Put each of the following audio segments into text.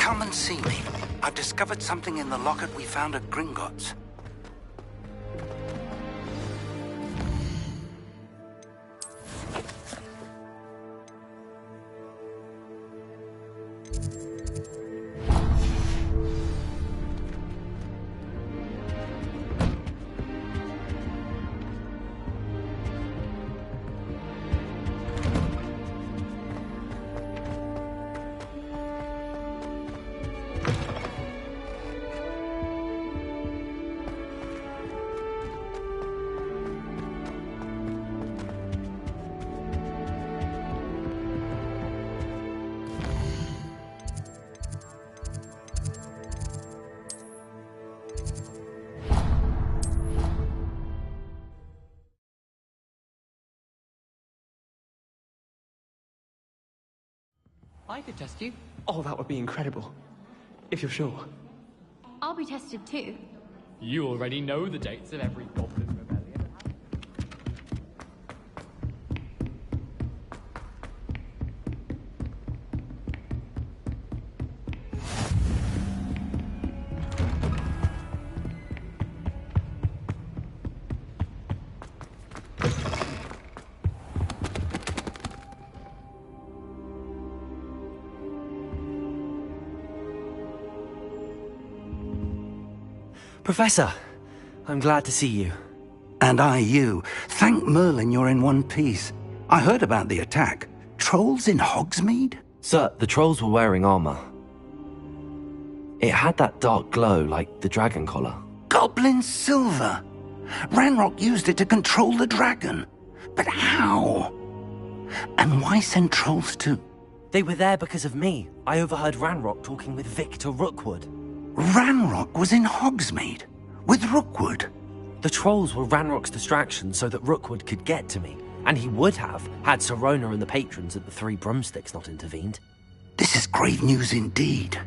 Come and see me. I've discovered something in the locket we found at Gringotts. I could test you. Oh, that would be incredible. If you're sure. I'll be tested too. You already know the dates of every Goblin Rebellion. Professor, I'm glad to see you. And I you. Thank Merlin you're in one piece. I heard about the attack. Trolls in Hogsmeade? Sir, the trolls were wearing armor. It had that dark glow like the dragon collar. Goblin silver! Ranrock used it to control the dragon. But how? And why send trolls too? They were there because of me. I overheard Ranrock talking with Victor Rookwood. Ranrock was in Hogsmeade? With Rookwood? The trolls were Ranrock's distraction so that Rookwood could get to me. And he would have, had Sirona and the patrons at the Three Broomsticks not intervened. This is grave news indeed.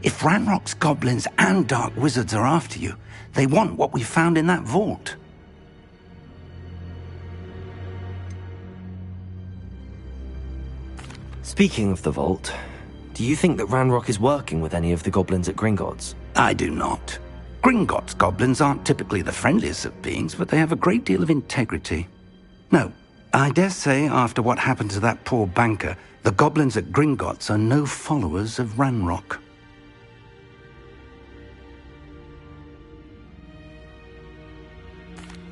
If Ranrock's goblins and dark wizards are after you, they want what we found in that vault. Speaking of the vault, do you think that Ranrock is working with any of the goblins at Gringotts? I do not. Gringotts goblins aren't typically the friendliest of beings, but they have a great deal of integrity. No, I dare say after what happened to that poor banker, the goblins at Gringotts are no followers of Ranrock.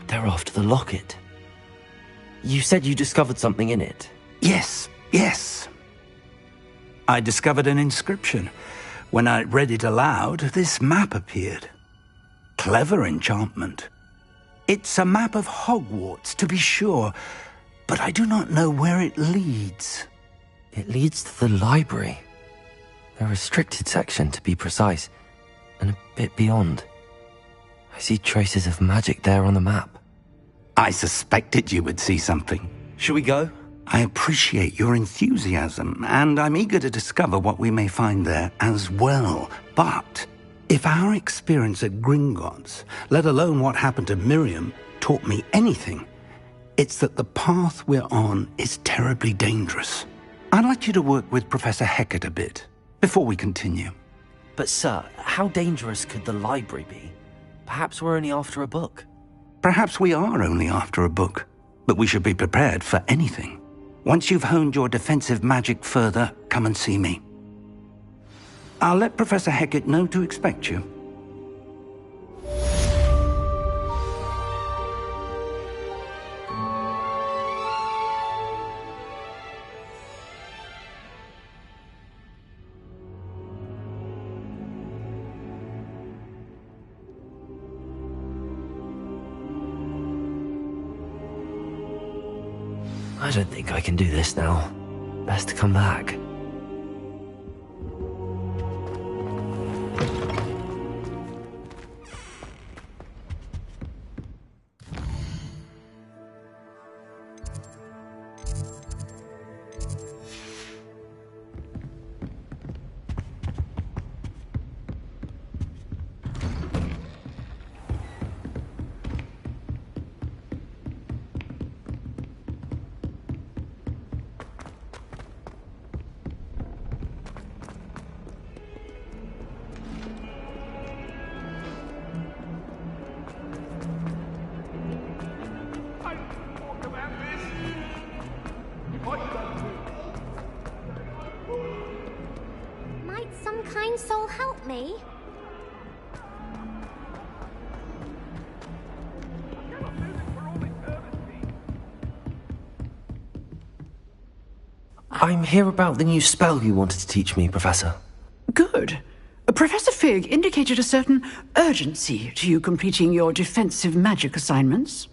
They're after the locket. You said you discovered something in it. Yes. I discovered an inscription. When I read it aloud, this map appeared. Clever enchantment. It's a map of Hogwarts, to be sure, but I do not know where it leads. It leads to the library. The restricted section, to be precise, and a bit beyond. I see traces of magic there on the map. I suspected you would see something. Shall we go? I appreciate your enthusiasm, and I'm eager to discover what we may find there as well. But if our experience at Gringotts, let alone what happened to Miriam, taught me anything, it's that the path we're on is terribly dangerous. I'd like you to work with Professor Hecat a bit before we continue. But sir, how dangerous could the library be? Perhaps we're only after a book. Perhaps we are only after a book, but we should be prepared for anything. Once you've honed your defensive magic further, come and see me. I'll let Professor Hecat know to expect you. I don't think I can do this now. Best to come back. kind soul help me? I'm here about the new spell you wanted to teach me, Professor. Good. Professor Fig indicated a certain urgency to you completing your defensive magic assignments.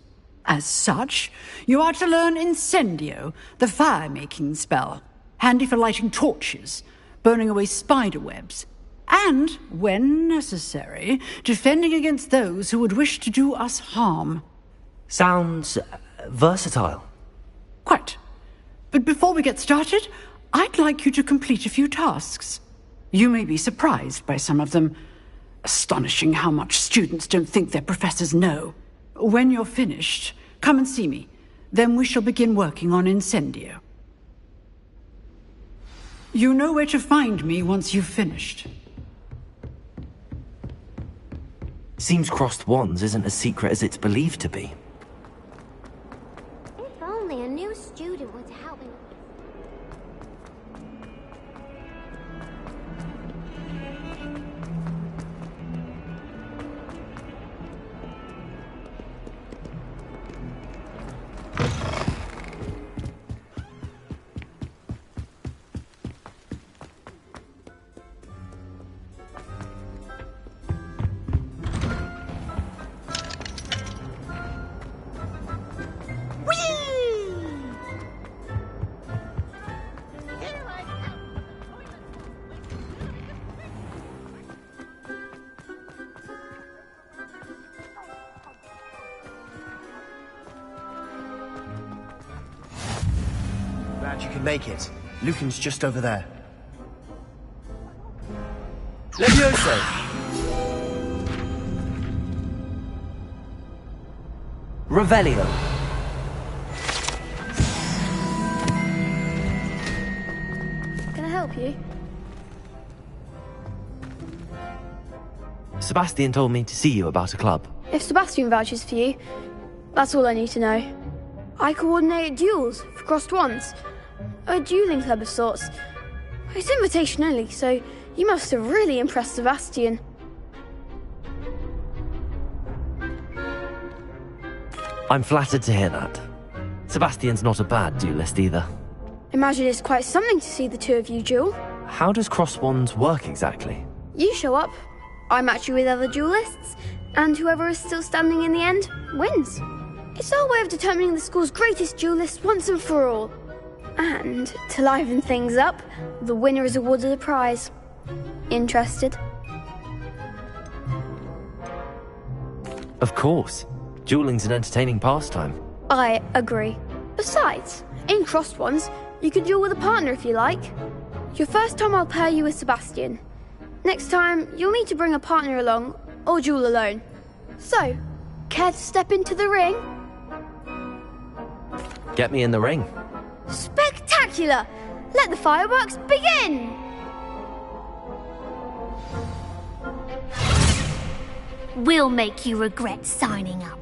As such, you are to learn Incendio, the fire-making spell, handy for lighting torches, burning away spider webs, and, when necessary, defending against those who would wish to do us harm. Sounds versatile. Quite. But before we get started, I'd like you to complete a few tasks. You may be surprised by some of them. Astonishing how much students don't think their professors know. When you're finished, come and see me. Then we shall begin working on Incendio. You know where to find me once you've finished. Seems crossed wands isn't as secret as it's believed to be. If only a new student were to help me. Glad you can make it. Lucan's just over there. Levioso! Revelio. Can I help you? Sebastian told me to see you about a club. If Sebastian vouches for you, that's all I need to know. I coordinate duels for crossed wands. A dueling club of sorts. It's invitation only, so you must have really impressed Sebastian. I'm flattered to hear that. Sebastian's not a bad duelist either. Imagine it's quite something to see the two of you duel. How does cross wands work exactly? You show up, I match you with other duelists, and whoever is still standing in the end wins. It's our way of determining the school's greatest duelist once and for all. And, to liven things up, the winner is awarded a prize. Interested? Of course. Dueling's an entertaining pastime. I agree. Besides, in crossed ones, you can duel with a partner if you like. Your first time I'll pair you with Sebastian. Next time, you'll need to bring a partner along, or duel alone. So, care to step into the ring? Get me in the ring. Spectacular! Let the fireworks begin! We'll make you regret signing up.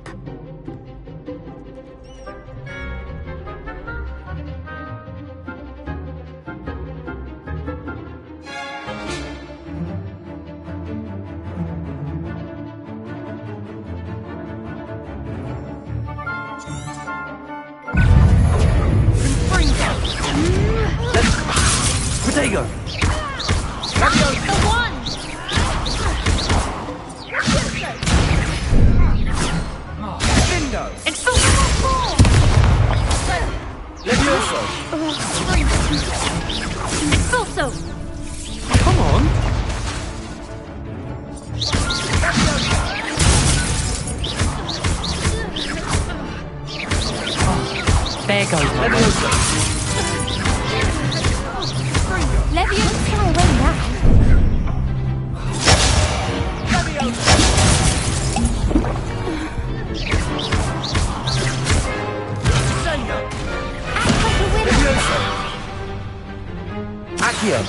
Protego! The one! Bingo! Levioso! Levioso! Expulso! Come on! There goes my Levioso! Levioso, fly away now. Act like a winner. Accio!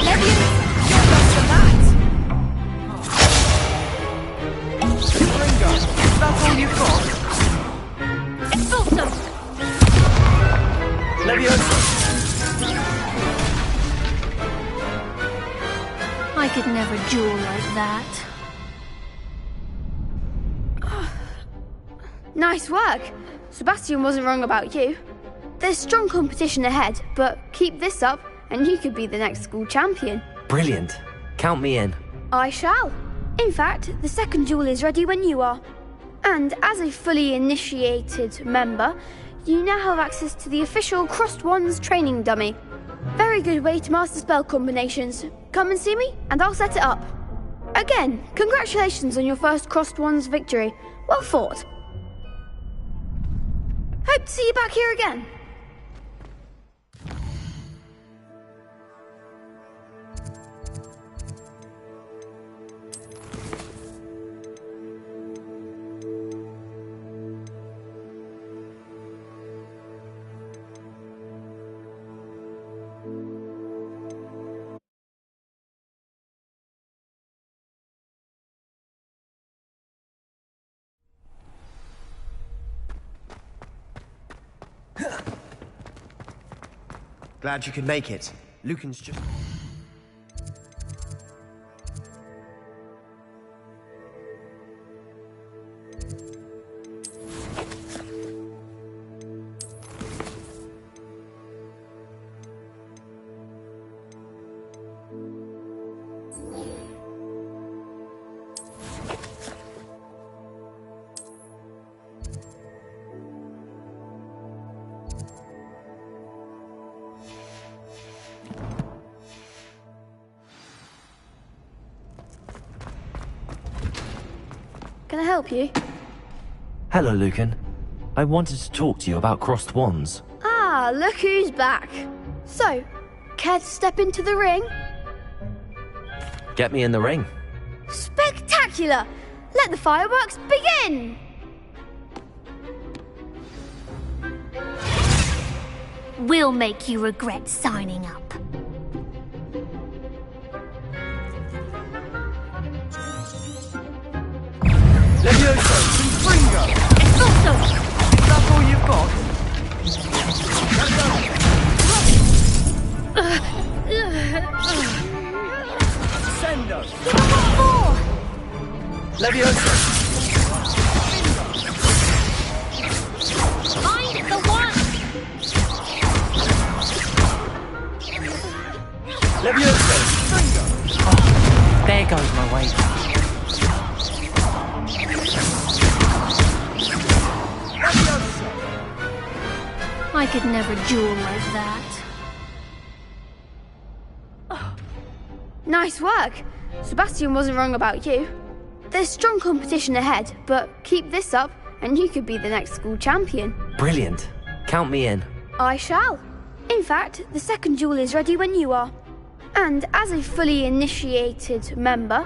Levioso, that's the bat. Ringo! That's all you've got? Expulso! Levioso! could never duel like that. Nice work. Sebastian wasn't wrong about you. There's strong competition ahead, but keep this up and you could be the next school champion. Brilliant. Count me in. I shall. In fact, the second duel is ready when you are. And as a fully initiated member, you now have access to the official Crossed Wands training dummy. Very good way to master spell combinations. Come and see me, and I'll set it up. Again, congratulations on your first Crossed Wands victory. Well fought. Hope to see you back here again. Glad you could make it. Lucan's just... Can I help you? Hello, Lucan. I wanted to talk to you about Crossed Wands. Ah, look who's back. So, care to step into the ring? Get me in the ring. Spectacular! Let the fireworks begin! We'll make you regret signing up. Levioso! Springo! Expulso! Is that all you've got? Sendo! Four! Levioso! Find the one! Levioso! Springo! There goes my way. I could never duel like that. Nice work. Sebastian wasn't wrong about you. There's strong competition ahead, but keep this up and you could be the next school champion. Brilliant. Count me in. I shall. In fact, the second duel is ready when you are. And as a fully initiated member,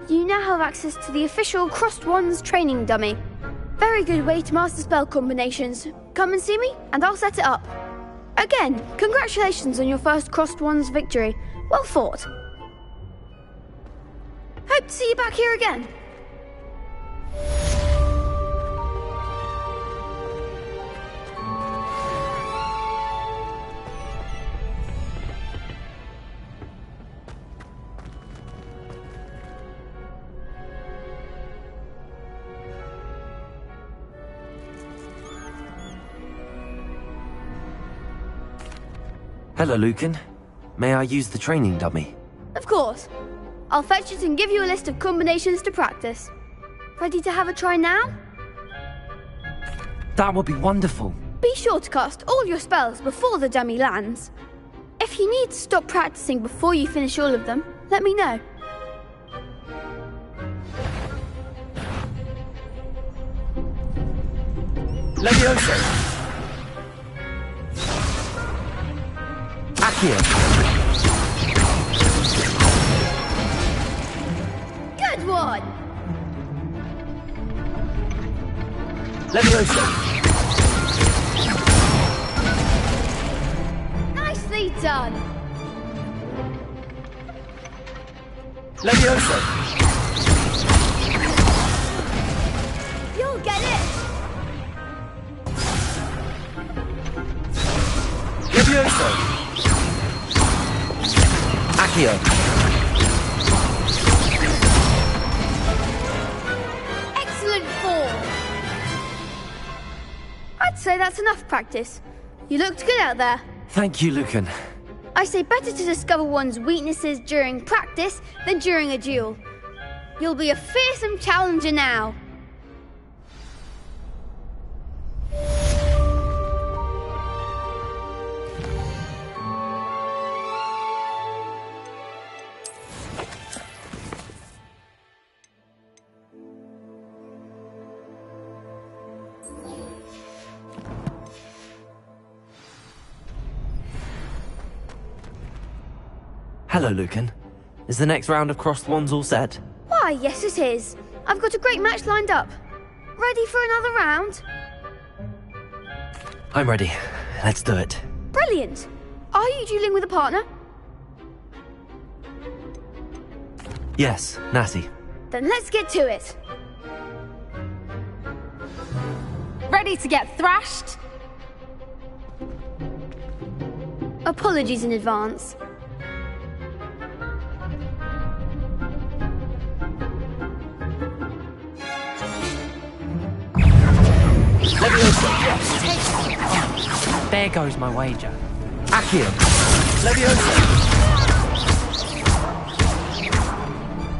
you now have access to the official Crossed Wands training dummy. Very good way to master spell combinations. Come and see me, and I'll set it up. Again, congratulations on your first Crossed Wands victory. Well fought. Hope to see you back here again. Hello, Lucan. May I use the training dummy? Of course. I'll fetch it and give you a list of combinations to practice. Ready to have a try now? That would be wonderful. Be sure to cast all your spells before the dummy lands. If you need to stop practicing before you finish all of them, let me know. Levioso! Accio! Good one! Levioso! Nicely done! Levioso! You'll get it! Levioso! Accio! excellent form. I'd say that's enough practice. You looked good out there. Thank you, Lucan. I say better to discover one's weaknesses during practice than during a duel. You'll be a fearsome challenger now. Hello, Lucan. Is the next round of crossed wands all set? Why, yes it is. I've got a great match lined up. Ready for another round? I'm ready. Let's do it. Brilliant. Are you dueling with a partner? Yes, Natty. Then let's get to it. Ready to get thrashed? Apologies in advance. There goes my wager. Accio. Leviosa.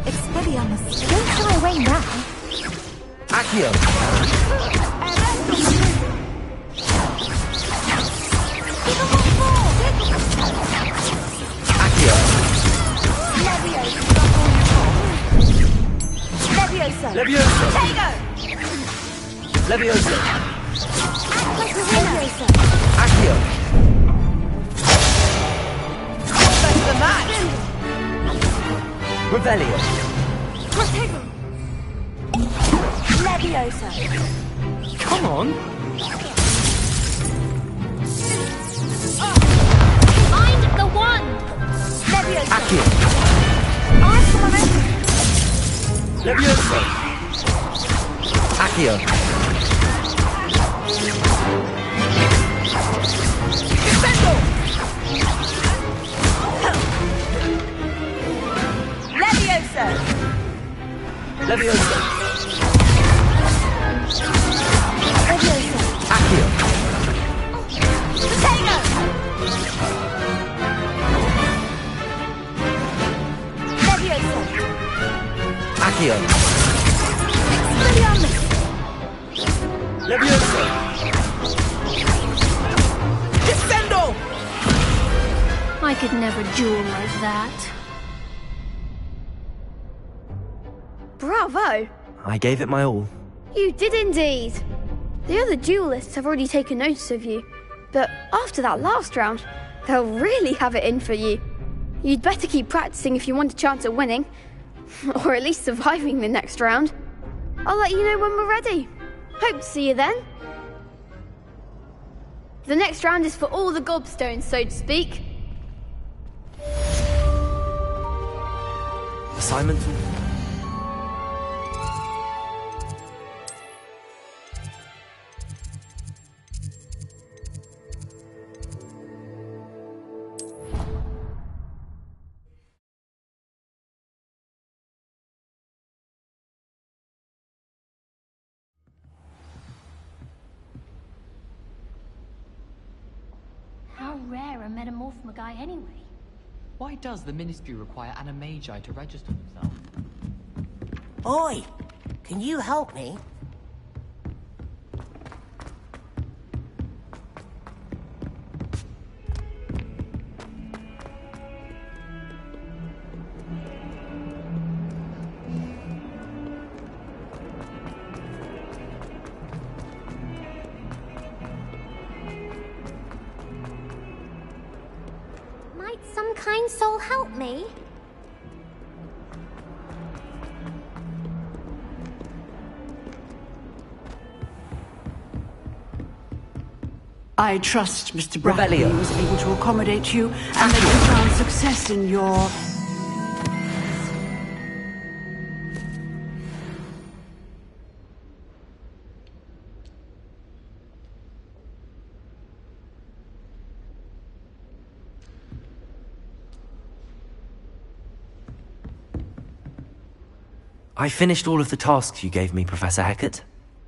Expelliarmus, don't shy away now. Accio. Accio. Leviosa. Leviosa. Tego! Leviosa. Leviosa. Accio. Back to the match. Revelio. Leviosa. Come on. Find the wand. Leviosa. Accio. Eyes for momentum. Leviosa. Accio. Leviosa. Leviosa. Leviosa. Accio. Tego! Leviosa. Accio. Expelliarmus. Leviosa. Descendo! I could never duel like that. Bravo! I gave it my all. You did indeed. The other duelists have already taken notice of you, but after that last round, they'll really have it in for you. You'd better keep practicing if you want a chance at winning, or at least surviving the next round. I'll let you know when we're ready. Hope to see you then. The next round is for all the gobstones, so to speak. Assignment. How rare a metamorph guy anyway? Why does the Ministry require Animagi to register himself? Oi! Can you help me? Might some kind soul help me? I trust Mr. Bradley Revelio. was able to accommodate you and that you found success in your... I finished all of the tasks you gave me, Professor Hecat.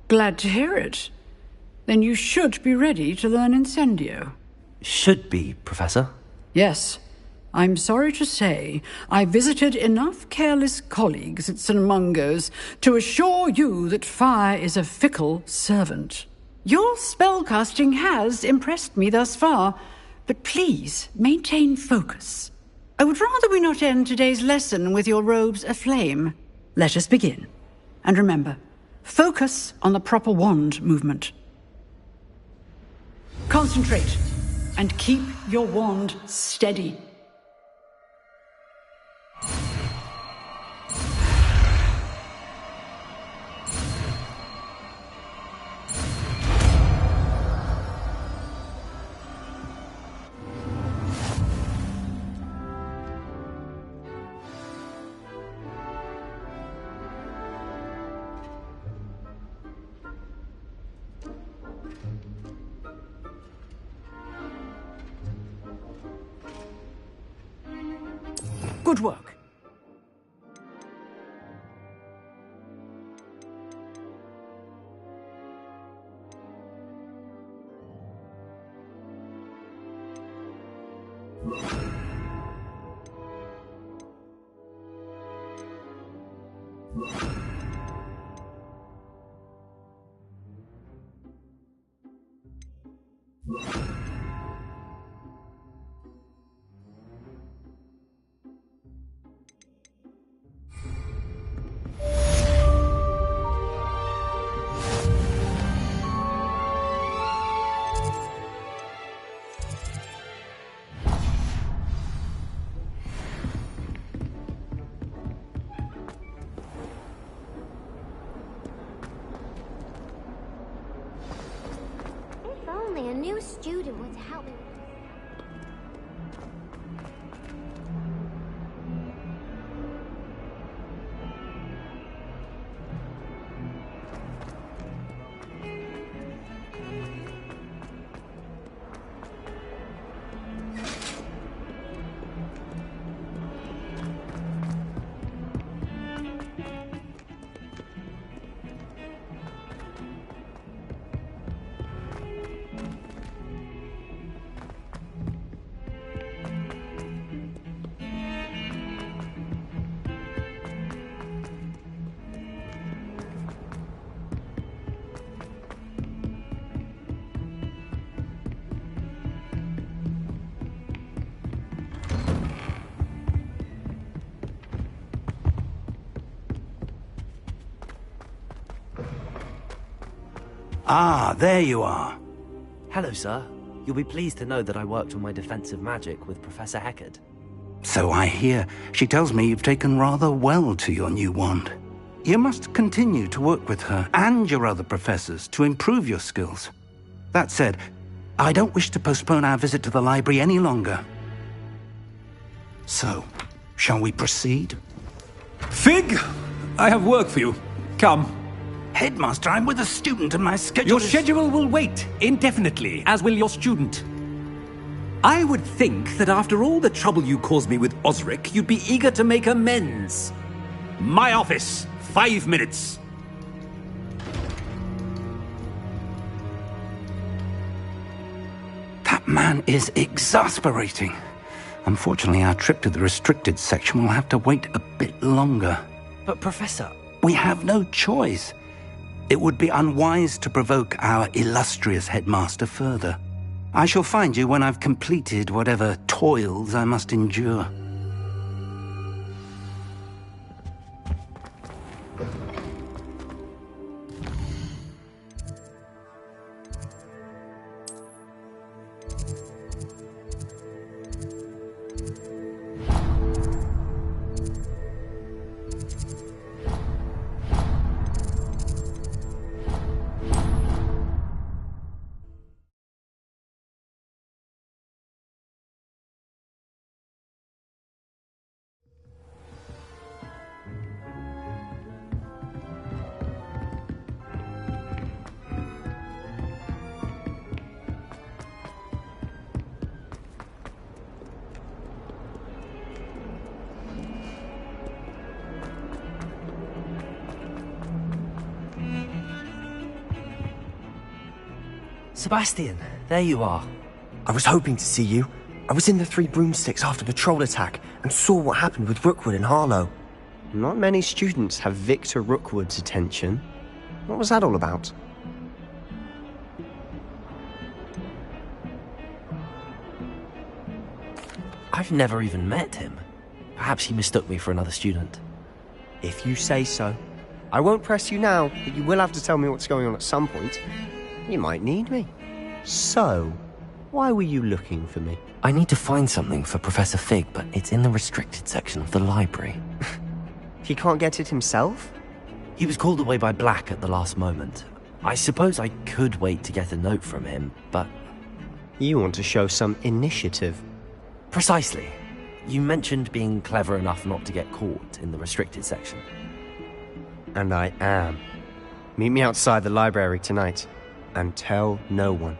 Glad to hear it. Then you should be ready to learn Incendio. Should be, Professor. Yes. I'm sorry to say, I visited enough careless colleagues at St. Mungo's to assure you that fire is a fickle servant. Your spellcasting has impressed me thus far, but please maintain focus. I would rather we not end today's lesson with your robes aflame. Let us begin. And remember, focus on the proper wand movement. Concentrate, and keep your wand steady. Good work. If only a new student would help me. Ah, there you are. Hello, sir. You'll be pleased to know that I worked on my defensive magic with Professor Hecat. So I hear. She tells me you've taken rather well to your new wand. You must continue to work with her and your other professors to improve your skills. That said, I don't wish to postpone our visit to the library any longer. So, shall we proceed? Fig, I have work for you. Come. Headmaster, I'm with a student and my schedule Your is... schedule will wait indefinitely, as will your student. I would think that after all the trouble you caused me with Osric, you'd be eager to make amends. My office, 5 minutes. That man is exasperating. Unfortunately, our trip to the restricted section will have to wait a bit longer. But, Professor... We have no choice. It would be unwise to provoke our illustrious headmaster further. I shall find you when I've completed whatever toils I must endure. Sebastian, there you are. I was hoping to see you. I was in the Three Broomsticks after the troll attack and saw what happened with Rookwood and Harlow. Not many students have Victor Rookwood's attention. What was that all about? I've never even met him. Perhaps he mistook me for another student. If you say so. I won't press you now, but you will have to tell me what's going on at some point. You might need me. So, why were you looking for me? I need to find something for Professor Fig, but it's in the restricted section of the library. He can't get it himself? He was called away by Black at the last moment. I suppose I could wait to get a note from him, but... You want to show some initiative. Precisely. You mentioned being clever enough not to get caught in the restricted section. And I am. Meet me outside the library tonight, and tell no one.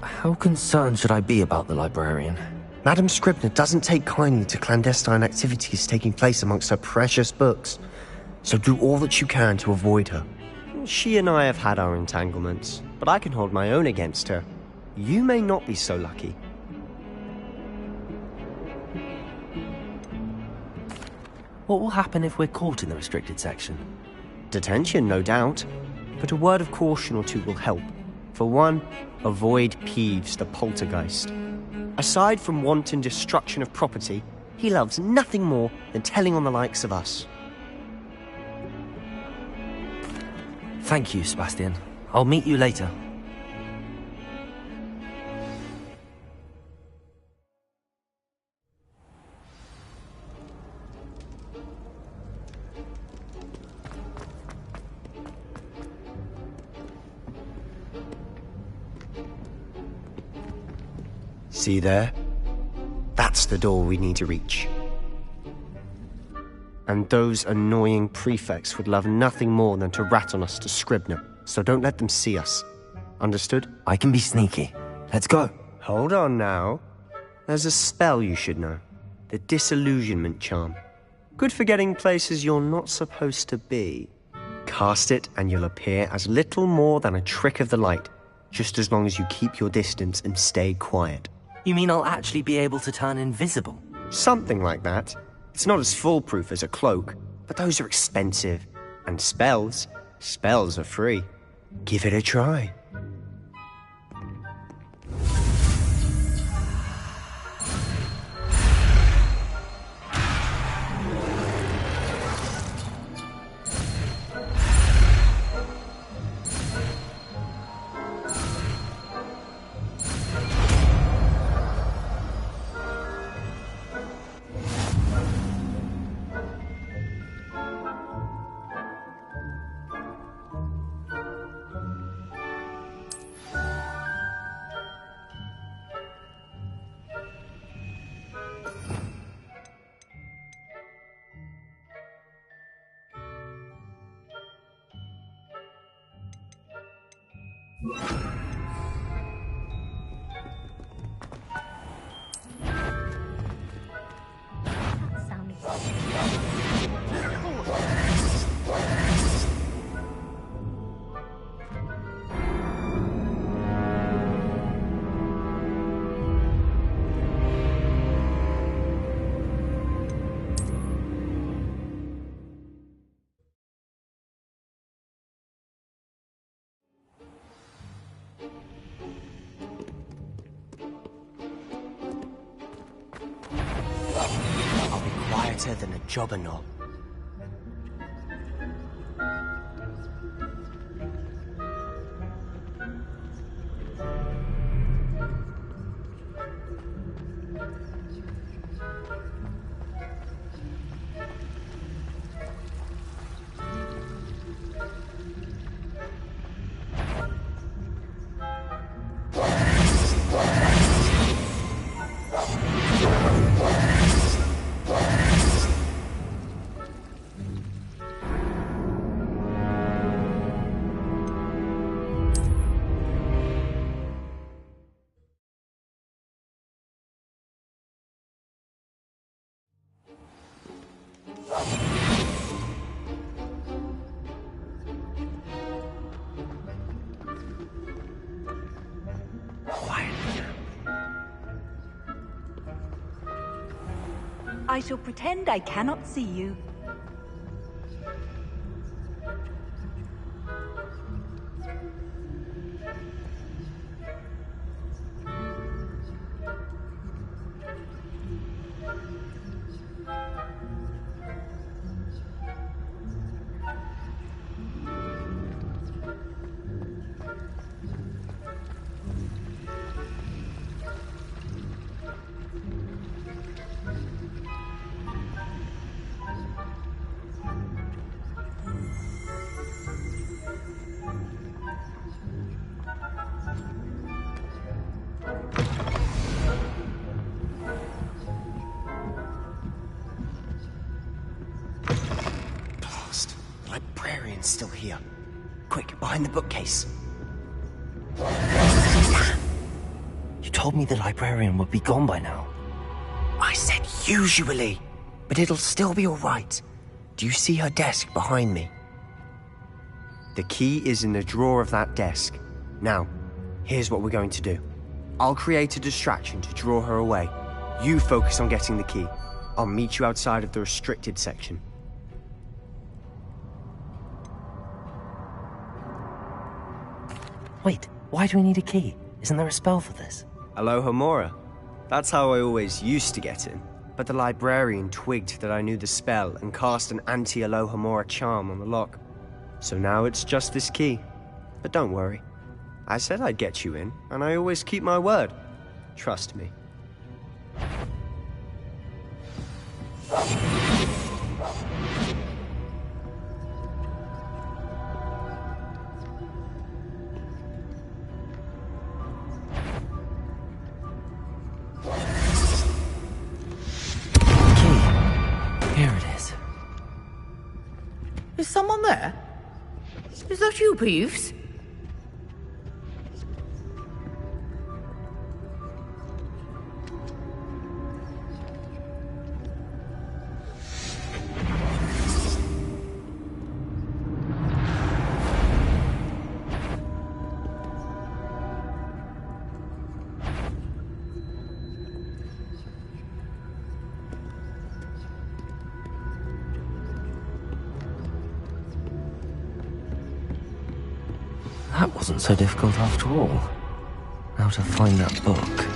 How concerned should I be about the librarian? Madam Scribner doesn't take kindly to clandestine activities taking place amongst her precious books, so do all that you can to avoid her. She and I have had our entanglements, but I can hold my own against her. You may not be so lucky. What will happen if we're caught in the restricted section? Detention, no doubt, but a word of caution or two will help. For one, avoid Peeves the poltergeist. Aside from wanton destruction of property, he loves nothing more than telling on the likes of us. Thank you, Sebastian. I'll meet you later. See there? That's the door we need to reach. And those annoying prefects would love nothing more than to rat on us to Scribner, so don't let them see us. Understood? I can be sneaky. Let's go. Hold on now. There's a spell you should know. The Disillusionment Charm. Good for getting places you're not supposed to be. Cast it and you'll appear as little more than a trick of the light, just as long as you keep your distance and stay quiet. You mean I'll actually be able to turn invisible? Something like that. It's not as foolproof as a cloak, but those are expensive. And spells are free. Give it a try. Quieter than a jobberknoll. I shall pretend I cannot see you. Still here. Quick, behind the bookcase. You told me the librarian would be gone by now. I said usually, but it'll still be all right. Do you see her desk behind me? The key is in the drawer of that desk. Now, here's what we're going to do. I'll create a distraction to draw her away. You focus on getting the key. I'll meet you outside of the restricted section. Wait, why do we need a key? Isn't there a spell for this? Alohomora. That's how I always used to get in. But the librarian twigged that I knew the spell and cast an anti-Alohomora charm on the lock. So now it's just this key. But don't worry. I said I'd get you in, and I always keep my word. Trust me. Is someone there? Is that you, Peeves? That wasn't so difficult after all. Now to find that book.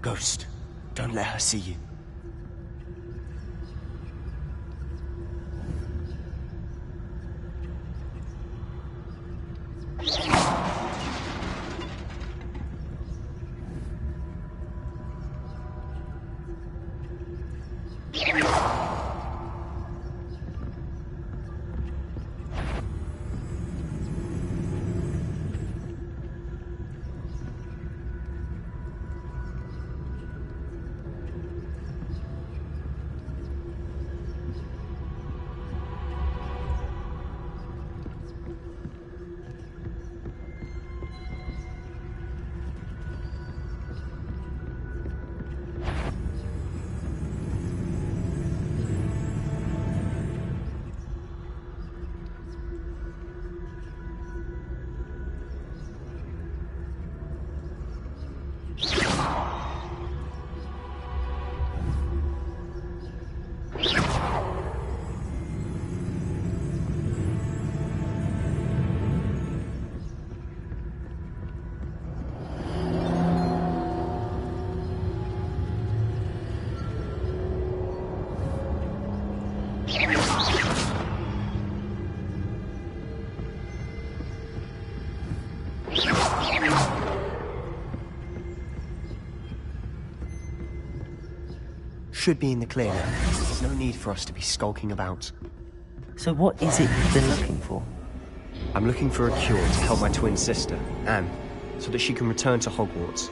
Ghost, don't let her see you. should be in the clear now. There's no need for us to be skulking about. So what is it you've been looking for? I'm looking for a cure to help my twin sister, Anne, so that she can return to Hogwarts.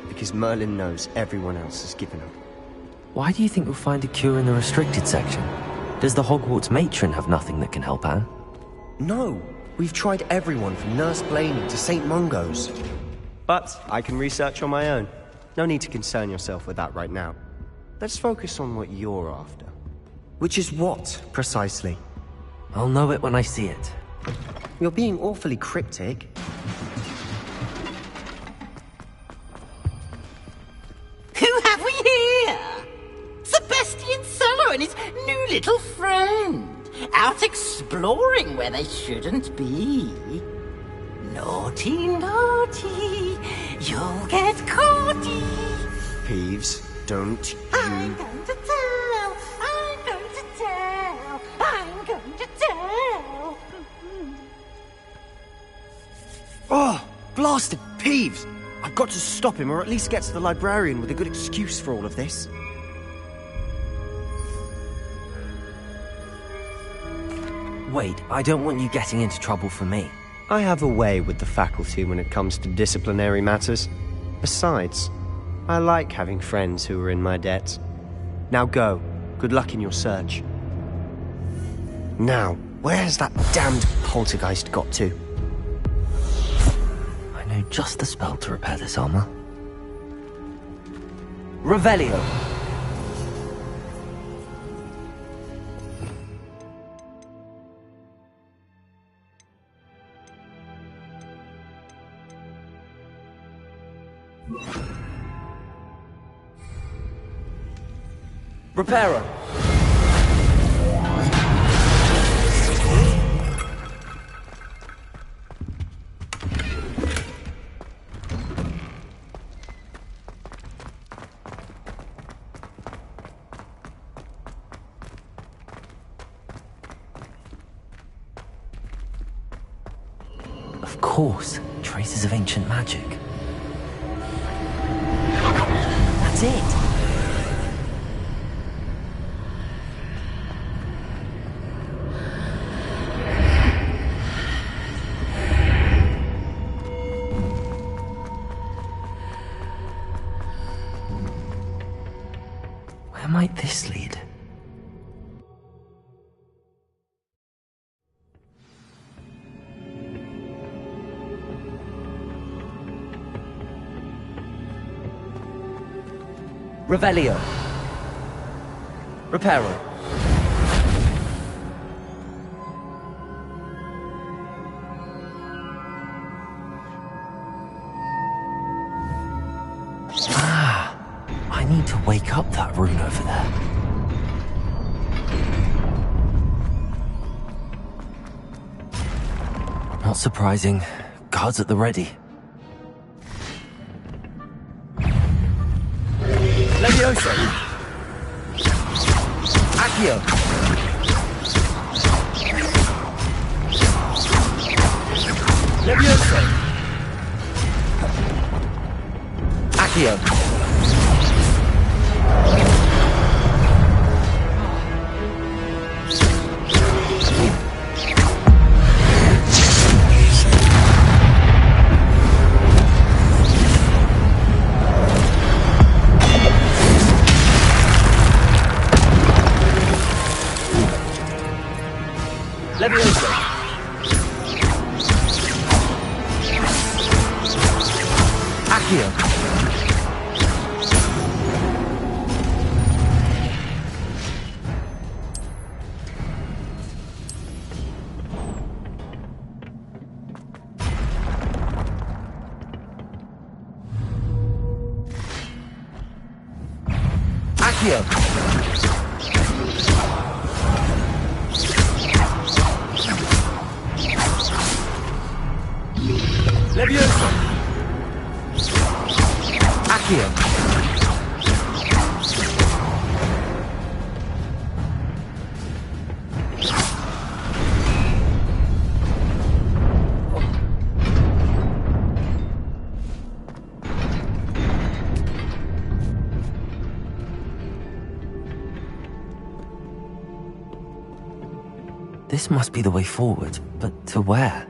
Because Merlin knows everyone else has given up. Why do you think we'll find a cure in the restricted section? Does the Hogwarts matron have nothing that can help Anne? No, we've tried everyone from Nurse Blaney to St. Mungo's. But I can research on my own. No need to concern yourself with that right now. Let's focus on what you're after. Which is what, precisely? I'll know it when I see it. You're being awfully cryptic. Who have we here? Sebastian Sallow and his new little friend. Out exploring where they shouldn't be. Naughty, naughty. You'll get caughty. Peeves, don't you... I'm going to tell. I'm going to tell. I'm going to tell. Oh, blasted Peeves! I've got to stop him, or at least get to the librarian with a good excuse for all of this. Wait, I don't want you getting into trouble for me. I have a way with the faculty when it comes to disciplinary matters. Besides, I like having friends who are in my debt. Now go. Good luck in your search. Now, where has that damned poltergeist got to? I know just the spell to repair this armor. Revelio! Reparo! Of course, traces of ancient magic. That's it! Where might this lead? Revelio. Reparo. Ah, I need to wake up that rune over there. Not surprising. Guards at the ready. Levioso! Accio! Levioso! Accio! Levioso! Accio! Accio! Levioso! Accio! This must be the way forward, but to where?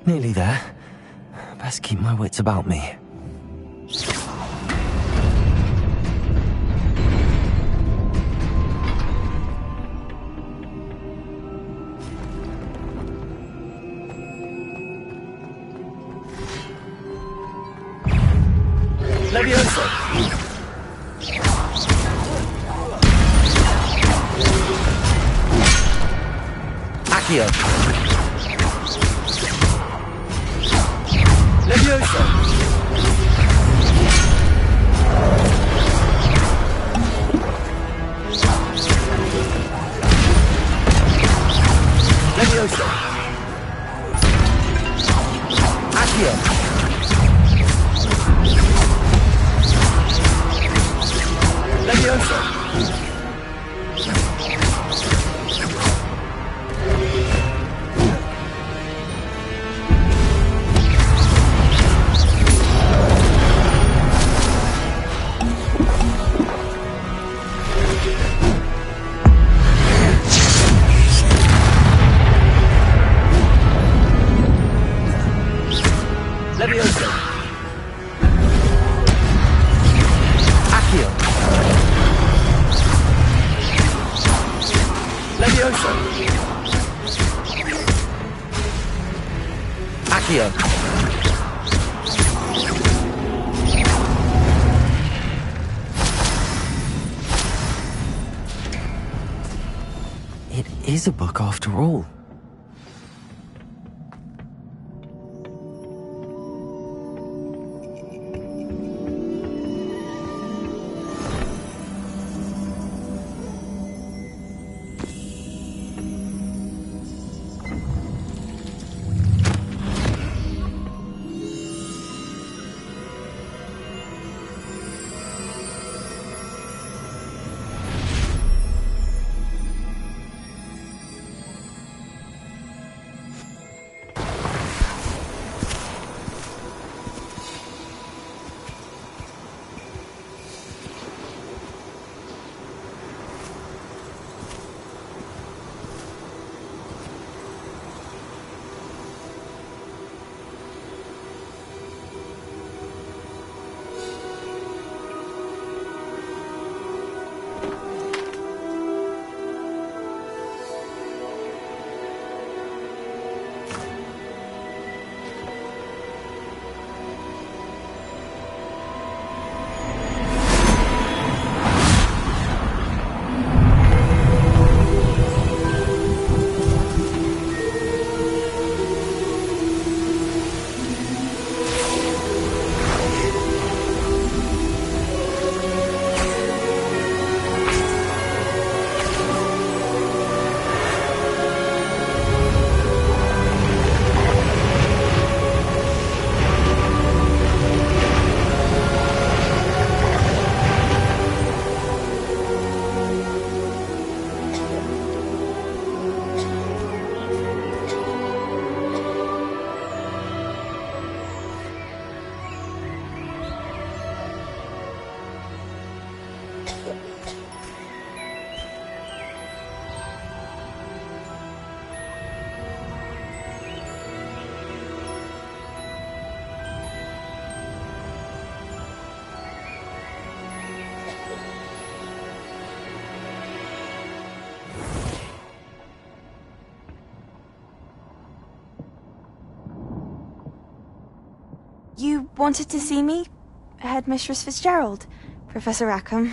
Nearly there. Best keep my wits about me. Levioso! Accio! Levioso! Levioso! Accio! Levioso! Levioso! Accio! Levioso! Accio! It is a book after all. You wanted to see me? Headmistress Fitzgerald? Professor Rackham?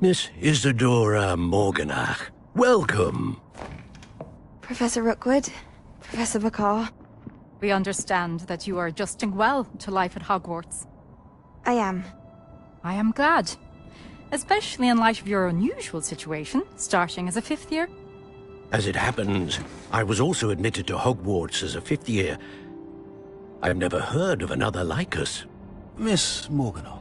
Miss Isadora Morganach, welcome. Professor Rookwood? Professor Bakar? We understand that you are adjusting well to life at Hogwarts. I am. I am glad. Especially in light of your unusual situation, starting as a 5th year. As it happens, I was also admitted to Hogwarts as a 5th year. I have never heard of another like us. Miss Morganach,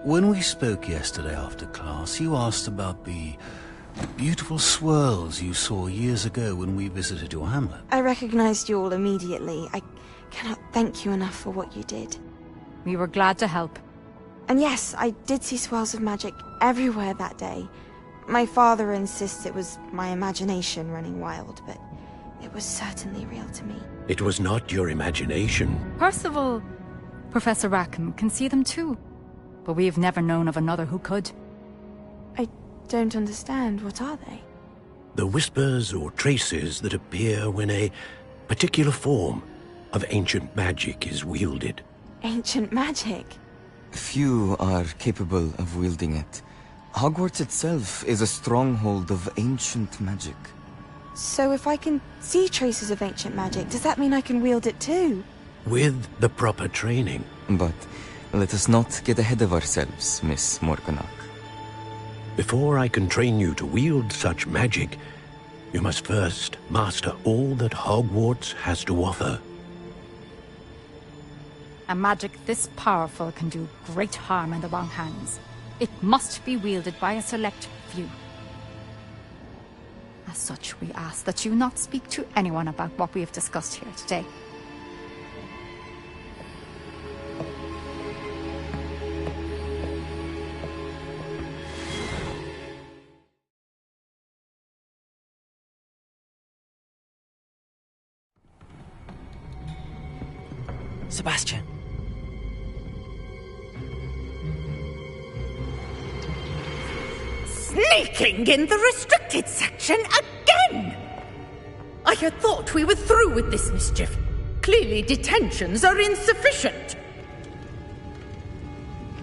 when we spoke yesterday after class, you asked about the beautiful swirls you saw years ago when we visited your hamlet. I recognized you all immediately. I cannot thank you enough for what you did. We were glad to help. And yes, I did see swirls of magic everywhere that day. My father insists it was my imagination running wild, but it was certainly real to me. It was not your imagination. Percival, Professor Rackham can see them too. But we have never known of another who could. I don't understand. What are they? The whispers or traces that appear when a particular form of ancient magic is wielded. Ancient magic? Few are capable of wielding it. Hogwarts itself is a stronghold of ancient magic. So if I can see traces of ancient magic, does that mean I can wield it too? With the proper training. But let us not get ahead of ourselves, Miss Morganach. Before I can train you to wield such magic, you must first master all that Hogwarts has to offer. A magic this powerful can do great harm in the wrong hands. It must be wielded by a select few. As such, we ask that you not speak to anyone about what we have discussed here today. Sebastian. Sneaking in the restricted section again! I had thought we were through with this mischief. Clearly detentions are insufficient.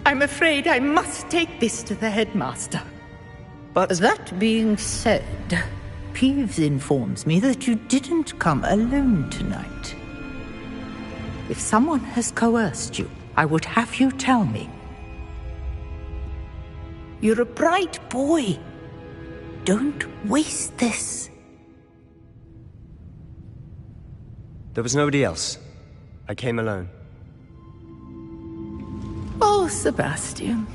I'm afraid I must take this to the headmaster. But that being said, Peeves informs me that you didn't come alone tonight. If someone has coerced you, I would have you tell me. You're a bright boy. Don't waste this. There was nobody else. I came alone. Oh, Sebastian.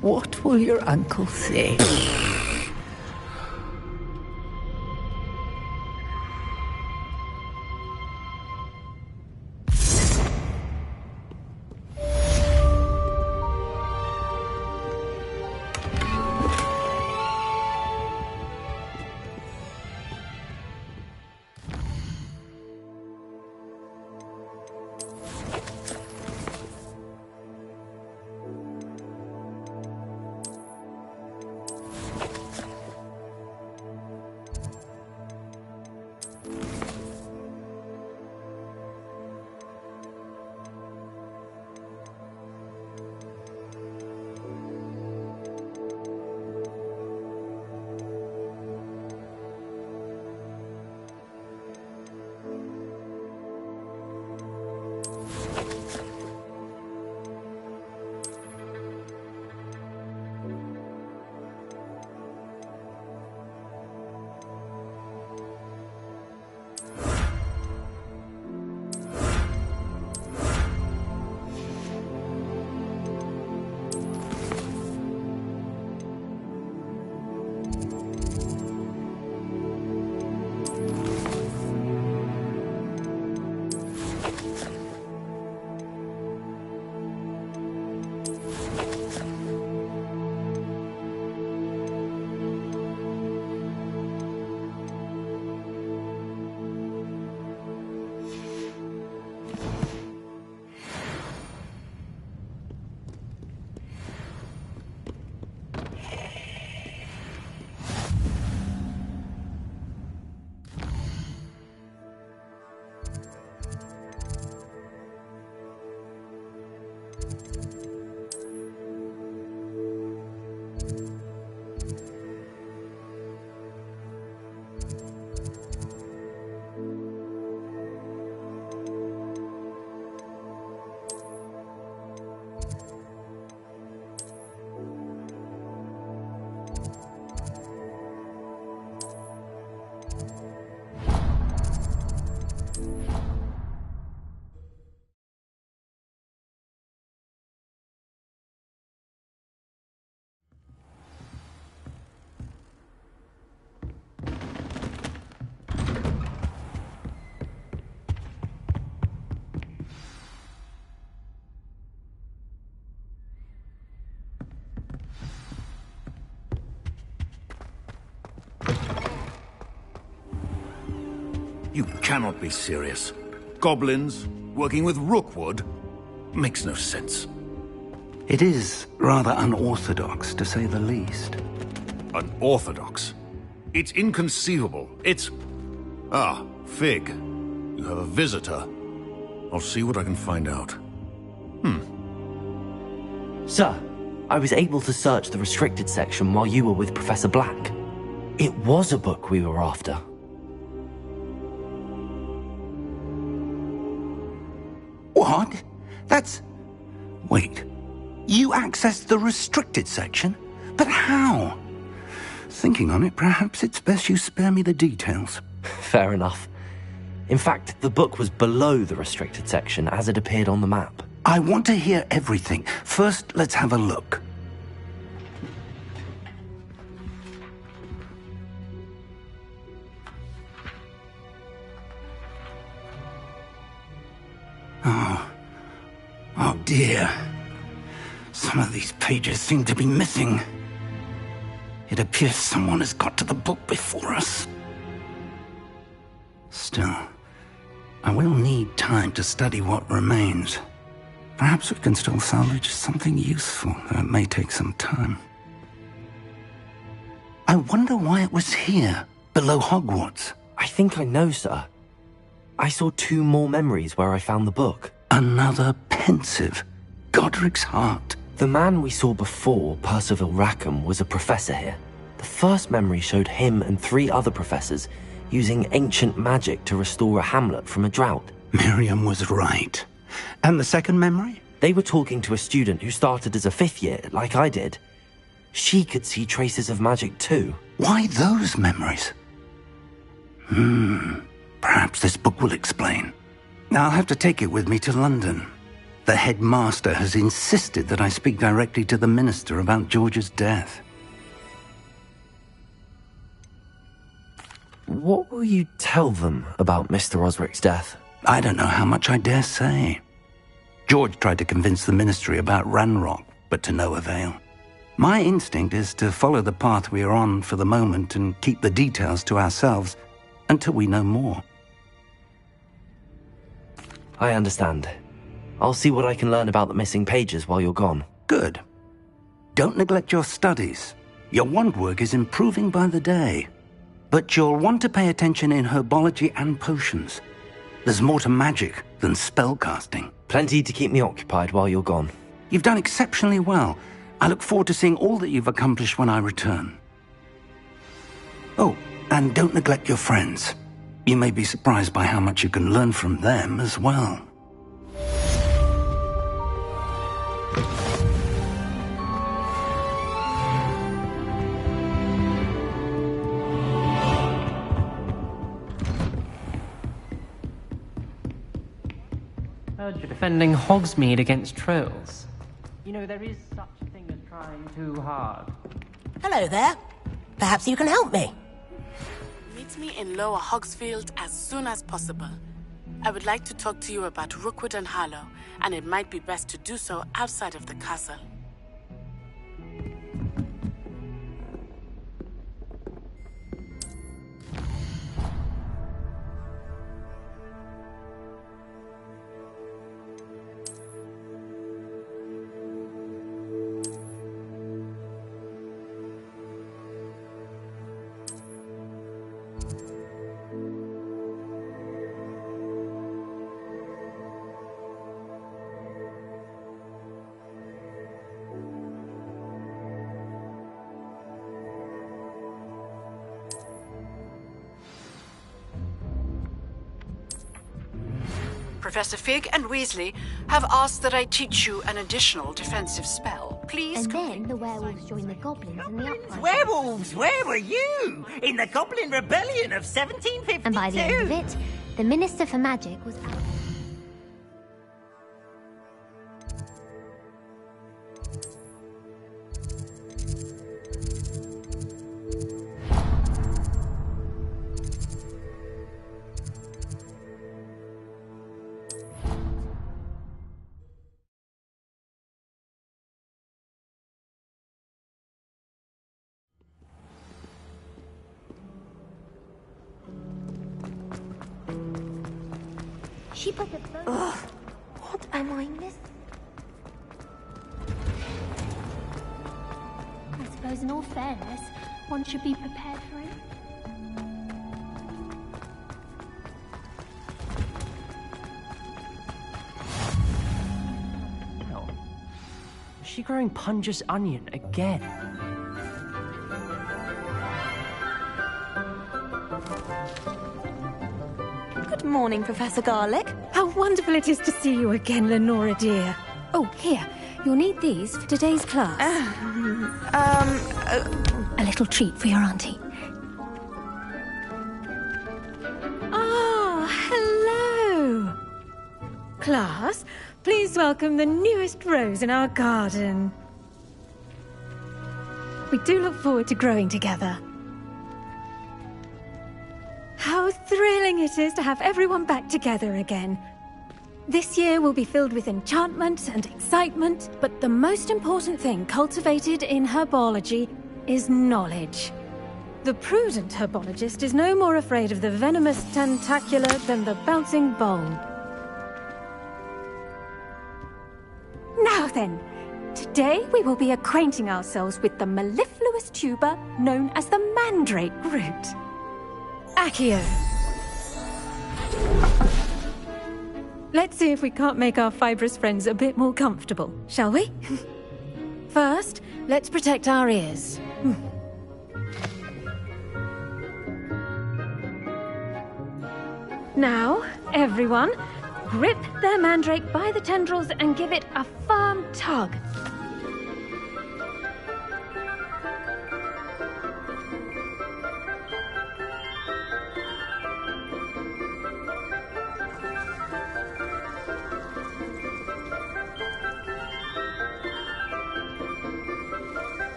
What will your uncle say? You cannot be serious. Goblins working with Rookwood? Makes no sense. It is rather unorthodox, to say the least. Unorthodox? It's inconceivable. It's... Ah, Fig. You have a visitor. I'll see what I can find out. Sir, I was able to search the restricted section while you were with Professor Black. It was a book we were after. What? That's... Wait. You accessed the restricted section? But how? Thinking on it, perhaps it's best you spare me the details. Fair enough. In fact, the book was below the restricted section as it appeared on the map. I want to hear everything. First, let's have a look. Oh dear. Some of these pages seem to be missing. It appears someone has got to the book before us. Still, I will need time to study what remains. Perhaps we can still salvage something useful, though it may take some time. I wonder why it was here, below Hogwarts. I think I know, sir. I saw 2 more memories where I found the book. Another pensive. Godric's heart. The man we saw before, Percival Rackham, was a professor here. The first memory showed him and 3 other professors using ancient magic to restore a hamlet from a drought. Miriam was right. And the second memory? They were talking to a student who started as a 5th year, like I did. She could see traces of magic too. Why those memories? Perhaps this book will explain. I'll have to take it with me to London. The headmaster has insisted that I speak directly to the minister about George's death. What will you tell them about Mr. Osric's death? I don't know how much I dare say. George tried to convince the ministry about Ranrock, but to no avail. My instinct is to follow the path we are on for the moment and keep the details to ourselves until we know more. I understand. I'll see what I can learn about the missing pages while you're gone. Good. Don't neglect your studies. Your wand work is improving by the day. But you'll want to pay attention in herbology and potions. There's more to magic than spellcasting. Plenty to keep me occupied while you're gone. You've done exceptionally well. I look forward to seeing all that you've accomplished when I return. Oh, and don't neglect your friends. You may be surprised by how much you can learn from them as well. Heard you're defending Hogsmeade against trolls. You know, there is such a thing as trying too hard. Hello there. Perhaps you can help me. Meet me in Lower Hogsfield as soon as possible. I would like to talk to you about Rookwood and Harlow, and it might be best to do so outside of the castle. Professor Fig and Weasley have asked that I teach you an additional defensive spell. Please And complete. then the werewolves join the goblins in the uprising. Werewolves, where were you? In the Goblin Rebellion of 1752. And by the end of it, the Minister for Magic was out. She put the phone. Ugh, what am I missing? I suppose, in all fairness, one should be prepared for it. Is she growing Punja's onion again? Good morning, Professor Garlic. How wonderful it is to see you again, Lenora dear. Oh, here. You'll need these for today's class. A little treat for your auntie. Ah, hello. Class, please welcome the newest rose in our garden. We do look forward to growing together. How thrilling it is to have everyone back together again. This year will be filled with enchantment and excitement, but the most important thing cultivated in herbology is knowledge. The prudent herbologist is no more afraid of the venomous tentacula than the bouncing bowl. Now then, today we will be acquainting ourselves with the mellifluous tuber known as the mandrake root. Accio. Let's see if we can't make our fibrous friends a bit more comfortable, shall we? First, let's protect our ears. Now, everyone, grip their mandrake by the tendrils and give it a firm tug.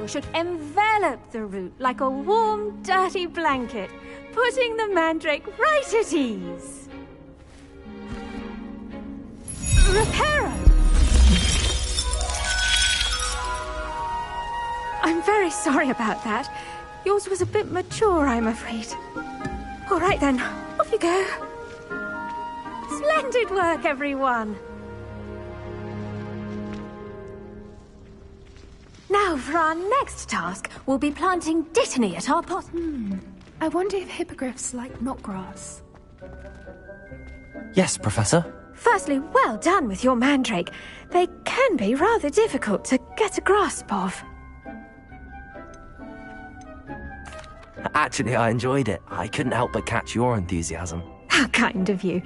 Should envelop the root like a warm, dirty blanket, putting the mandrake right at ease. Reparo! I'm very sorry about that. Yours was a bit mature, I'm afraid. All right then, off you go. Splendid work, everyone. Now, for our next task, we'll be planting dittany at our pot. I wonder if hippogriffs like knotgrass. Yes, Professor. Firstly, well done with your mandrake. They can be rather difficult to get a grasp of. Actually, I enjoyed it. I couldn't help but catch your enthusiasm. How kind of you.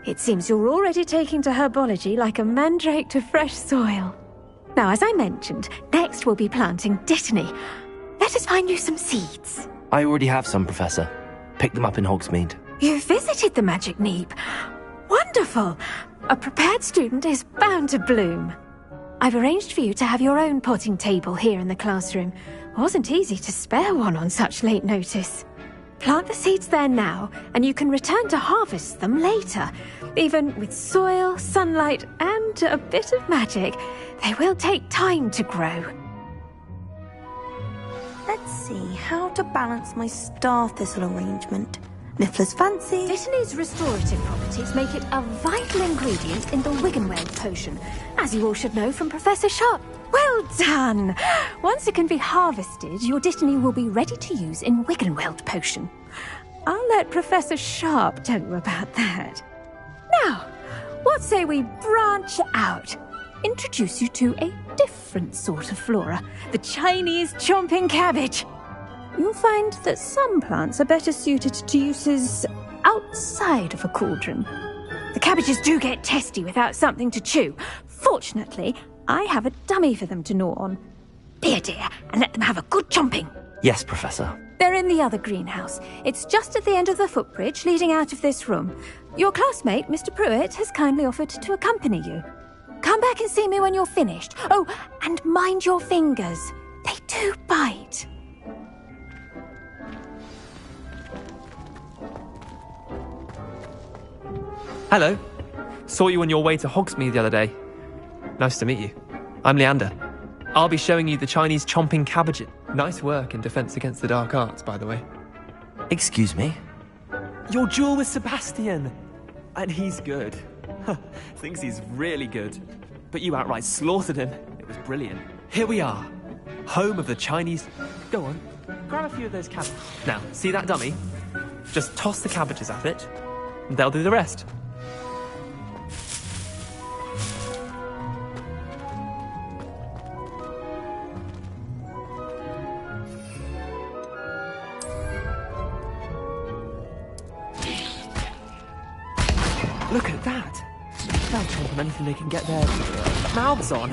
It seems you're already taking to herbology like a mandrake to fresh soil. Now, as I mentioned, next we'll be planting dittany. Let us find you some seeds. I already have some, Professor. Picked them up in Hogsmeade. You visited the Magic Neep. Wonderful! A prepared student is bound to bloom. I've arranged for you to have your own potting table here in the classroom. Wasn't easy to spare one on such late notice. Plant the seeds there now, and you can return to harvest them later. Even with soil, sunlight, and a bit of magic, they will take time to grow. Let's see how to balance my star thistle arrangement. Niffler's fancy. Dittany's restorative properties make it a vital ingredient in the Wiggenweld potion, as you all should know from Professor Sharp. Well done! Once it can be harvested, your dittany will be ready to use in Wiggenweld potion. I'll let Professor Sharp tell you about that. Now, what say we branch out? Introduce you to a different sort of flora, the Chinese chomping cabbage. You'll find that some plants are better suited to uses outside of a cauldron. The The cabbages do get testy without something to chew. Fortunately, I have a dummy for them to gnaw on. Be a dear and let them have a good chomping. Yes, Professor. They're in the other greenhouse. It's just at the end of the footbridge leading out of this room. Your classmate, Mr. Pruitt, has kindly offered to accompany you. Come back and see me when you're finished. Oh, and mind your fingers. They do bite. Hello. Saw you on your way to Hogsmeade the other day. Nice to meet you. I'm Leander. I'll be showing you the Chinese chomping cabbages. Nice work in Defense Against the Dark Arts, by the way. Excuse me? Your duel with Sebastian! And he's good. Thinks he's really good. But you outright slaughtered him. It was brilliant. Here we are. Home of the Chinese... Go on. Grab a few of those cabbages. Now, see that dummy? Just toss the cabbages at it, and they'll do the rest. Look at that! They'll chomp on anything they can get their mouths on.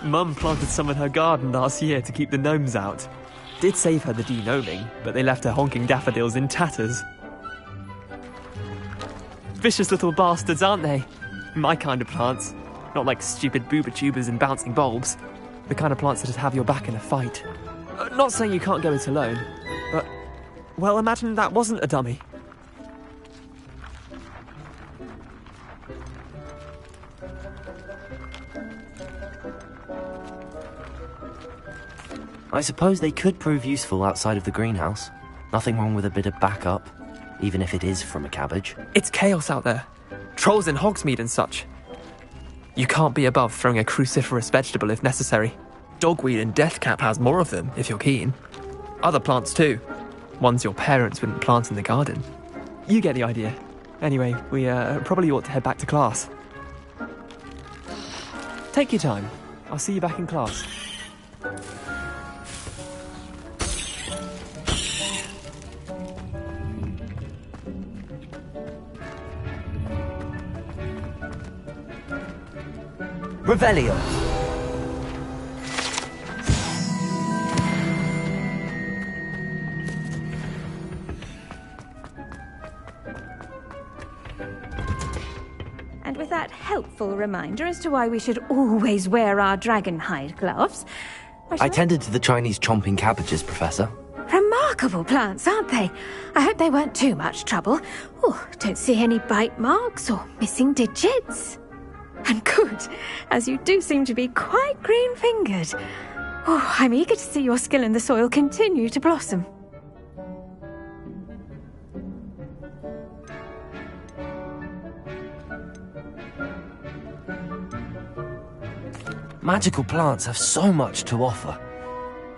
Mum planted some in her garden last year to keep the gnomes out. Did save her the de-gnoming, but they left her honking daffodils in tatters. Vicious little bastards, aren't they? My kind of plants. Not like stupid booba tubers and bouncing bulbs. The kind of plants that just have your back in a fight. Not saying you can't go it alone, but... Well, imagine that wasn't a dummy. I suppose they could prove useful outside of the greenhouse. Nothing wrong with a bit of backup, even if it is from a cabbage. It's chaos out there. Trolls in Hogsmeade and such. You can't be above throwing a cruciferous vegetable if necessary. Dogweed and deathcap has more of them, if you're keen. Other plants too. Ones your parents wouldn't plant in the garden. You get the idea. Anyway, we probably ought to head back to class. Take your time. I'll see you back in class. Revelio. And with that helpful reminder as to why we should always wear our dragon hide gloves... I tended to the Chinese chomping cabbages, Professor. Remarkable plants, aren't they? I hope they weren't too much trouble. Oh, don't see any bite marks or missing digits. And good, as you do seem to be quite green-fingered. Oh, I'm eager to see your skill in the soil continue to blossom. Magical plants have so much to offer.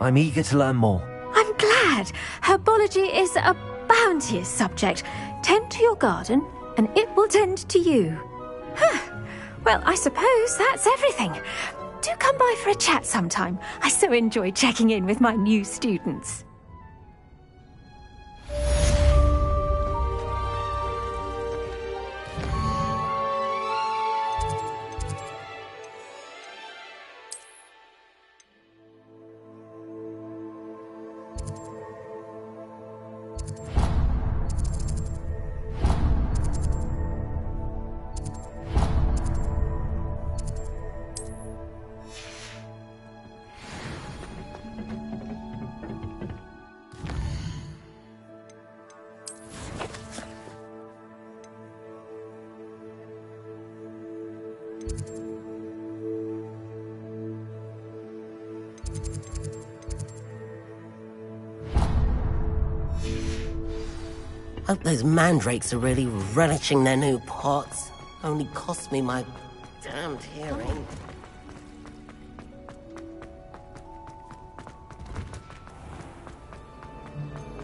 I'm eager to learn more. I'm glad. Herbology is a bounteous subject. Tend to your garden, and it will tend to you. Huh. Well, I suppose that's everything. Do come by for a chat sometime. I so enjoy checking in with my new students. Hope those mandrakes are really relishing their new pots. Only cost me my damned hearing.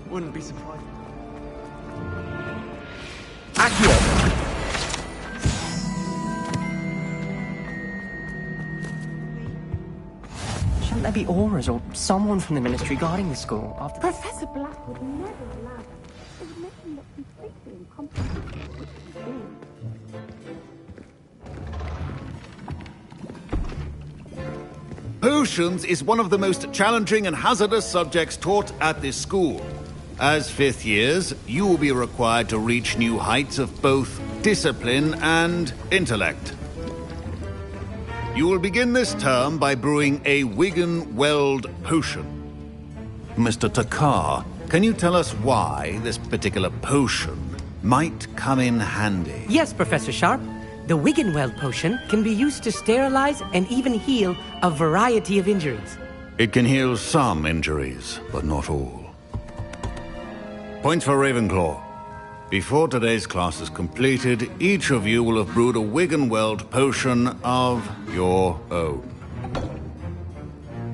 Wouldn't be surprised. Accio! Shouldn't there be auras or someone from the ministry guarding the school after... Professor Black would never allow them. It would make them look completely incomprehensible. Potions is one of the most challenging and hazardous subjects taught at this school. As fifth years, you will be required to reach new heights of both discipline and intellect. You will begin this term by brewing a Wiggenweld potion. Mr. Takar, can you tell us why this particular potion might come in handy? Yes, Professor Sharp. The Wiggenweld potion can be used to sterilize and even heal a variety of injuries. It can heal some injuries, but not all. Points for Ravenclaw. Before today's class is completed, each of you will have brewed a Wiggenweld potion of your own.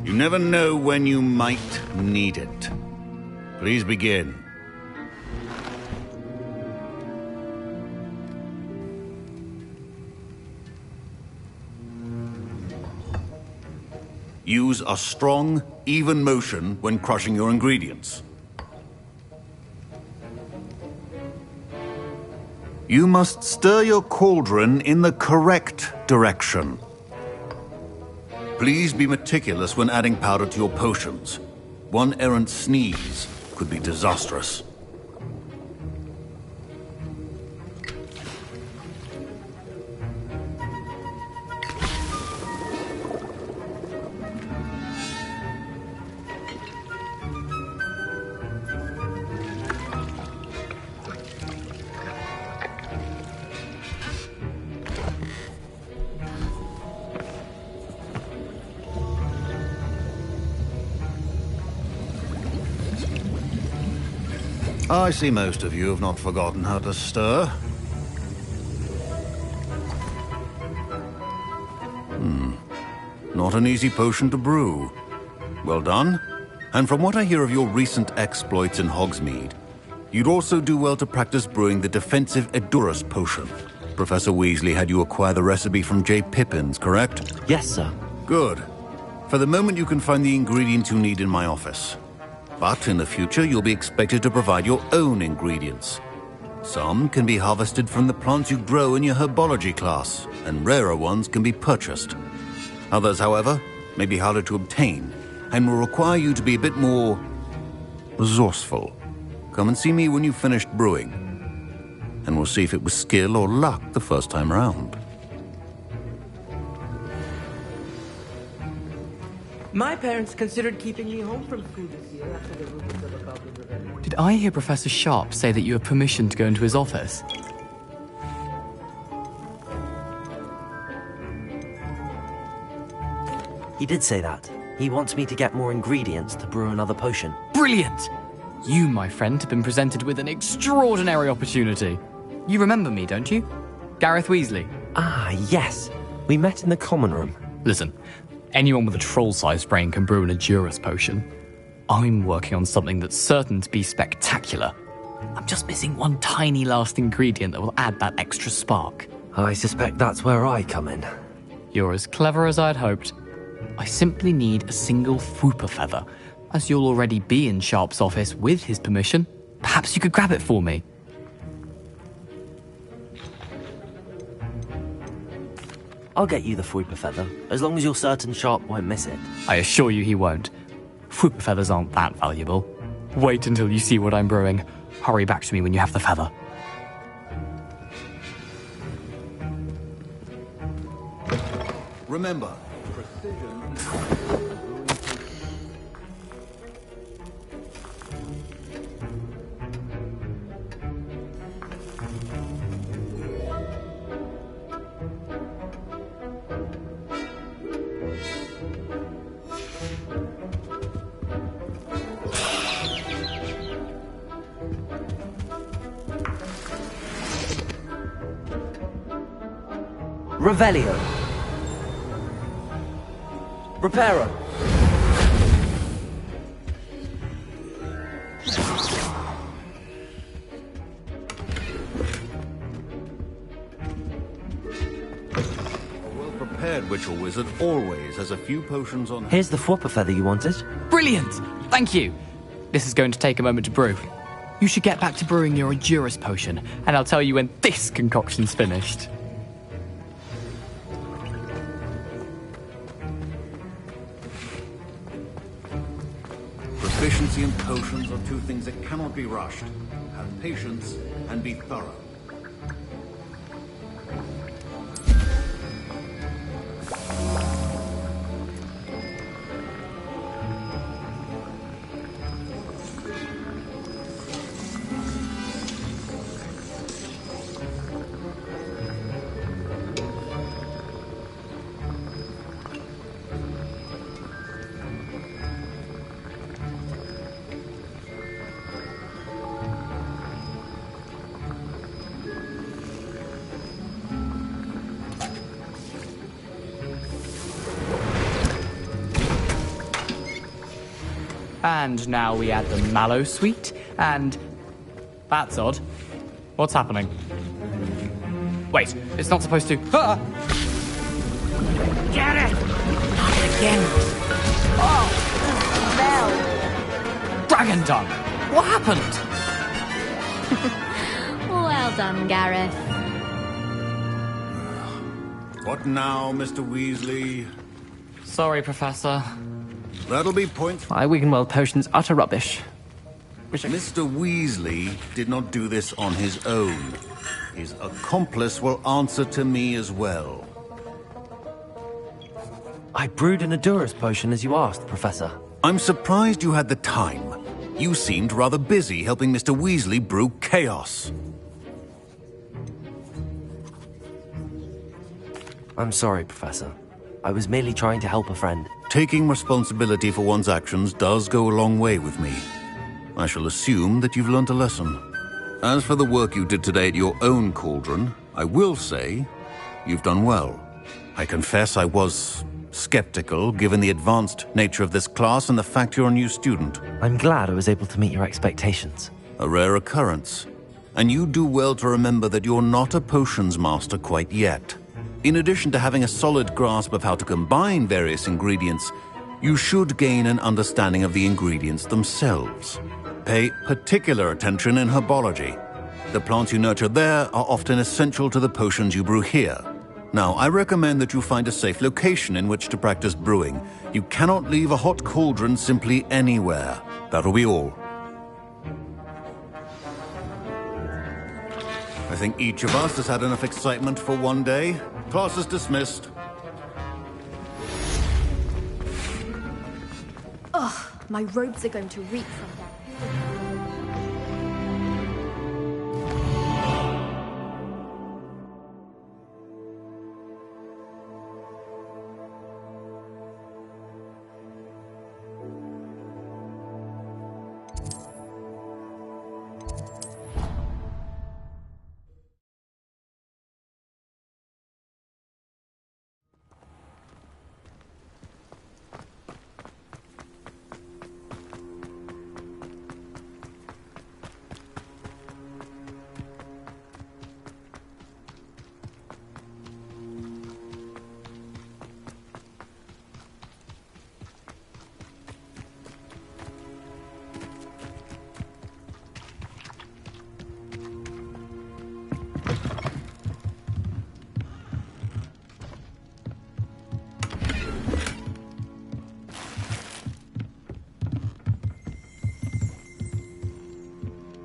You never know when you might need it. Please begin. Use a strong, even motion when crushing your ingredients. You must stir your cauldron in the correct direction. Please be meticulous when adding powder to your potions. One errant sneeze could be disastrous. I see most of you have not forgotten how to stir. Not an easy potion to brew. Well done. And from what I hear of your recent exploits in Hogsmeade, you'd also do well to practice brewing the defensive Edurus potion. Professor Weasley had you acquire the recipe from J. Pippins, correct? Yes, sir. Good. For the moment, you can find the ingredients you need in my office. But in the future, you'll be expected to provide your own ingredients. Some can be harvested from the plants you grow in your herbology class, and rarer ones can be purchased. Others, however, may be harder to obtain, and will require you to be a bit more resourceful. Come and see me when you've finished brewing, and we'll see if it was skill or luck the first time round. My parents considered keeping me home from school this year after the rumors of a goblin rebellion. Did I hear Professor Sharp say that you have permission to go into his office? He did say that. He wants me to get more ingredients to brew another potion. Brilliant! You, my friend, have been presented with an extraordinary opportunity. You remember me, don't you? Gareth Weasley. Ah, yes. We met in the common room. Listen, anyone with a troll-sized brain can brew an Edurus potion. I'm working on something that's certain to be spectacular. I'm just missing one tiny last ingredient that will add that extra spark. I suspect that's where I come in. You're as clever as I'd hoped. I simply need a single Fwooper feather. As you'll already be in Sharp's office with his permission, perhaps you could grab it for me. I'll get you the Fwooper feather, as long as you're certain Sharp won't miss it. I assure you he won't. Fwooper feathers aren't that valuable. Wait until you see what I'm brewing. Hurry back to me when you have the feather. Remember, precision. Revelio. Reparo. A well-prepared witch or wizard always has a few potions on hand. Here's the Fwooper feather you wanted. Brilliant! Thank you. This is going to take a moment to brew. You should get back to brewing your Endurance potion, and I'll tell you when this concoction's finished. Proficiency and potions are two things that cannot be rushed. Have patience and be thorough. And now we add the mallow sweet, and... That's odd. What's happening? Wait, it's not supposed to... Ah! Get it! Not again! Oh, the bell! Dragon tongue! What happened? Well done, Gareth. What now, Mr. Weasley? Sorry, Professor. That'll be points. My Wiggenweld potion's utter rubbish. Mr. Weasley did not do this on his own. His accomplice will answer to me as well. I brewed an Endurance potion as you asked, Professor. I'm surprised you had the time. You seemed rather busy helping Mr. Weasley brew chaos. I'm sorry, Professor. I was merely trying to help a friend. Taking responsibility for one's actions does go a long way with me. I shall assume that you've learnt a lesson. As for the work you did today at your own cauldron, I will say you've done well. I confess I was skeptical, given the advanced nature of this class and the fact you're a new student. I'm glad I was able to meet your expectations. A rare occurrence. And you do well to remember that you're not a potions master quite yet. In addition to having a solid grasp of how to combine various ingredients, you should gain an understanding of the ingredients themselves. Pay particular attention in herbology. The plants you nurture there are often essential to the potions you brew here. Now, I recommend that you find a safe location in which to practice brewing. You cannot leave a hot cauldron simply anywhere. That'll be all. I think each of us has had enough excitement for one day. Class is dismissed. Ugh, my robes are going to reek from that.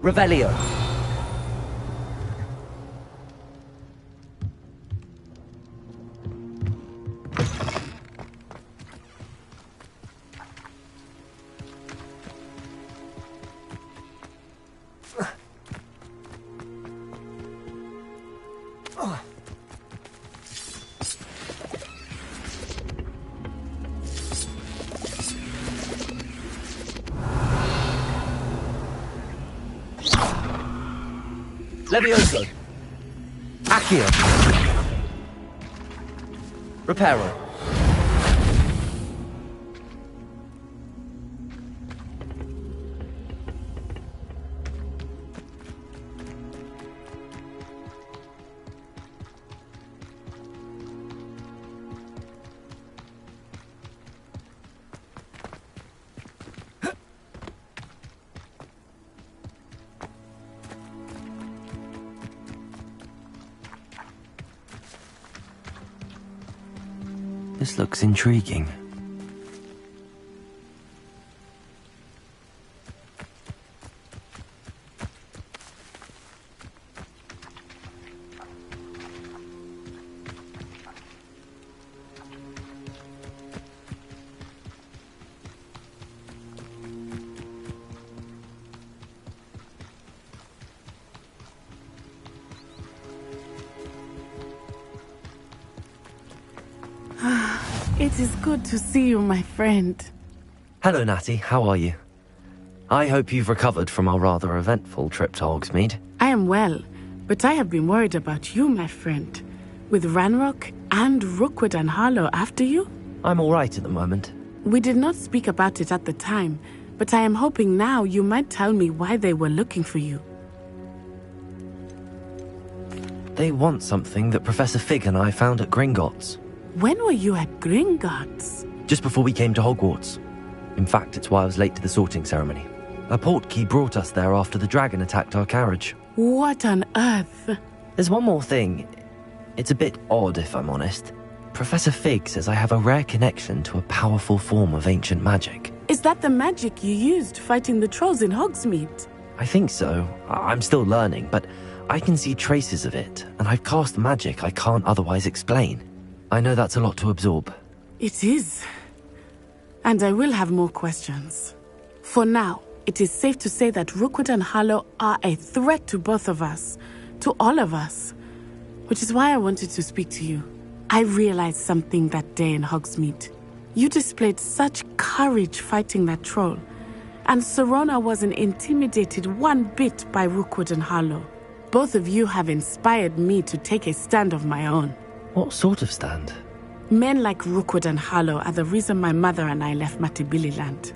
Revelio. Levioso. Accio. Reparo. This looks intriguing. It is good to see you, my friend. Hello, Natty. How are you? I hope you've recovered from our rather eventful trip to Hogsmeade. I am well, but I have been worried about you, my friend. With Ranrock and Rookwood and Harlow after you? I'm all right at the moment. We did not speak about it at the time, but I am hoping now you might tell me why they were looking for you. They want something that Professor Fig and I found at Gringotts. When were you at Gringotts? Just before we came to Hogwarts. In fact, it's why I was late to the sorting ceremony. A portkey brought us there after the dragon attacked our carriage. What on earth? There's one more thing. It's a bit odd, if I'm honest. Professor Fig says I have a rare connection to a powerful form of ancient magic. Is that the magic you used fighting the trolls in Hogsmeade? I think so. I'm still learning, but I can see traces of it, and I've cast magic I can't otherwise explain. I know that's a lot to absorb. It is. And I will have more questions. For now, it is safe to say that Rookwood and Harlow are a threat to both of us. To all of us. Which is why I wanted to speak to you. I realized something that day in Hogsmeade. You displayed such courage fighting that troll. And Serona wasn't intimidated one bit by Rookwood and Harlow. Both of you have inspired me to take a stand of my own. What sort of stand? Men like Rookwood and Harlow are the reason my mother and I left Matibili land.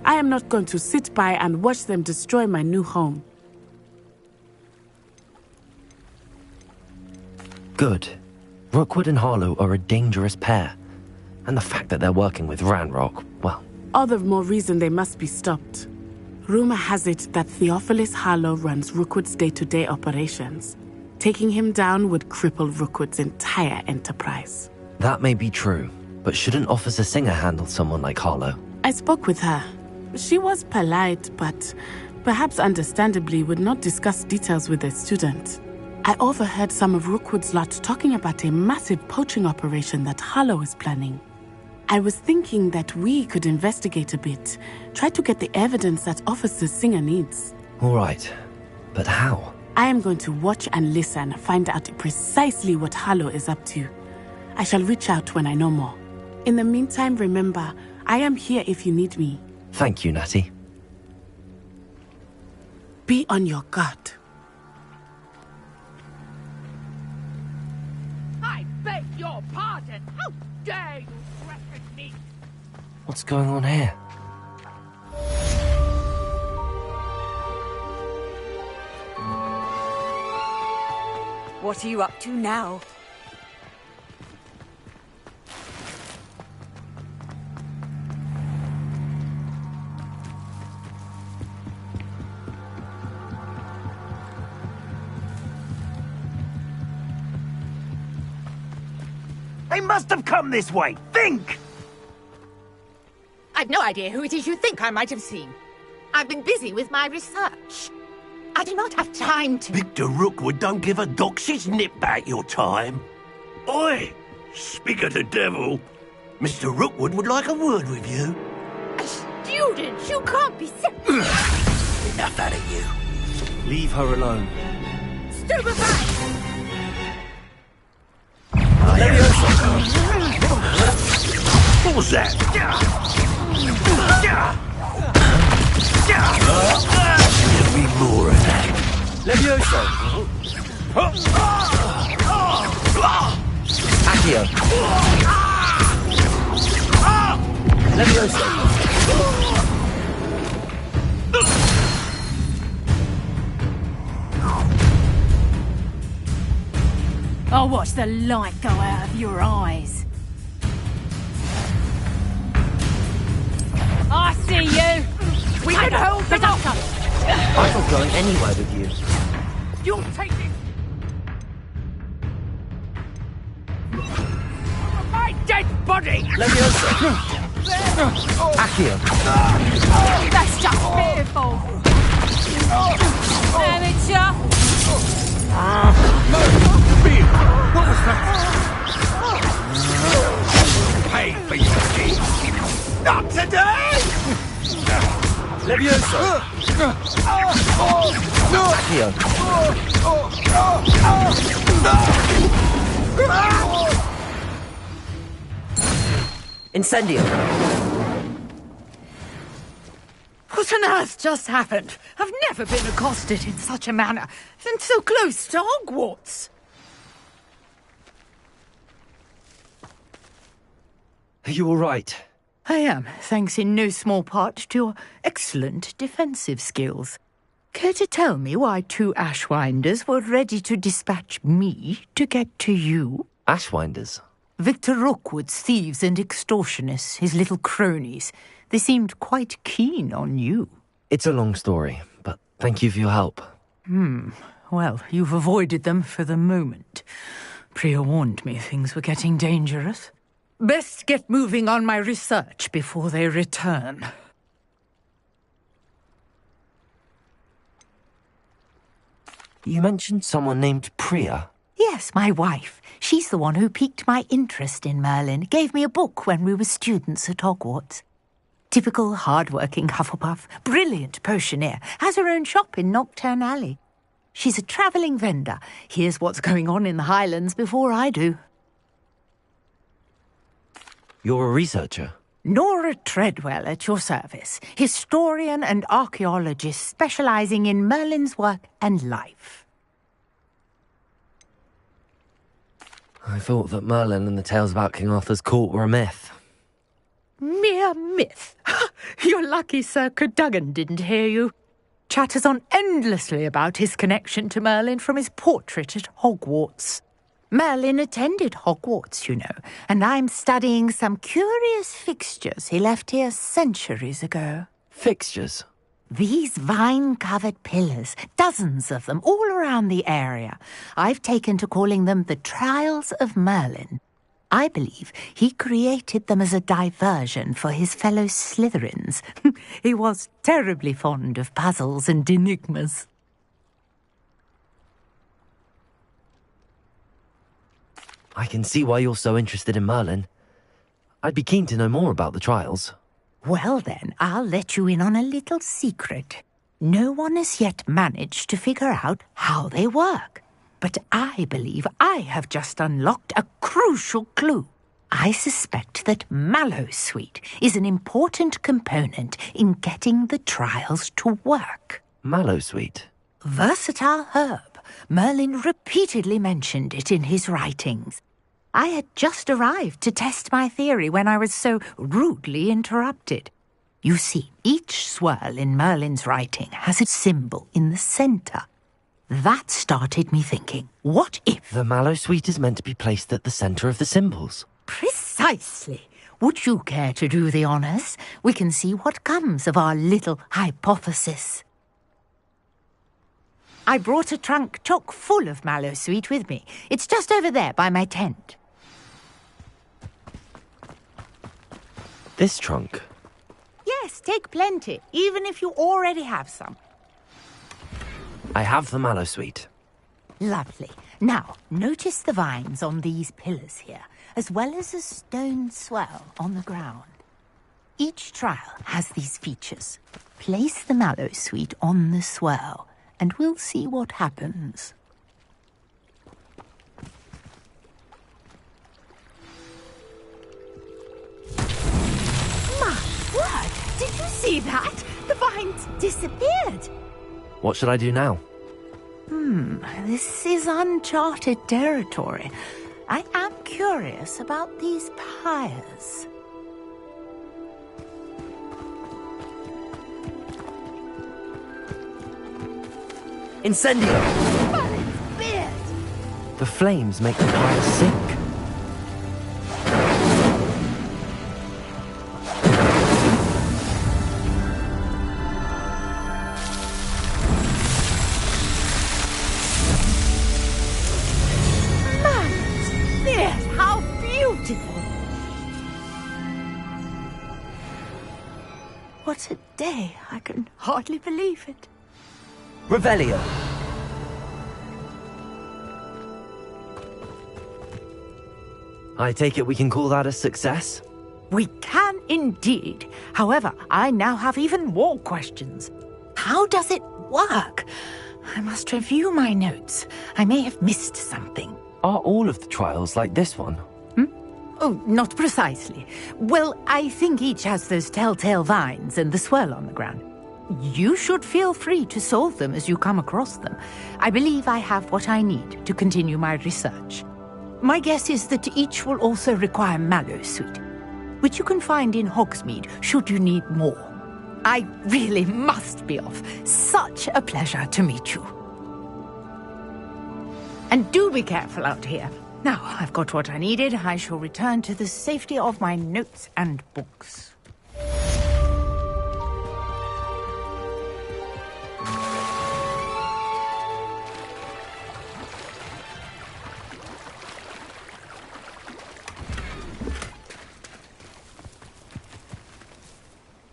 I am not going to sit by and watch them destroy my new home. Good. Rookwood and Harlow are a dangerous pair. And the fact that they're working with Ranrock, well... All the more reason they must be stopped. Rumor has it that Theophilus Harlow runs Rookwood's day-to-day operations. Taking him down would cripple Rookwood's entire enterprise. That may be true, but shouldn't Officer Singer handle someone like Harlow? I spoke with her. She was polite, but perhaps understandably would not discuss details with a student. I overheard some of Rookwood's lot talking about a massive poaching operation that Harlow is planning. I was thinking that we could investigate a bit, try to get the evidence that Officer Singer needs. All right, but how? I am going to watch and listen, find out precisely what Harlow is up to. I shall reach out when I know more. In the meantime, remember, I am here if you need me. Thank you, Natty. Be on your guard. I beg your pardon! How dare you threaten me! What's going on here? What are you up to now? They must have come this way! Think! I've no idea who it is you think I might have seen. I've been busy with my research. I do not have time to... Victor Rookwood don't give a doxy's nip back your time. Oi! Speak of the devil. Mr. Rookwood would like a word with you. A student? You can't be sick. Enough out of you. Leave her alone. Stupefy! What was that? There'll be more of that. Levioso! Accio! Levioso! I'll watch the light go out of your eyes. I see you! We can hold them off! I'm not going anywhere with you. You'll take this! My dead body! Leviosa! Accio! That's just fearful. Amateur. What was that? Pay for your deeds. Not today! Leviosa! Accio! Incendio! What on earth just happened? I've never been accosted in such a manner, and so close to Hogwarts. Are you all right? I am, thanks in no small part to your excellent defensive skills. Care to tell me why 2 Ashwinders were ready to dispatch me to get to you? Ashwinders? Victor Rookwood's thieves and extortionists, his little cronies. They seemed quite keen on you. It's a long story, but thank you for your help. Well, you've avoided them for the moment. Priya warned me things were getting dangerous. Best get moving on my research before they return. You mentioned someone named Priya. Yes, my wife. She's the one who piqued my interest in Merlin. Gave me a book when we were students at Hogwarts. Typical hard-working Hufflepuff. Brilliant potioneer. Has her own shop in Knockturn Alley. She's a travelling vendor. Hears what's going on in the Highlands before I do. You're a researcher? Nora Treadwell at your service. Historian and archaeologist specialising in Merlin's work and life. I thought that Merlin and the tales about King Arthur's court were a myth. Mere myth. You're lucky Sir Cadogan didn't hear you. Chatters on endlessly about his connection to Merlin from his portrait at Hogwarts. Merlin attended Hogwarts, you know, and I'm studying some curious fixtures he left here centuries ago. Fixtures? These vine-covered pillars, dozens of them, all around the area. I've taken to calling them the Trials of Merlin. I believe he created them as a diversion for his fellow Slytherins. He was terribly fond of puzzles and enigmas. I can see why you're so interested in Merlin. I'd be keen to know more about the trials. Well then, I'll let you in on a little secret. No one has yet managed to figure out how they work. But I believe I have just unlocked a crucial clue. I suspect that Mallowsweet is an important component in getting the trials to work. Mallowsweet? Versatile herb. Merlin repeatedly mentioned it in his writings. I had just arrived to test my theory when I was so rudely interrupted. You see, each swirl in Merlin's writing has a symbol in the centre. That started me thinking, what if... The Mallowsweet is meant to be placed at the centre of the symbols. Precisely. Would you care to do the honours? We can see what comes of our little hypothesis. I brought a trunk chock full of Mallowsweet with me. It's just over there by my tent. This trunk? Yes, take plenty, even if you already have some. I have the Mallowsweet. Lovely. Now, notice the vines on these pillars here, as well as a stone swell on the ground. Each trial has these features. Place the Mallowsweet on the swell, and we'll see what happens. My word! Did you see that? The vines disappeared. What should I do now? This is uncharted territory. I am curious about these pyres. Incendio! The flames make the pyre sink. What a day. I can hardly believe it. Revelio. I take it we can call that a success? We can indeed. However, I now have even more questions. How does it work? I must review my notes. I may have missed something. Are all of the trials like this one? Oh, not precisely. Well, I think each has those telltale vines and the swirl on the ground. You should feel free to solve them as you come across them. I believe I have what I need to continue my research. My guess is that each will also require mallow sweet, which you can find in Hogsmeade should you need more. I really must be off. Such a pleasure to meet you. And do be careful out here. Now I've got what I needed. I shall return to the safety of my notes and books.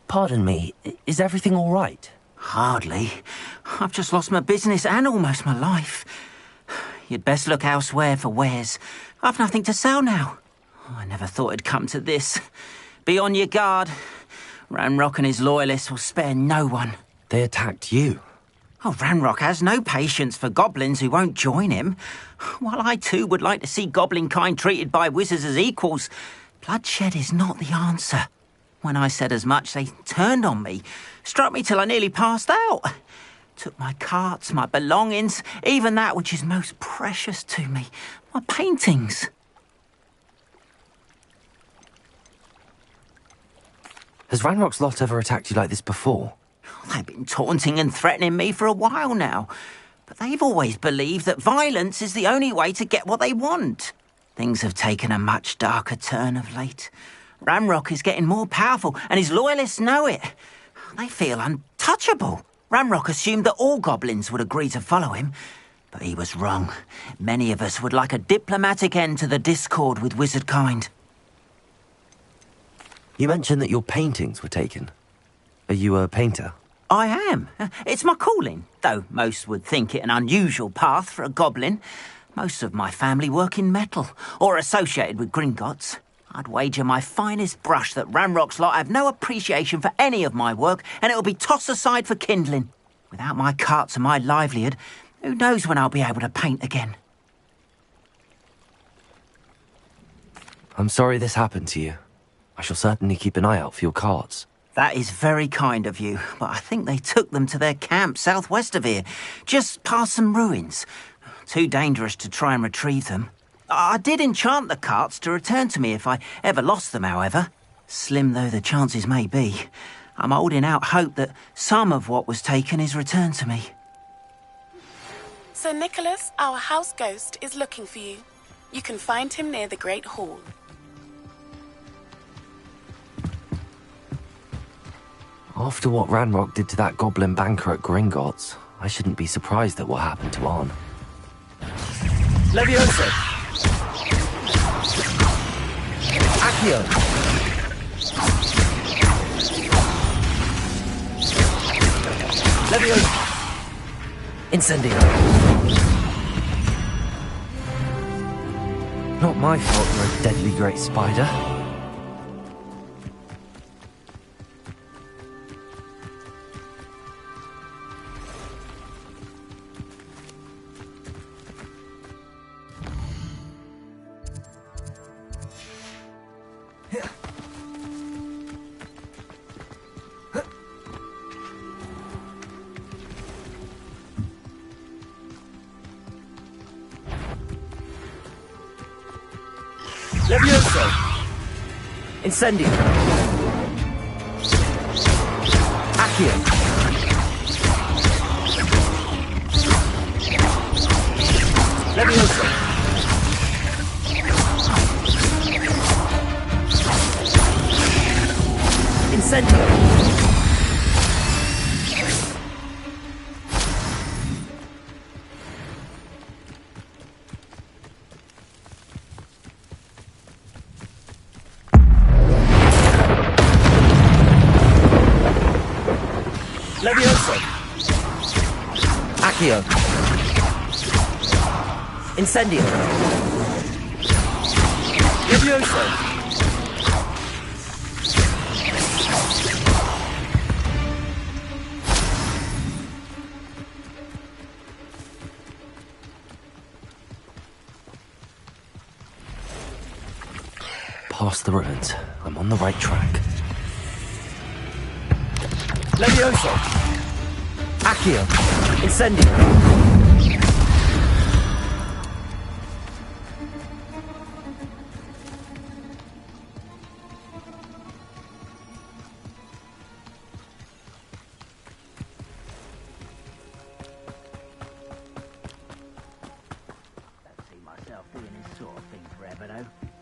Pardon me, is everything all right? Hardly. I've just lost my business and almost my life. You'd best look elsewhere for wares. I've nothing to sell now. I never thought it'd come to this. Be on your guard. Ranrock and his loyalists will spare no one. They attacked you. Oh, Ranrock has no patience for goblins who won't join him. While I too would like to see goblin kind treated by wizards as equals, bloodshed is not the answer. When I said as much, they turned on me, struck me till I nearly passed out. Took my carts, my belongings, even that which is most precious to me, my paintings. Has Ranrock's lot ever attacked you like this before? They've been taunting and threatening me for a while now, but they've always believed that violence is the only way to get what they want. Things have taken a much darker turn of late. Ranrock is getting more powerful, and his loyalists know it. They feel untouchable. Ranrock assumed that all goblins would agree to follow him, but he was wrong. Many of us would like a diplomatic end to the discord with wizard kind. You mentioned that your paintings were taken. Are you a painter? I am. It's my calling, though most would think it an unusual path for a goblin. Most of my family work in metal, or associated with Gringotts. I'd wager my finest brush that Ranrock's lot have no appreciation for any of my work, and it'll be tossed aside for kindling. Without my carts and my livelihood, who knows when I'll be able to paint again? I'm sorry this happened to you. I shall certainly keep an eye out for your carts. That is very kind of you, but I think they took them to their camp southwest of here, just past some ruins. Too dangerous to try and retrieve them. I did enchant the carts to return to me if I ever lost them, however. Slim though the chances may be, I'm holding out hope that some of what was taken is returned to me. Sir Nicholas, our house ghost, is looking for you. You can find him near the Great Hall. After what Ranrock did to that goblin banker at Gringotts, I shouldn't be surprised at what happened to Arn. Levioso! Accio! Levioso! Incendio! Not my fault you're a deadly great spider. Levioso! Incendio! Accio! Levioso! Incendio! Accio. Incendio. Levioso. Past the ruins. I'm on the right track. Levioso. Accio. Incendio.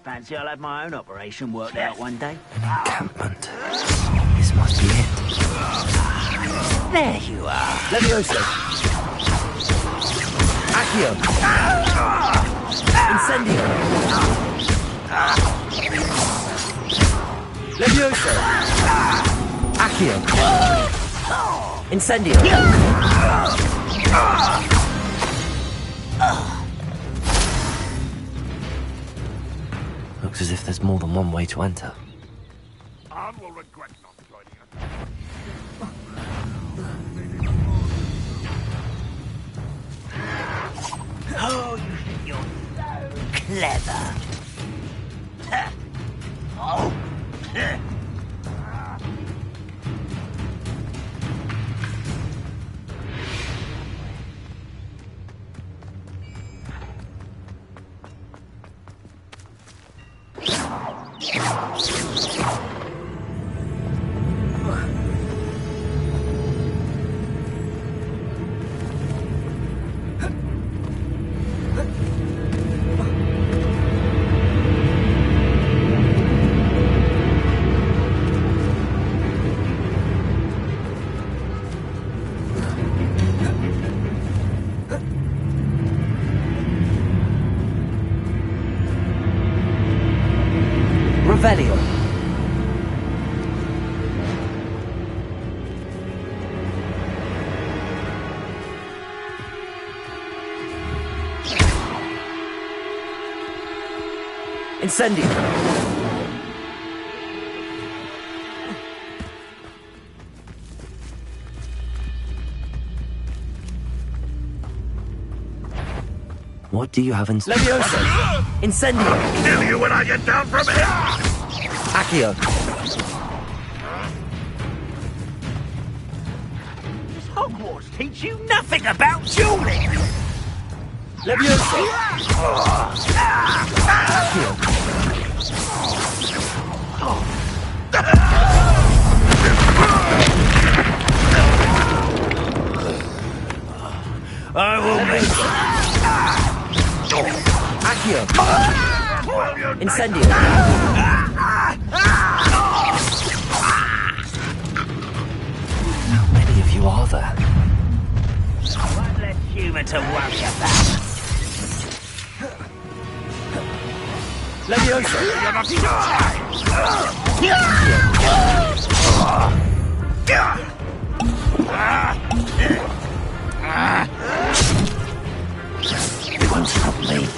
Fancy I'll have my own operation worked out one day. An encampment. This must be it. There you are. Levioso. Accio. Incendio. Levioso. Accio. Incendio. Looks as if there's more than one way to enter. I will regret not joining us. Oh, you think you're so clever. Oh. Revelio. Incendio. What do you have in... Levioso. Incendio. Kill you when I get down from here! Accio. Does Hogwarts teach you nothing about dueling? Levioso. Accio. I will make it. Accio. Incendio. How many of you are there? One less human to worry about. Levioso. It won't stop me.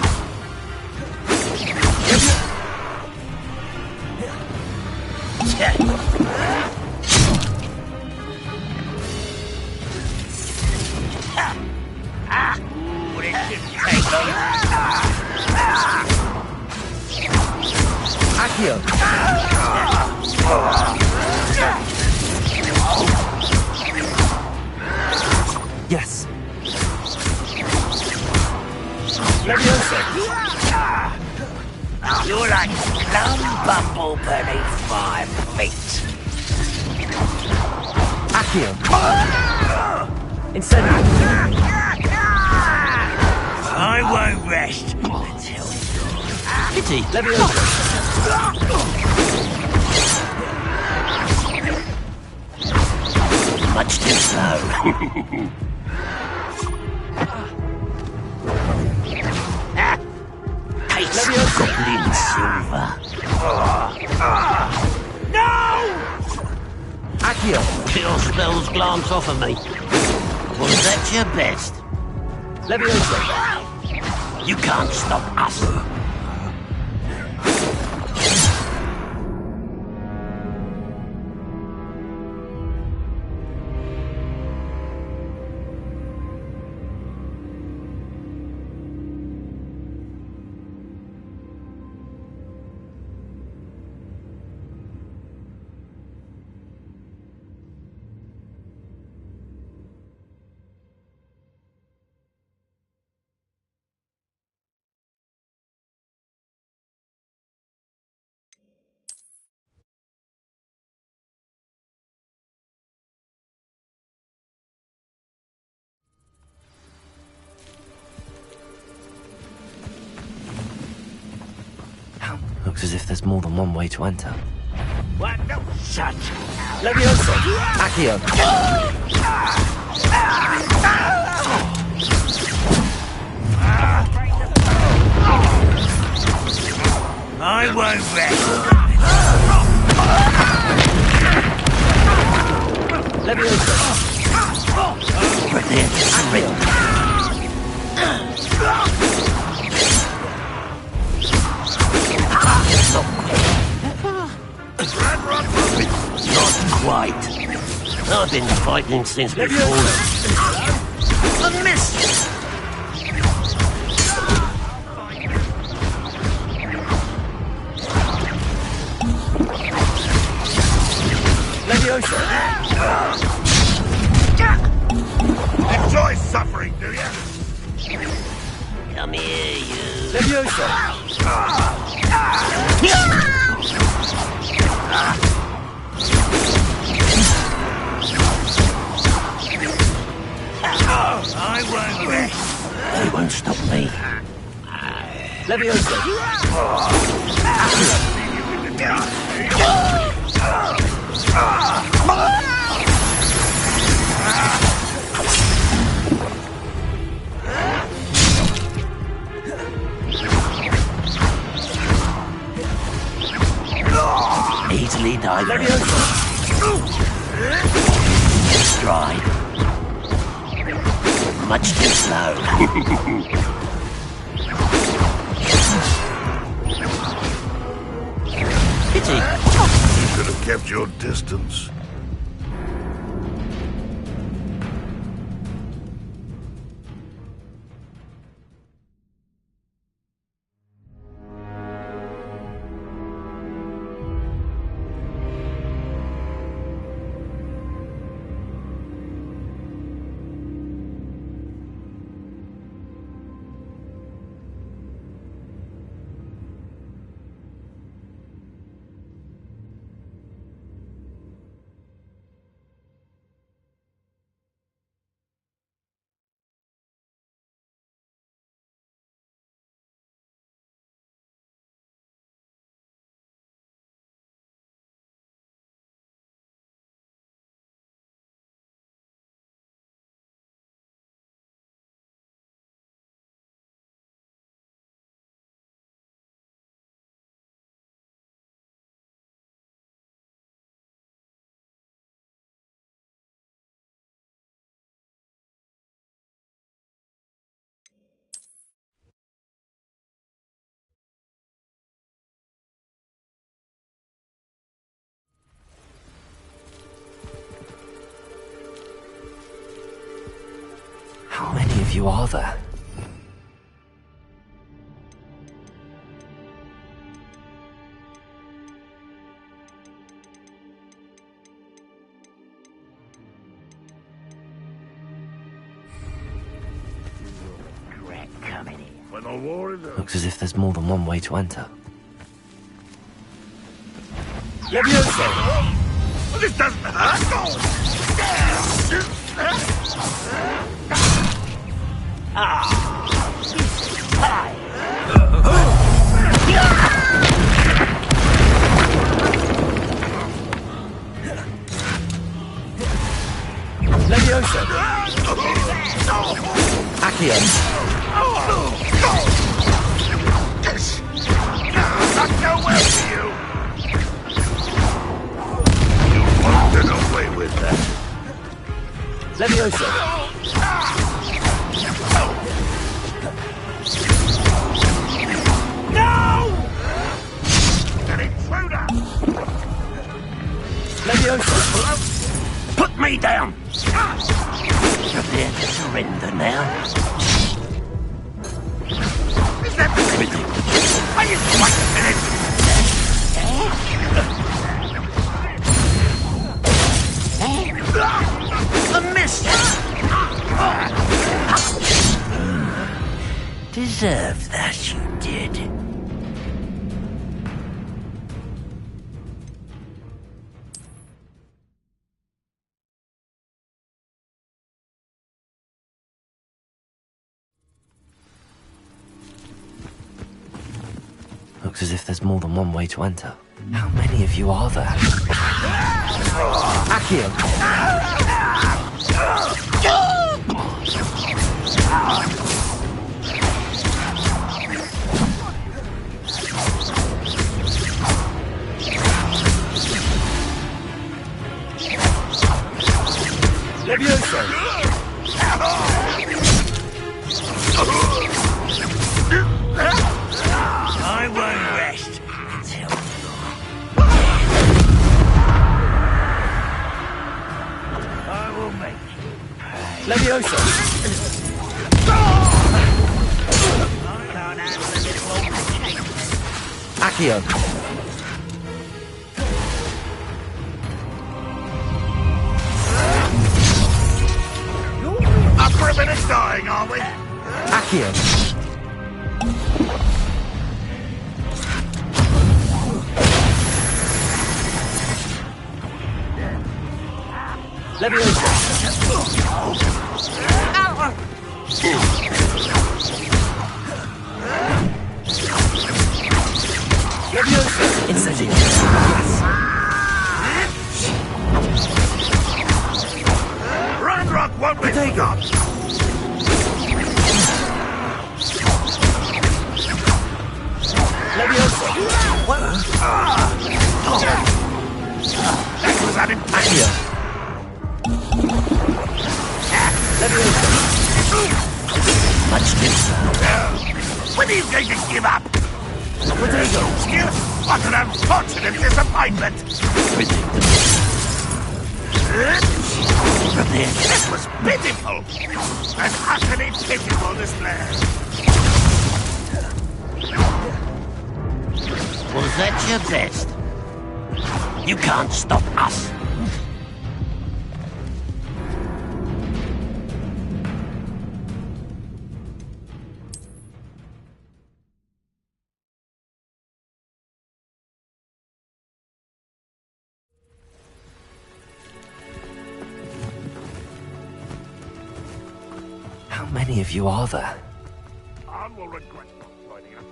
Accio. Yes. Levioso. You're like plum bumble beneath my feet. Accio. Incendio. I won't rest until Kitty. Levioso. Much too slow. Taste goblin silver. No! Accio. Your spells glance off of me. Was that your best? Leviosa! You can't stop us! Looks as if there's more than one way to enter. What? No, shut! Leviosa! Accio! I won't rest! Leviosa! Brilliant! Not quite. I've been fighting since before. A miss! Leviosa! Enjoy suffering, do you? Come here, you. Leviosa! I won't rest. They won't stop me. Leviosa! Easily diverted. Stride. Much too slow. Pity. You could have kept your distance. How many of you are there? When the war is over. Looks as if there's more than one way to enter. Leviosa! This doesn't hurt! Leviosa! Accio! Not go well for you! You won't get away with that. Leviosa! Leviosa! Put me down! Prepare to surrender now. Is that ridiculous? Are you quite finished? A miss! Deserved that, you did. Looks as if there's more than one way to enter. How many of you are there? Accio! Leviosa! I won't rest until I will make you pay. Leviosa! I can't handle a little old cake. Accio! Up for a bit of dying, are we? Accio! Leviosa! Leviosa! Incendio! Ranrock won't be forgotten! Leviosa! That was unimpactful! Much too When are you going to give up? Potato! What an unfortunate disappointment! This was pitiful! An utterly pitiful display! Was that your best? You can't stop us. How many of you are there? Anne will regret not joining us.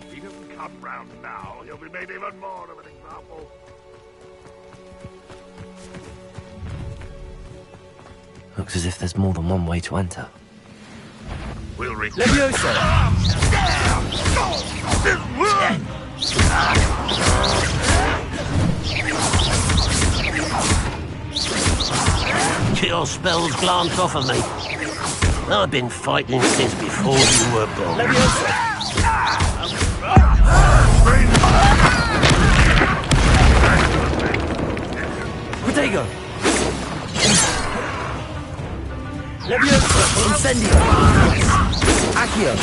If he doesn't come round now, he'll be made even more of an example. Looks as if there's more than one way to enter. We'll reach Leviosa! Your spells glance off of me. I've been fighting since before you were born. Protego! Leviosa! Incendio! Accio!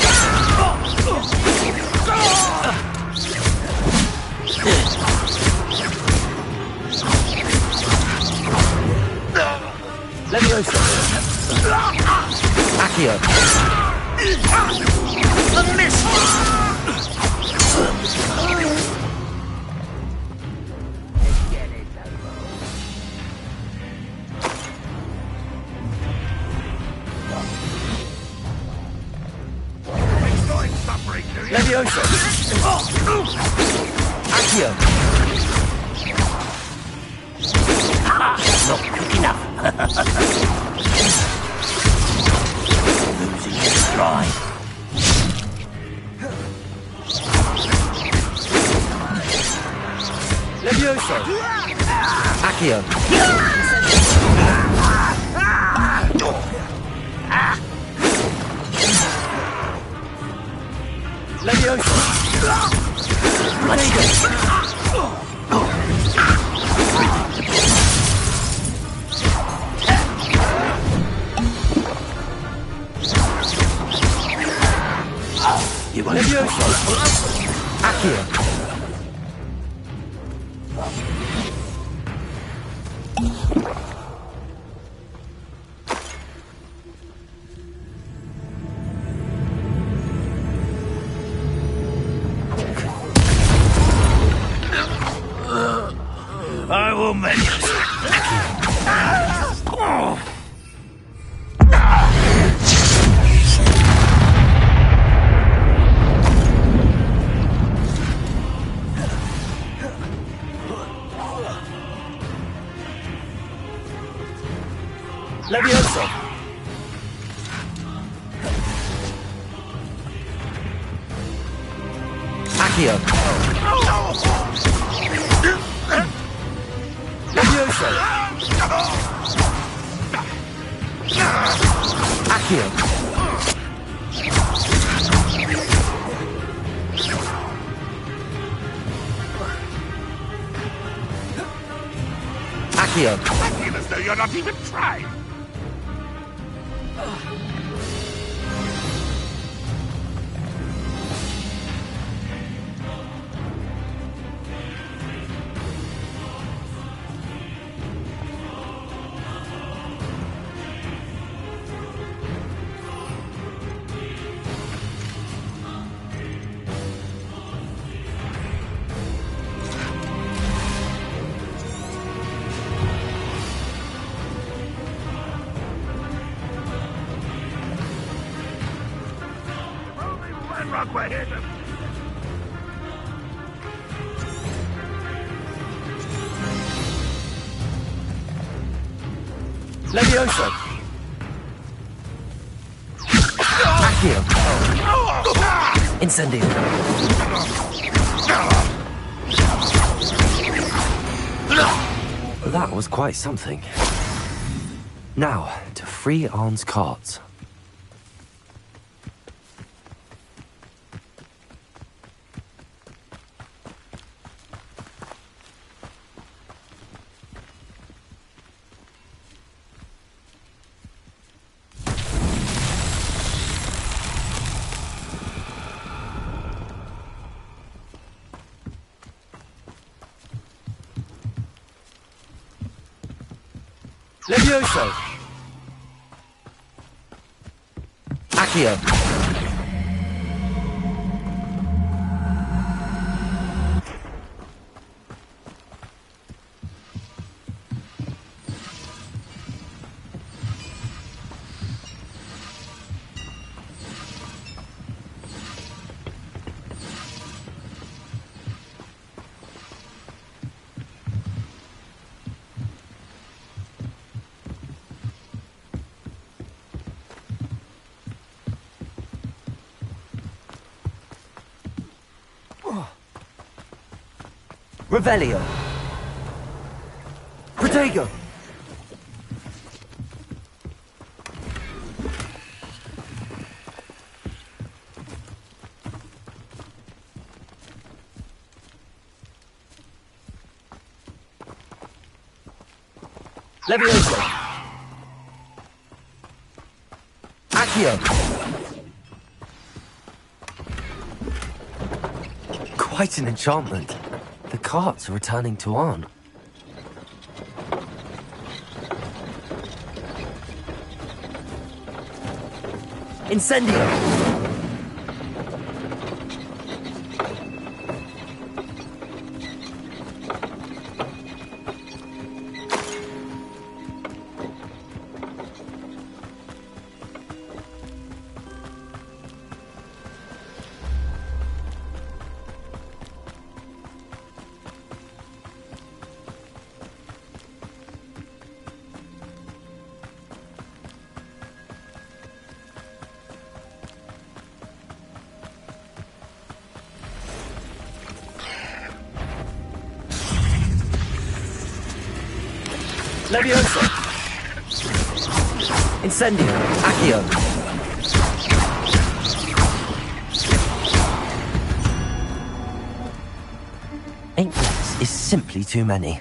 Leviosa! Accio! A miss! Leviosa! Accio! Not quick enough. Losing his stride. Leviosa! Accio! Leviosa! Protego! I will make it. Levioso! Accio! Levioso! Accio! Accio! I feel as though you're not even trying. We're here to... Levioso! Accio! Incendio! That was quite something. Now, to free Arn's cards. Levioso! Accio! Revelio! Protego! Levioso! Accio! Quite an enchantment. The carts are returning to Arn. Incendio! Levioso! Incendio! Accio! Aintlets is simply too many.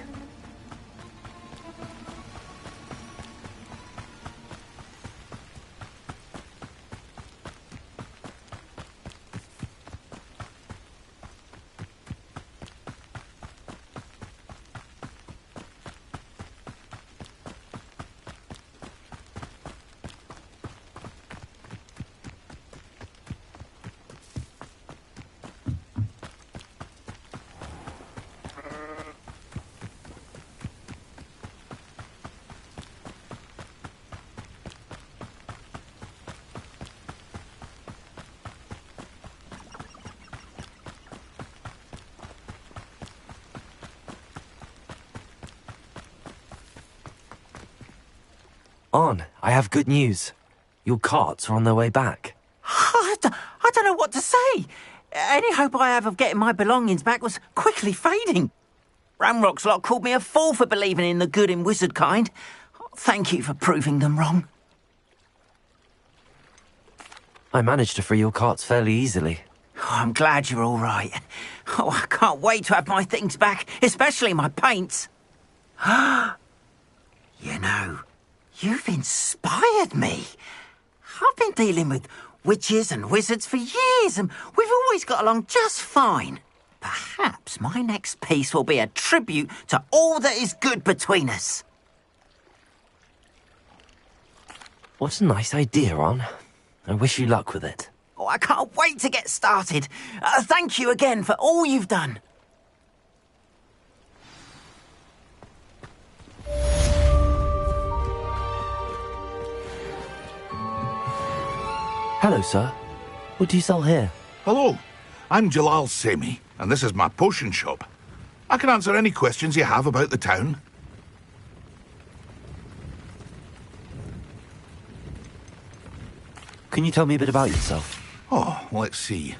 On, I have good news. Your carts are on their way back. I don't know what to say. Any hope I have of getting my belongings back was quickly fading. Ramrock's lot called me a fool for believing in the good in wizard kind. Thank you for proving them wrong. I managed to free your carts fairly easily. Oh, I'm glad you're all right. Oh, I can't wait to have my things back, especially my paints. You know, you've inspired me. I've been dealing with witches and wizards for years, and we've always got along just fine. Perhaps my next piece will be a tribute to all that is good between us. What a nice idea, On. I wish you luck with it. Oh, I can't wait to get started. Thank you again for all you've done. Hello, sir. What do you sell here? Hello, I'm Jalal Semi, and this is my potion shop. I can answer any questions you have about the town. Can you tell me a bit about yourself? Oh, let's see.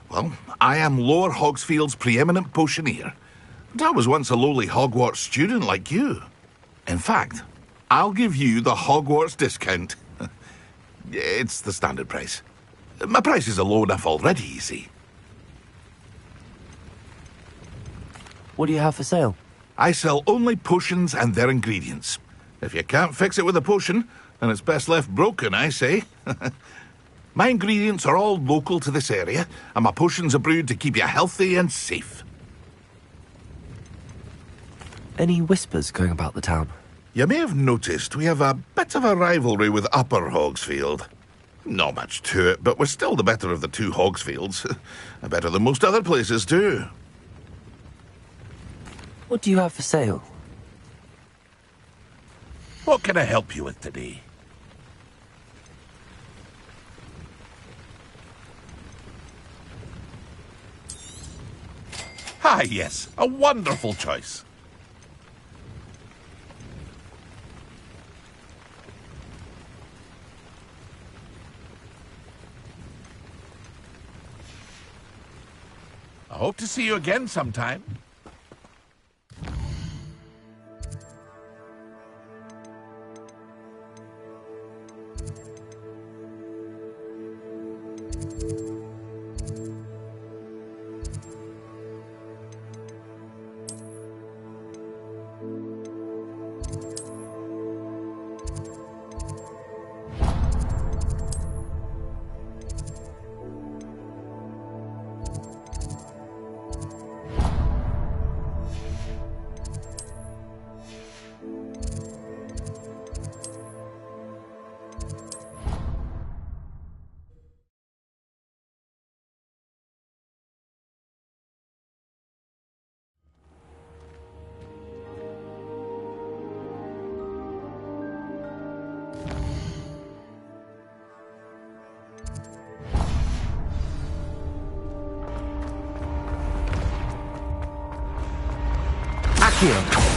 Well, I am Lower Hogsfield's preeminent potioneer. But I was once a lowly Hogwarts student like you. In fact, I'll give you the Hogwarts discount. It's the standard price. My prices are low enough already, you see. What do you have for sale? I sell only potions and their ingredients. If you can't fix it with a potion, then it's best left broken, I say. My ingredients are all local to this area, and my potions are brewed to keep you healthy and safe. Any whispers going about the town? You may have noticed we have a bit of a rivalry with Upper Hogsfield. Not much to it, but we're still the better of the two Hogsfields. Better than most other places, too. What do you have for sale? What can I help you with today? Ah, yes, a wonderful choice. I hope to see you again sometime. Accio.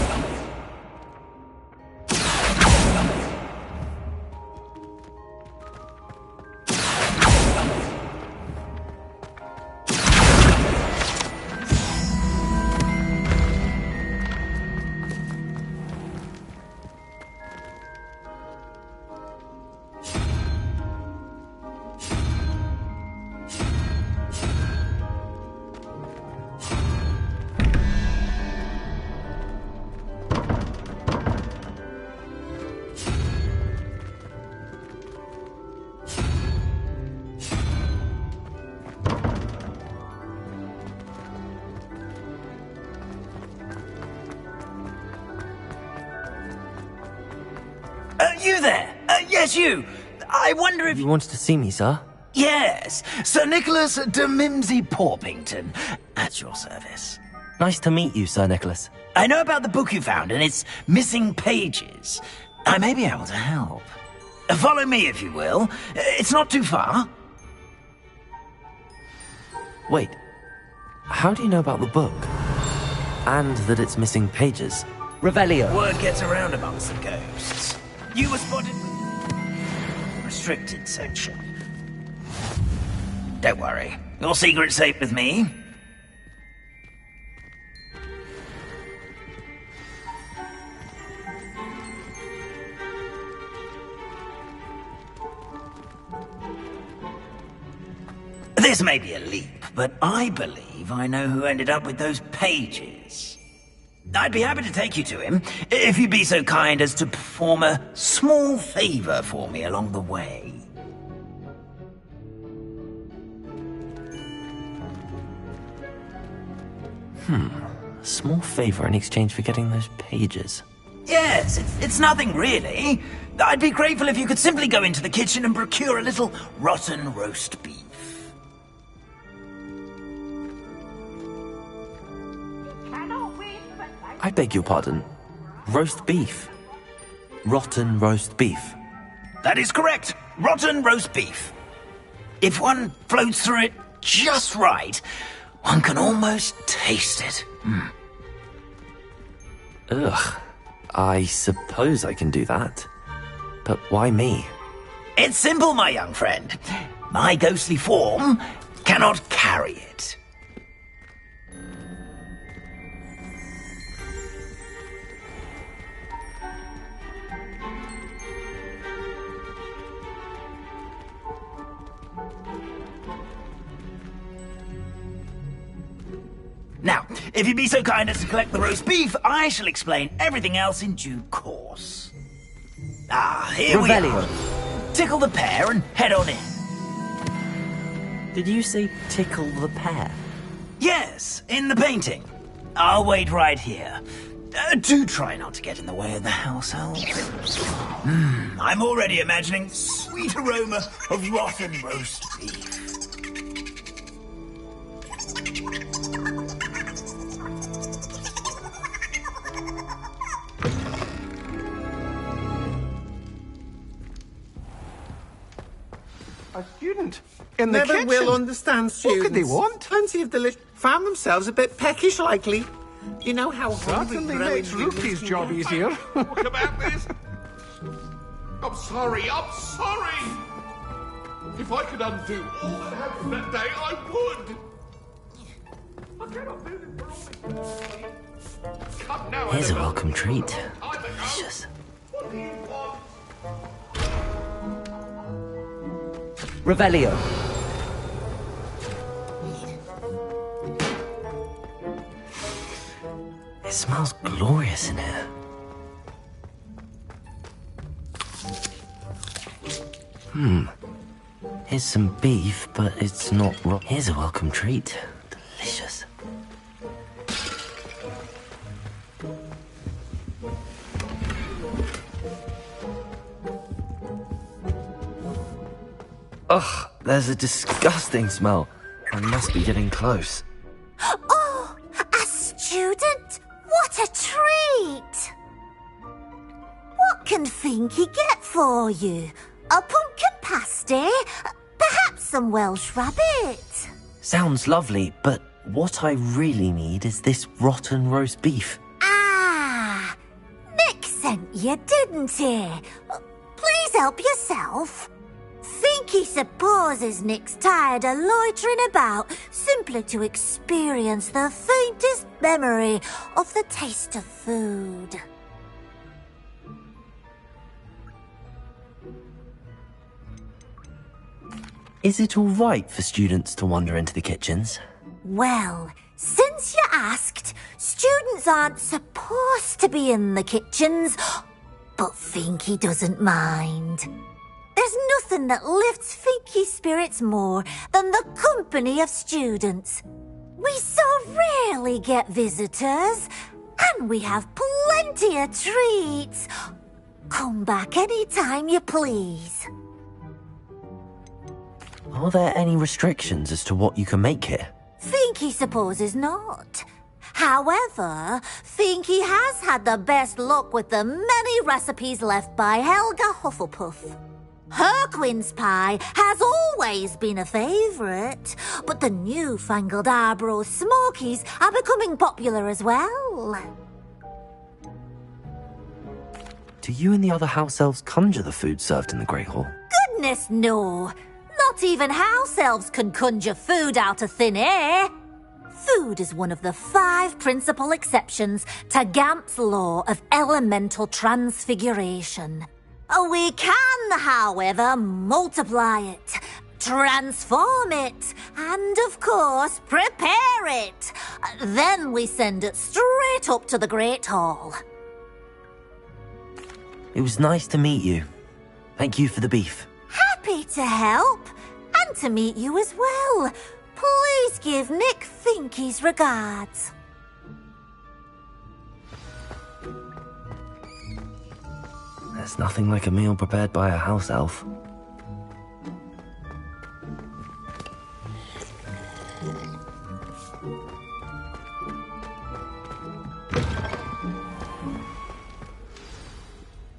You there? Yes, you. I wonder if... You wanted to see me, sir? Yes, Sir Nicholas de Mimsy Porpington, at your service. Nice to meet you, Sir Nicholas. I know about the book you found and its missing pages. I may be able to help. Follow me, if you will. It's not too far. Wait, how do you know about the book? And that it's missing pages? Revelio. Word gets around amongst the ghosts. You were spotted. Restricted section. Don't worry. Your secret's safe with me. This may be a leap, but I believe I know who ended up with those pages. I'd be happy to take you to him, if you'd be so kind as to perform a small favor for me along the way. A small favor in exchange for getting those pages. Yes, it's nothing really. I'd be grateful if you could simply go into the kitchen and procure a little rotten roast beef. I beg your pardon. Roast beef. Rotten roast beef. That is correct. Rotten roast beef. If one floats through it just right, one can almost taste it. Ugh. I suppose I can do that. But why me? It's simple, my young friend. My ghostly form cannot carry it. Now, if you'd be so kind as to collect the roast beef, I shall explain everything else in due course. Here we are. Tickle the pear and head on in. Did you say tickle the pear? Yes, in the painting. I'll wait right here. Do try not to get in the way of the household. I'm already imagining sweet aroma of rotten roast beef. A student in the Never kitchen. will understand students. What could they want? Plenty of found themselves a bit peckish, likely. You know how Certainly makes Rookie's job easier. Talk about this. I'm sorry. If I could undo all that happened that day, I would. I cannot do this for all this. Come now. Here's a Annabelle. welcome treat. Time ago. Delicious. What do you want? Revelio. It smells glorious in here. Here's some beef, but it's not raw. Here's a welcome treat. Delicious. Ugh, there's a disgusting smell. I must be getting close. Oh, a student? What a treat! What can Finky get for you? A pumpkin pasty? Perhaps some Welsh rabbit? Sounds lovely, but what I really need is this rotten roast beef. Ah, Nick sent you, didn't he? Please help yourself. Finky supposes Nick's tired of loitering about simply to experience the faintest memory of the taste of food. Is it all right for students to wander into the kitchens? Well, since you asked, students aren't supposed to be in the kitchens, but Finky doesn't mind. There's nothing that lifts Finky's spirits more than the company of students. We so rarely get visitors, and we have plenty of treats. Come back any time you please. Are there any restrictions as to what you can make here? Finky supposes not. However, Finky has had the best luck with the many recipes left by Helga Hufflepuff. Her quince pie has always been a favourite, but the newfangled Arborough Smokies are becoming popular as well. Do you and the other house elves conjure the food served in the Great Hall? Goodness, no. Not even house elves can conjure food out of thin air. Food is one of the 5 principal exceptions to Gamp's law of elemental transfiguration. We can, however, multiply it, transform it, and of course, prepare it. Then we send it straight up to the Great Hall. It was nice to meet you. Thank you for the beef. Happy to help, and to meet you as well. Please give Nick Finky's regards. There's nothing like a meal prepared by a house elf.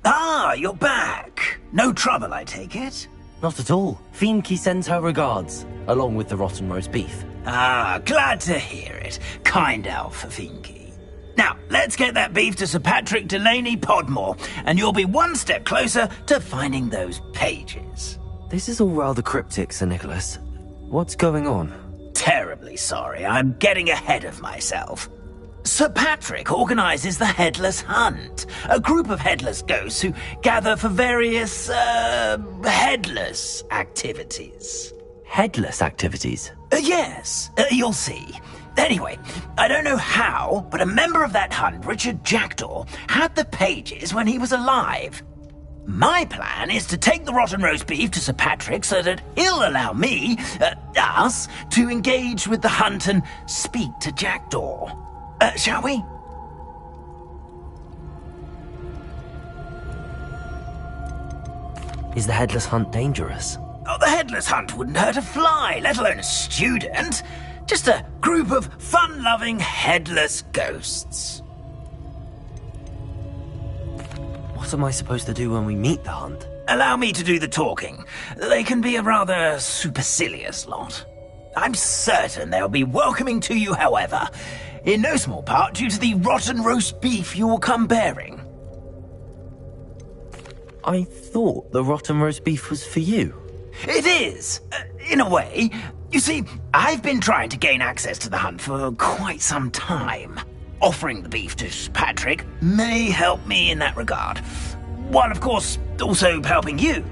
Ah, you're back. No trouble, I take it? Not at all. Fienke sends her regards, along with the rotten roast beef. Ah, glad to hear it. Kind elf, Fienke. Now, let's get that beef to Sir Patrick Delaney Podmore, and you'll be one step closer to finding those pages. This is all rather cryptic, Sir Nicholas. What's going on? Terribly sorry, I'm getting ahead of myself. Sir Patrick organises the Headless Hunt, a group of headless ghosts who gather for various, headless activities. Headless activities? Yes, you'll see. Anyway, I don't know how, but a member of that hunt, Richard Jackdaw, had the pages when he was alive. My plan is to take the rotten roast beef to Sir Patrick so that he'll allow me, us, to engage with the hunt and speak to Jackdaw. Shall we? Is the Headless Hunt dangerous? Oh, the Headless Hunt wouldn't hurt a fly, let alone a student. Just a group of fun-loving headless ghosts. What am I supposed to do when we meet the hunt? Allow me to do the talking. They can be a rather supercilious lot. I'm certain they'll be welcoming to you, however, in no small part due to the rotten roast beef you will come bearing. I thought the rotten roast beef was for you. It is, in a way. You see, I've been trying to gain access to the hunt for quite some time. Offering the beef to Patrick may help me in that regard, while of course also helping you.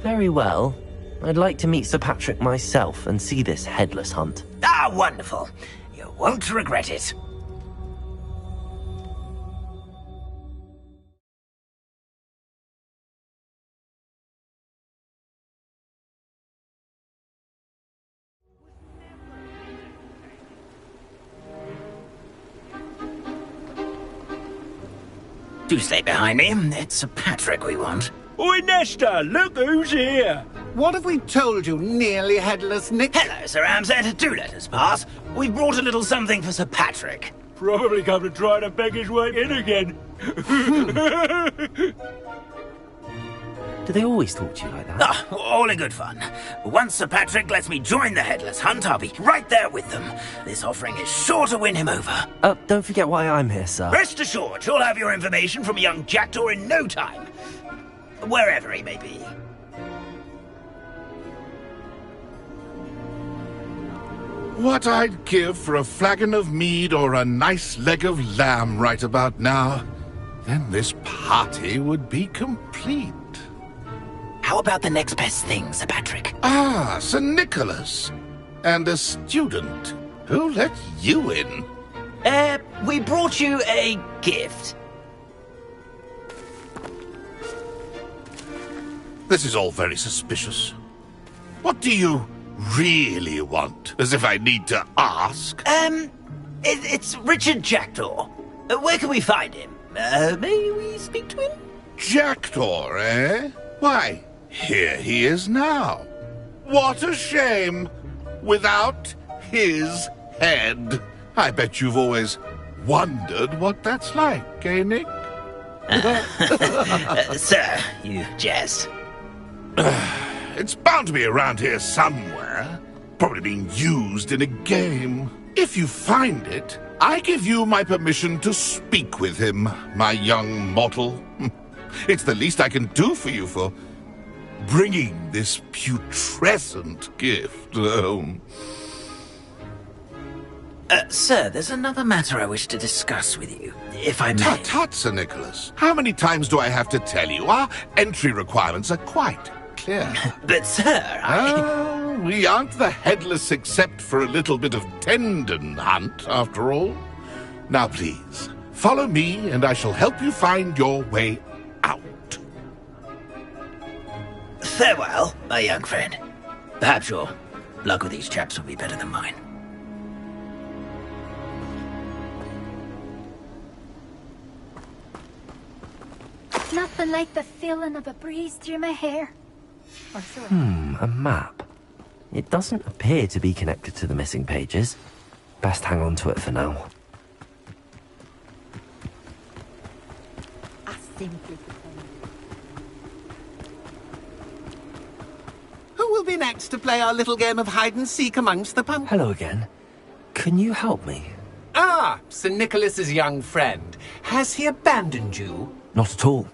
Very well. I'd like to meet Sir Patrick myself and see this Headless Hunt. Ah, wonderful. You won't regret it. Do stay behind me. It's Sir Patrick we want. Oi, Nesta, look who's here. What have we told you, nearly headless Nick? Hello, Sir Amset. Do let us pass. We've brought a little something for Sir Patrick. Probably come to try to beg his way in again. Do they always talk to you like that? Ah, all in good fun. Once Sir Patrick lets me join the Headless Hunt, I'll be right there with them. This offering is sure to win him over. Don't forget why I'm here, sir. Rest assured, you'll have your information from a young Jackdaw in no time. Wherever he may be. What I'd give for a flagon of mead or a nice leg of lamb right about now. Then this party would be complete. How about the next best thing, Sir Patrick? Ah, Sir Nicholas. And a student. Who let you in? We brought you a gift. This is all very suspicious. What do you really want? As if I need to ask. It's Richard Jackdaw. Where can we find him? May we speak to him? Jackdaw, eh? Why, here he is now. What a shame. Without his head. I bet you've always wondered what that's like, eh, Nick? Sir, you jest. It's bound to be around here somewhere. Probably being used in a game. If you find it, I give you my permission to speak with him, my young mortal. It's the least I can do for you for bringing this putrescent gift home. Sir, there's another matter I wish to discuss with you, if I may. Tut, Sir Nicholas. How many times do I have to tell you? Our entry requirements are quite clear. But, sir, we aren't the headless except for a little bit of tendon hunt, after all. Now, please, follow me, and I shall help you find your way out. Farewell, my young friend. Perhaps your luck with these chaps will be better than mine. Nothing like the feeling of a breeze through my hair. A map. It doesn't appear to be connected to the missing pages. Best hang on to it for now. Who will be next to play our little game of hide-and-seek amongst the pumpkins? Hello again. Can you help me? Ah, Sir Nicholas's young friend. Has he abandoned you? Not at all.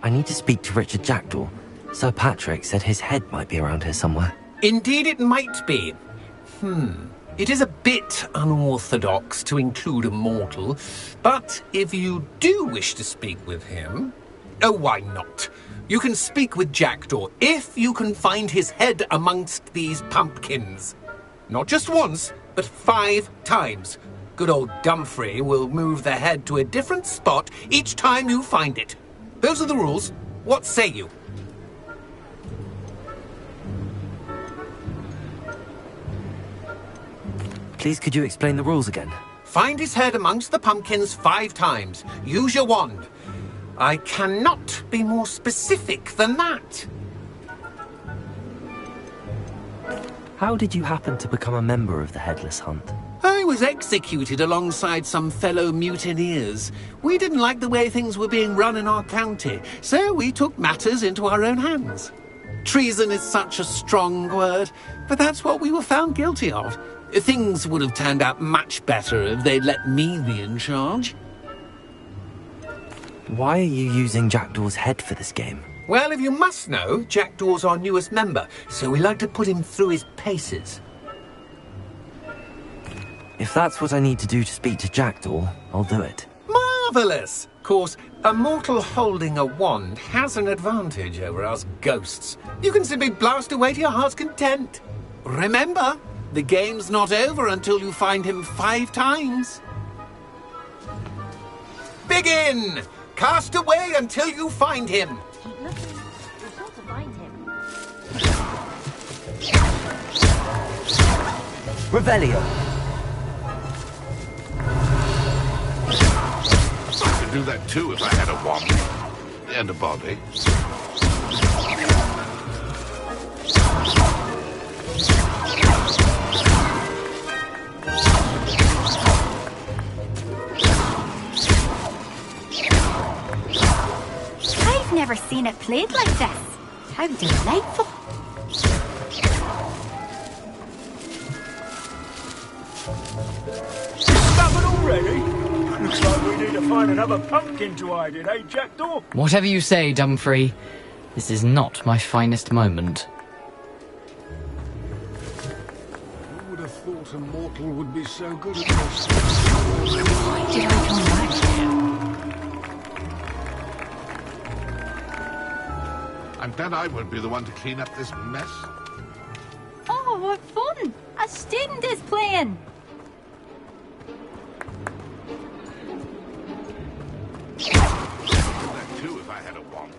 I need to speak to Richard Jackdaw. Sir Patrick said his head might be around here somewhere. Indeed it might be. It is a bit unorthodox to include a mortal, but if you do wish to speak with him... Oh, why not? You can speak with Jackdaw if you can find his head amongst these pumpkins. Not just once, but 5 times. Good old Dumfrey will move the head to a different spot each time you find it. Those are the rules. What say you? Please, could you explain the rules again? Find his head amongst the pumpkins 5 times. Use your wand. I cannot be more specific than that. How did you happen to become a member of the Headless Hunt? I was executed alongside some fellow mutineers. We didn't like the way things were being run in our county, so we took matters into our own hands. Treason is such a strong word, but that's what we were found guilty of. Things would have turned out much better if they'd let me be in charge. Why are you using Jackdaw's head for this game? Well, if you must know, Jackdaw's our newest member, so we like to put him through his paces. If that's what I need to do to speak to Jackdaw, I'll do it. Marvellous! Of course, a mortal holding a wand has an advantage over us ghosts. You can simply blast away to your heart's content. Remember, the game's not over until you find him 5 times. Begin! Cast away until you find him. Revelio. I could do that too if I had a wand and a body. I've never seen it played like this. How delightful. Stop it already? Looks like we need to find another pumpkin to hide in, eh, Jackdaw? Whatever you say, Dumfrey. This is not my finest moment. Who would have thought a mortal would be so good at this? Why did I come back here? I'm glad I won't be the one to clean up this mess. Oh, what fun! A student is playing. That too if I had a wand.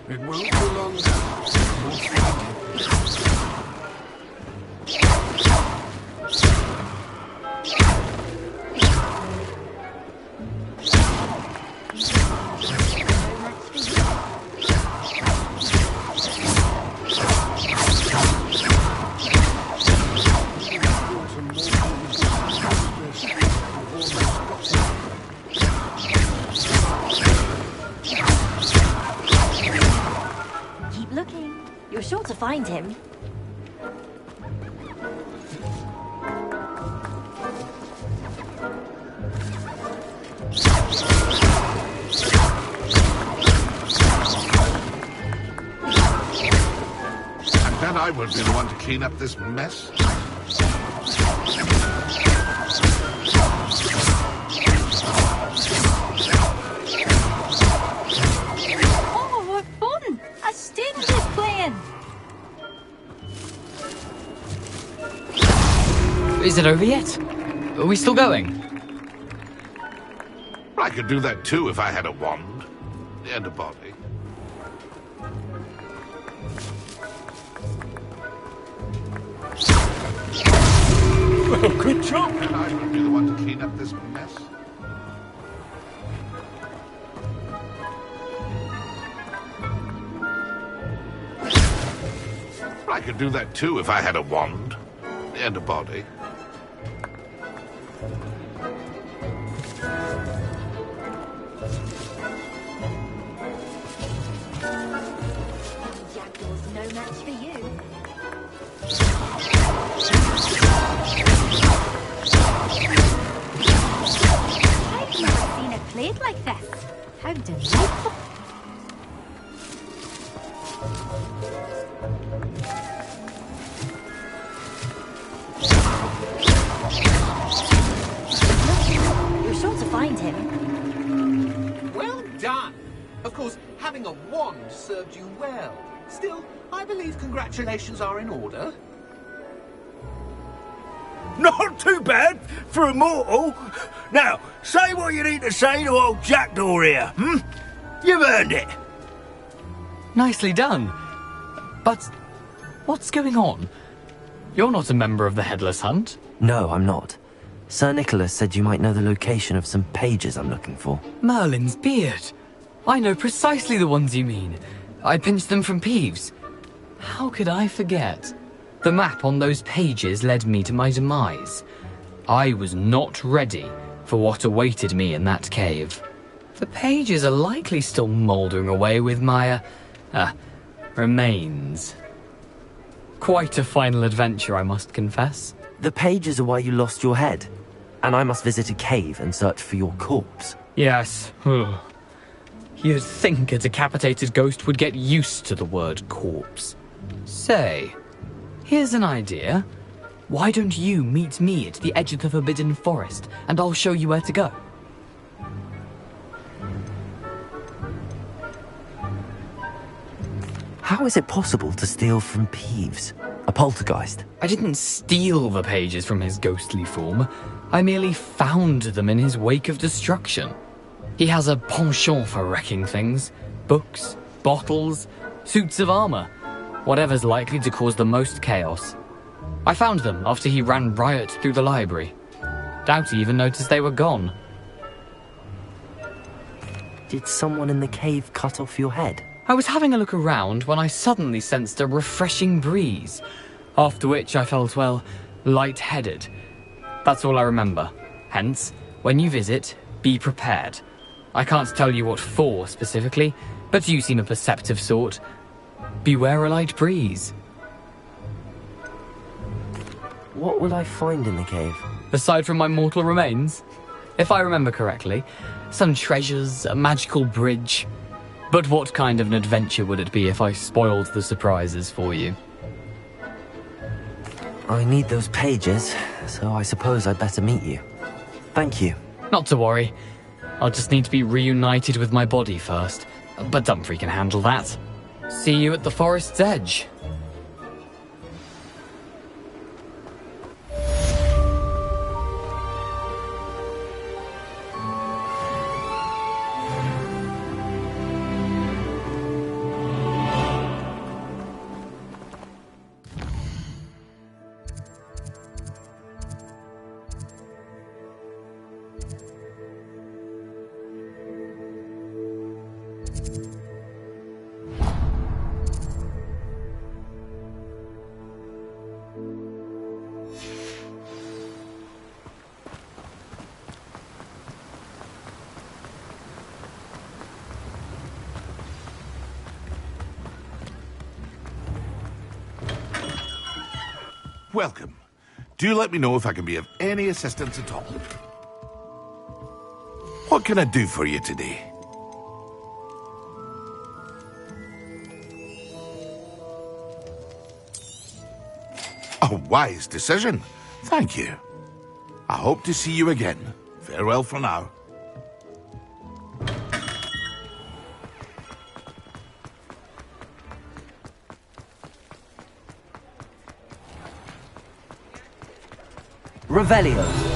It won't be long find him. And then I would be the one to clean up this mess. Oh, what fun! A student is playing! Is it over yet? Are we still going? I could do that too if I had a wand and a body. Well, good job. And I would be the one to clean up this mess. I could do that too if I had a wand and a body. Jackdaw's no match for you. I've never seen it played like this. How delightful! You're sure to find him. Well done. Of course, having a wand served you well. Still, I believe congratulations are in order. Not too bad for a mortal. Now, say what you need to say to old Jackdaw here, hmm? You've earned it. Nicely done. But what's going on? You're not a member of the Headless Hunt. No, I'm not. Sir Nicholas said you might know the location of some pages I'm looking for. Merlin's beard. I know precisely the ones you mean. I pinched them from Peeves. How could I forget? The map on those pages led me to my demise. I was not ready for what awaited me in that cave. The pages are likely still mouldering away with my, remains. Quite a final adventure, I must confess. The pages are why you lost your head, and I must visit a cave and search for your corpse. Yes. You'd think a decapitated ghost would get used to the word corpse. Say, here's an idea. Why don't you meet me at the edge of the Forbidden Forest, and I'll show you where to go? How is it possible to steal from Peeves? A poltergeist? I didn't steal the pages from his ghostly form. I merely found them in his wake of destruction. He has a penchant for wrecking things. Books, bottles, suits of armor. Whatever's likely to cause the most chaos. I found them after he ran riot through the library. Doubt he even noticed they were gone. Did someone in the cave cut off your head? I was having a look around when I suddenly sensed a refreshing breeze, after which I felt, well, lightheaded. That's all I remember. Hence, when you visit, be prepared. I can't tell you what for specifically, but you seem a perceptive sort. Beware a light breeze. What will I find in the cave? Aside from my mortal remains? If I remember correctly, some treasures, a magical bridge. But what kind of an adventure would it be if I spoiled the surprises for you? I need those pages, so I suppose I'd better meet you. Thank you. Not to worry. I'll just need to be reunited with my body first. But Dumfries can handle that. See you at the forest's edge. Welcome. Do let me know if I can be of any assistance at all. What can I do for you today? A wise decision. Thank you. I hope to see you again. Farewell for now. Revelio.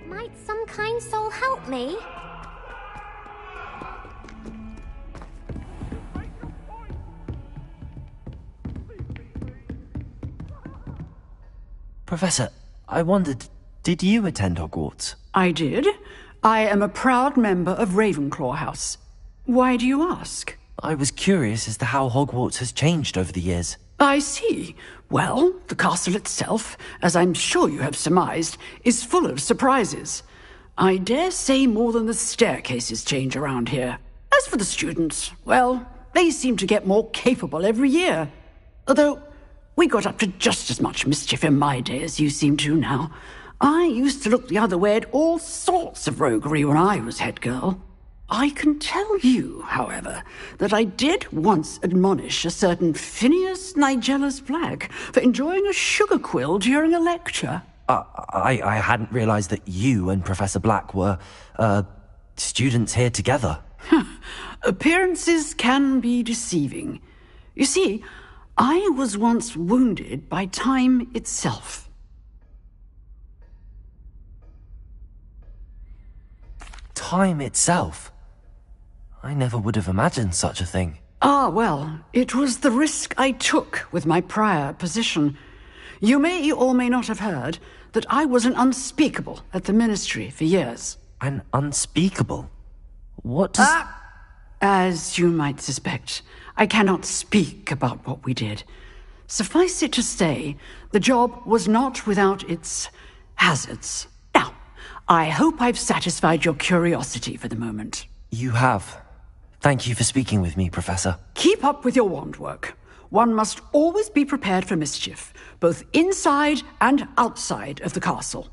Might some kind soul help me? Professor, I wondered, did you attend Hogwarts? I did. I am a proud member of Ravenclaw House. Why do you ask? I was curious as to how Hogwarts has changed over the years. I see. Well, the castle itself, as I'm sure you have surmised, is full of surprises. I dare say more than the staircases change around here. As for the students, well, they seem to get more capable every year. Although, we got up to just as much mischief in my day as you seem to now. I used to look the other way at all sorts of roguery when I was head girl. I can tell you, however, that I did once admonish a certain Phineas Nigella's Black for enjoying a sugar quill during a lecture. I hadn't realized that you and Professor Black were, students here together. Appearances can be deceiving. You see, I was once wounded by time itself. Time itself? I never would have imagined such a thing. Ah, well, it was the risk I took with my prior position. You may or may not have heard that I was an unspeakable at the Ministry for years. An unspeakable? What does... As you might suspect, I cannot speak about what we did. Suffice it to say, the job was not without its hazards. Now, I hope I've satisfied your curiosity for the moment. You have. Thank you for speaking with me, Professor. Keep up with your wand work. One must always be prepared for mischief, both inside and outside of the castle.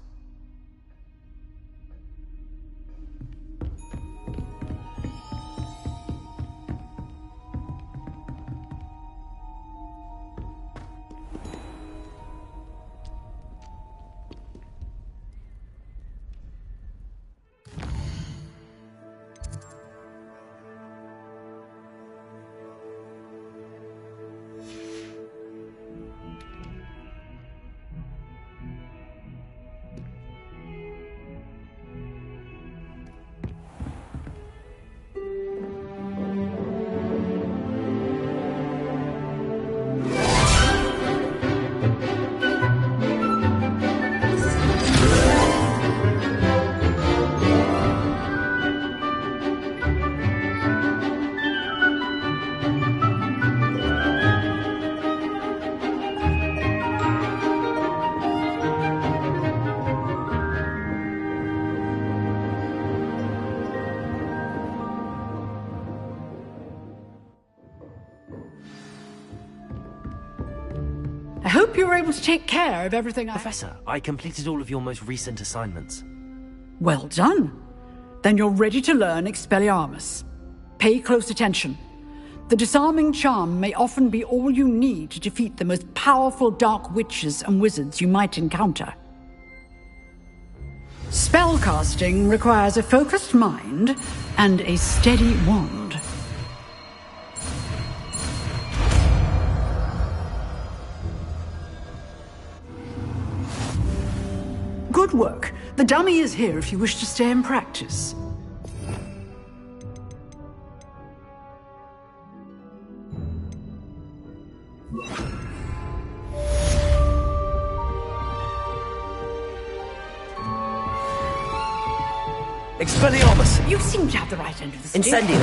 you were able to take care of everything Professor, I completed all of your most recent assignments. Well done. Then you're ready to learn Expelliarmus. Pay close attention. The disarming charm may often be all you need to defeat the most powerful dark witches and wizards you might encounter. Spellcasting requires a focused mind and a steady wand. Good work. The dummy is here if you wish to stay and practice. Expelliarmus! You seem to have the right end of the stick. Incendium!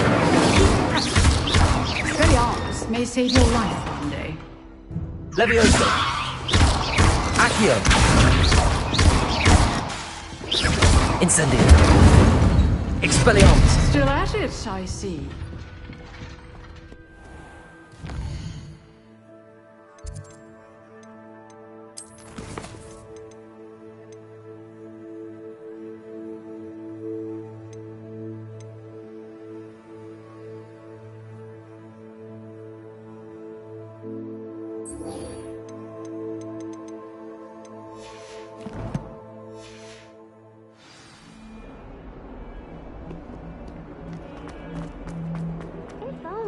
Expelliarmus may save your life one day. Levioso! Accio! Incendium! Expelliarmus! Still at it, I see.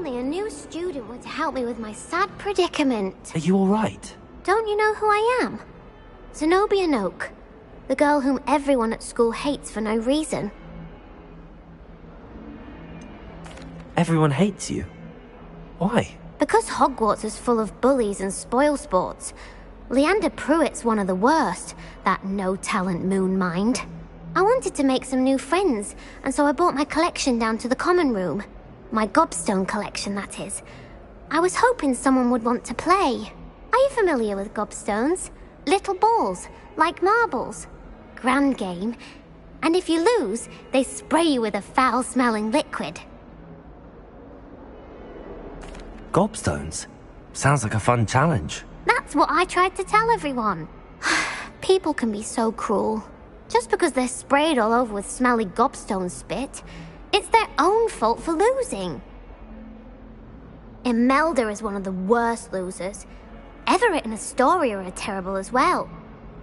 A new student would help me with my sad predicament. Are you alright? Don't you know who I am? Zenobia Noak, the girl whom everyone at school hates for no reason. Everyone hates you. Why? Because Hogwarts is full of bullies and spoilsports. Leander Pruitt's one of the worst, that no-talent moon mind. I wanted to make some new friends, and so I brought my collection down to the common room. My gobstone collection, that is. I was hoping someone would want to play. Are you familiar with gobstones? Little balls, like marbles. Grand game. And if you lose, they spray you with a foul-smelling liquid. Gobstones? Sounds like a fun challenge. That's what I tried to tell everyone. People can be so cruel. Just because they're sprayed all over with smelly gobstone spit, it's their own fault for losing. Imelda is one of the worst losers. Everett and Astoria are terrible as well.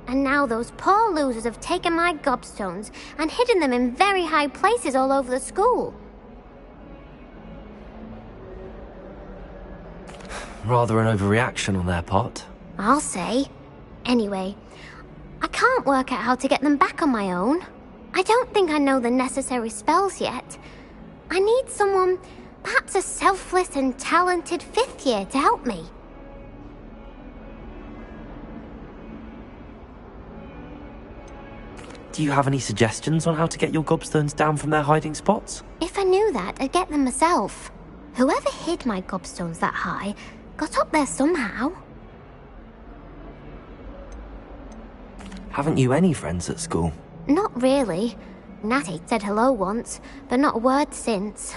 And now those poor losers have taken my gobstones and hidden them in very high places all over the school. Rather an overreaction on their part. I'll say. Anyway, I can't work out how to get them back on my own. I don't think I know the necessary spells yet. I need someone, perhaps a selfless and talented fifth year to help me. Do you have any suggestions on how to get your gobstones down from their hiding spots? If I knew that, I'd get them myself. Whoever hid my gobstones that high got up there somehow. Haven't you any friends at school? Not really. Natty said hello once, but not a word since.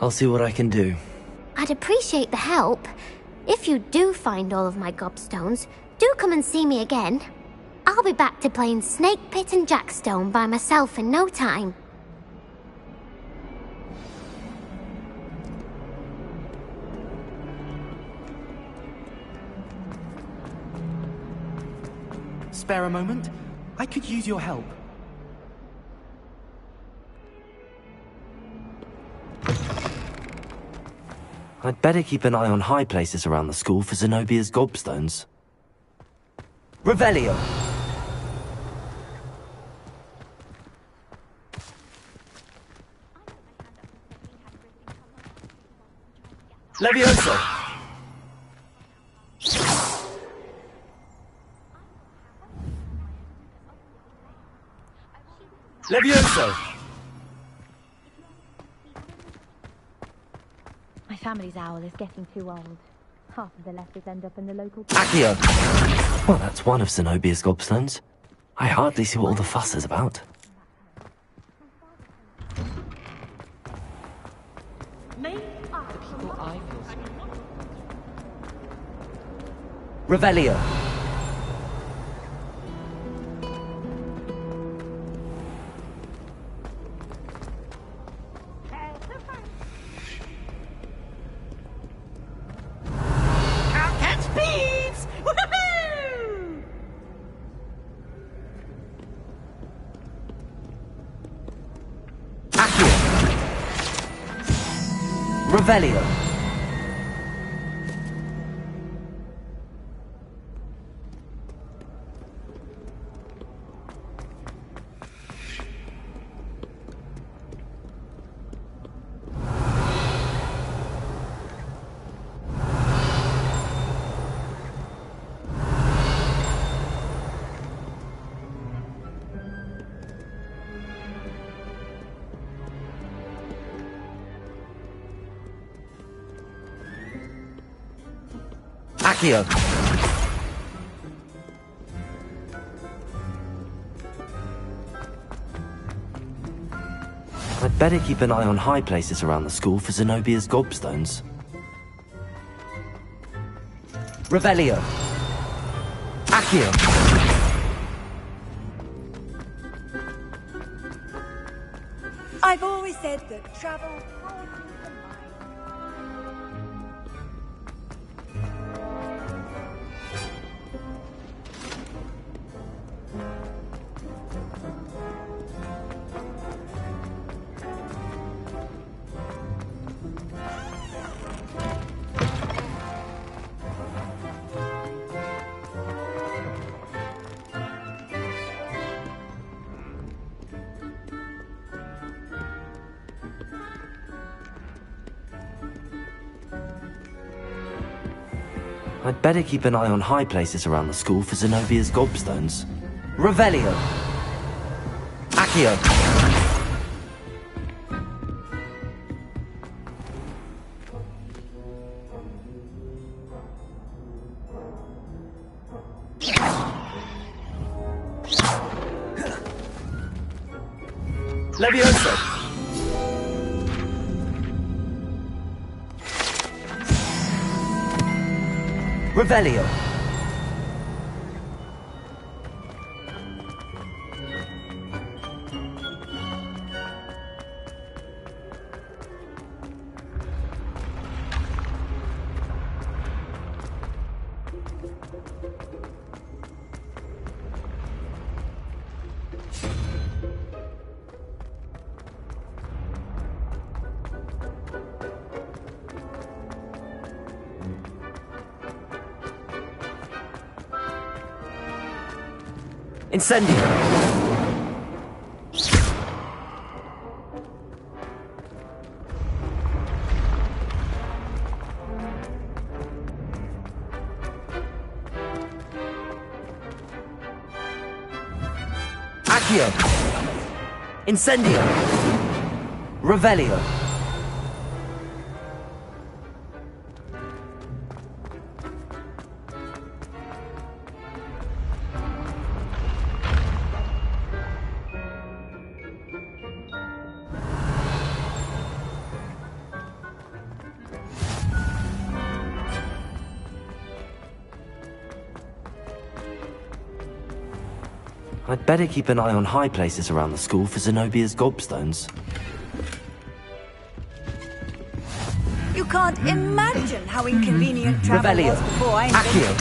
I'll see what I can do. I'd appreciate the help. If you do find all of my gobstones, do come and see me again. I'll be back to playing Snake Pit and Jackstone by myself in no time. Spare a moment? I could use your help. I'd better keep an eye on high places around the school for Zenobia's gobstones. Revelio! Levioso! Levioso! My family's owl is getting too old. Half of the letters end up in the local... Accio! Well, that's one of Zenobia's gobstones. I hardly see what all the fuss is about. Revelio. Can't catch thieves! Woohoo! Accio. Revelio. Accio. I'd better keep an eye on high places around the school for Zenobia's gobstones. Revelio. Accio. I've always said that travel... I'd better keep an eye on high places around the school for Zenobia's gobstones. Revelio. Accio. Levioso. Revelio. Incendio. Accio. Incendio. Revelio. I'd better keep an eye on high places around the school for Zenobia's gobstones. You can't imagine how inconvenient travel Revelio. was before I Accio.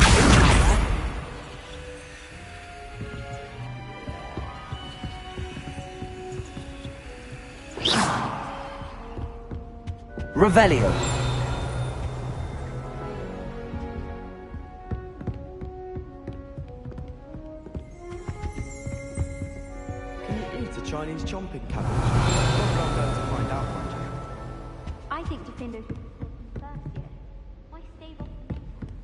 Revelio. Can you eat a Chinese chomping cabbage? I've gone there to find out, Roger. I think defenders should be first year. Why stave off the next one?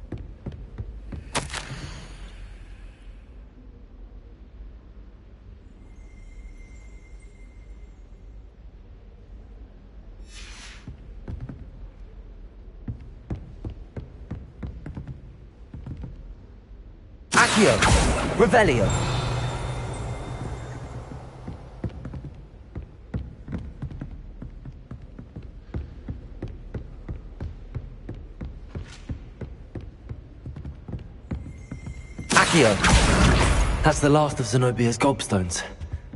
Accio. Revelio. Accio! That's the last of Zenobia's gobstones.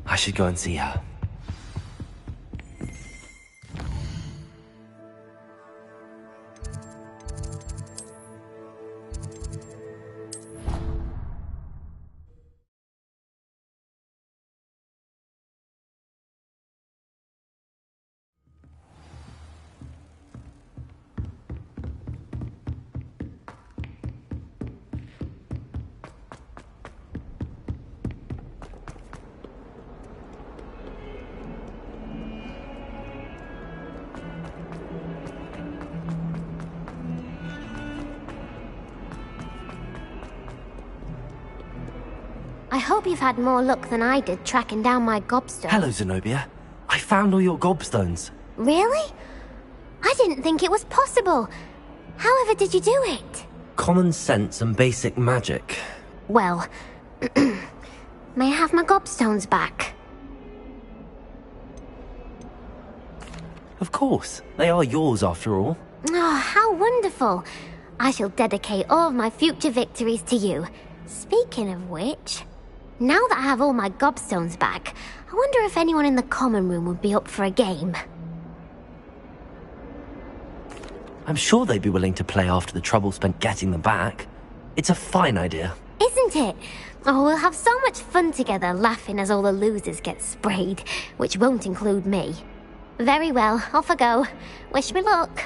I should go and see her. I hope you've had more luck than I did tracking down my gobstone. Hello, Zenobia. I found all your gobstones. Really? I didn't think it was possible. However did you do it? Common sense and basic magic. Well, may I have my gobstones back? Of course. They are yours after all. Oh, how wonderful. I shall dedicate all of my future victories to you. Speaking of which, now that I have all my gobstones back, I wonder if anyone in the common room would be up for a game. I'm sure they'd be willing to play after the trouble spent getting them back. It's a fine idea. Isn't it? Oh, we'll have so much fun together laughing as all the losers get sprayed, which won't include me. Very well, off I go. Wish me luck.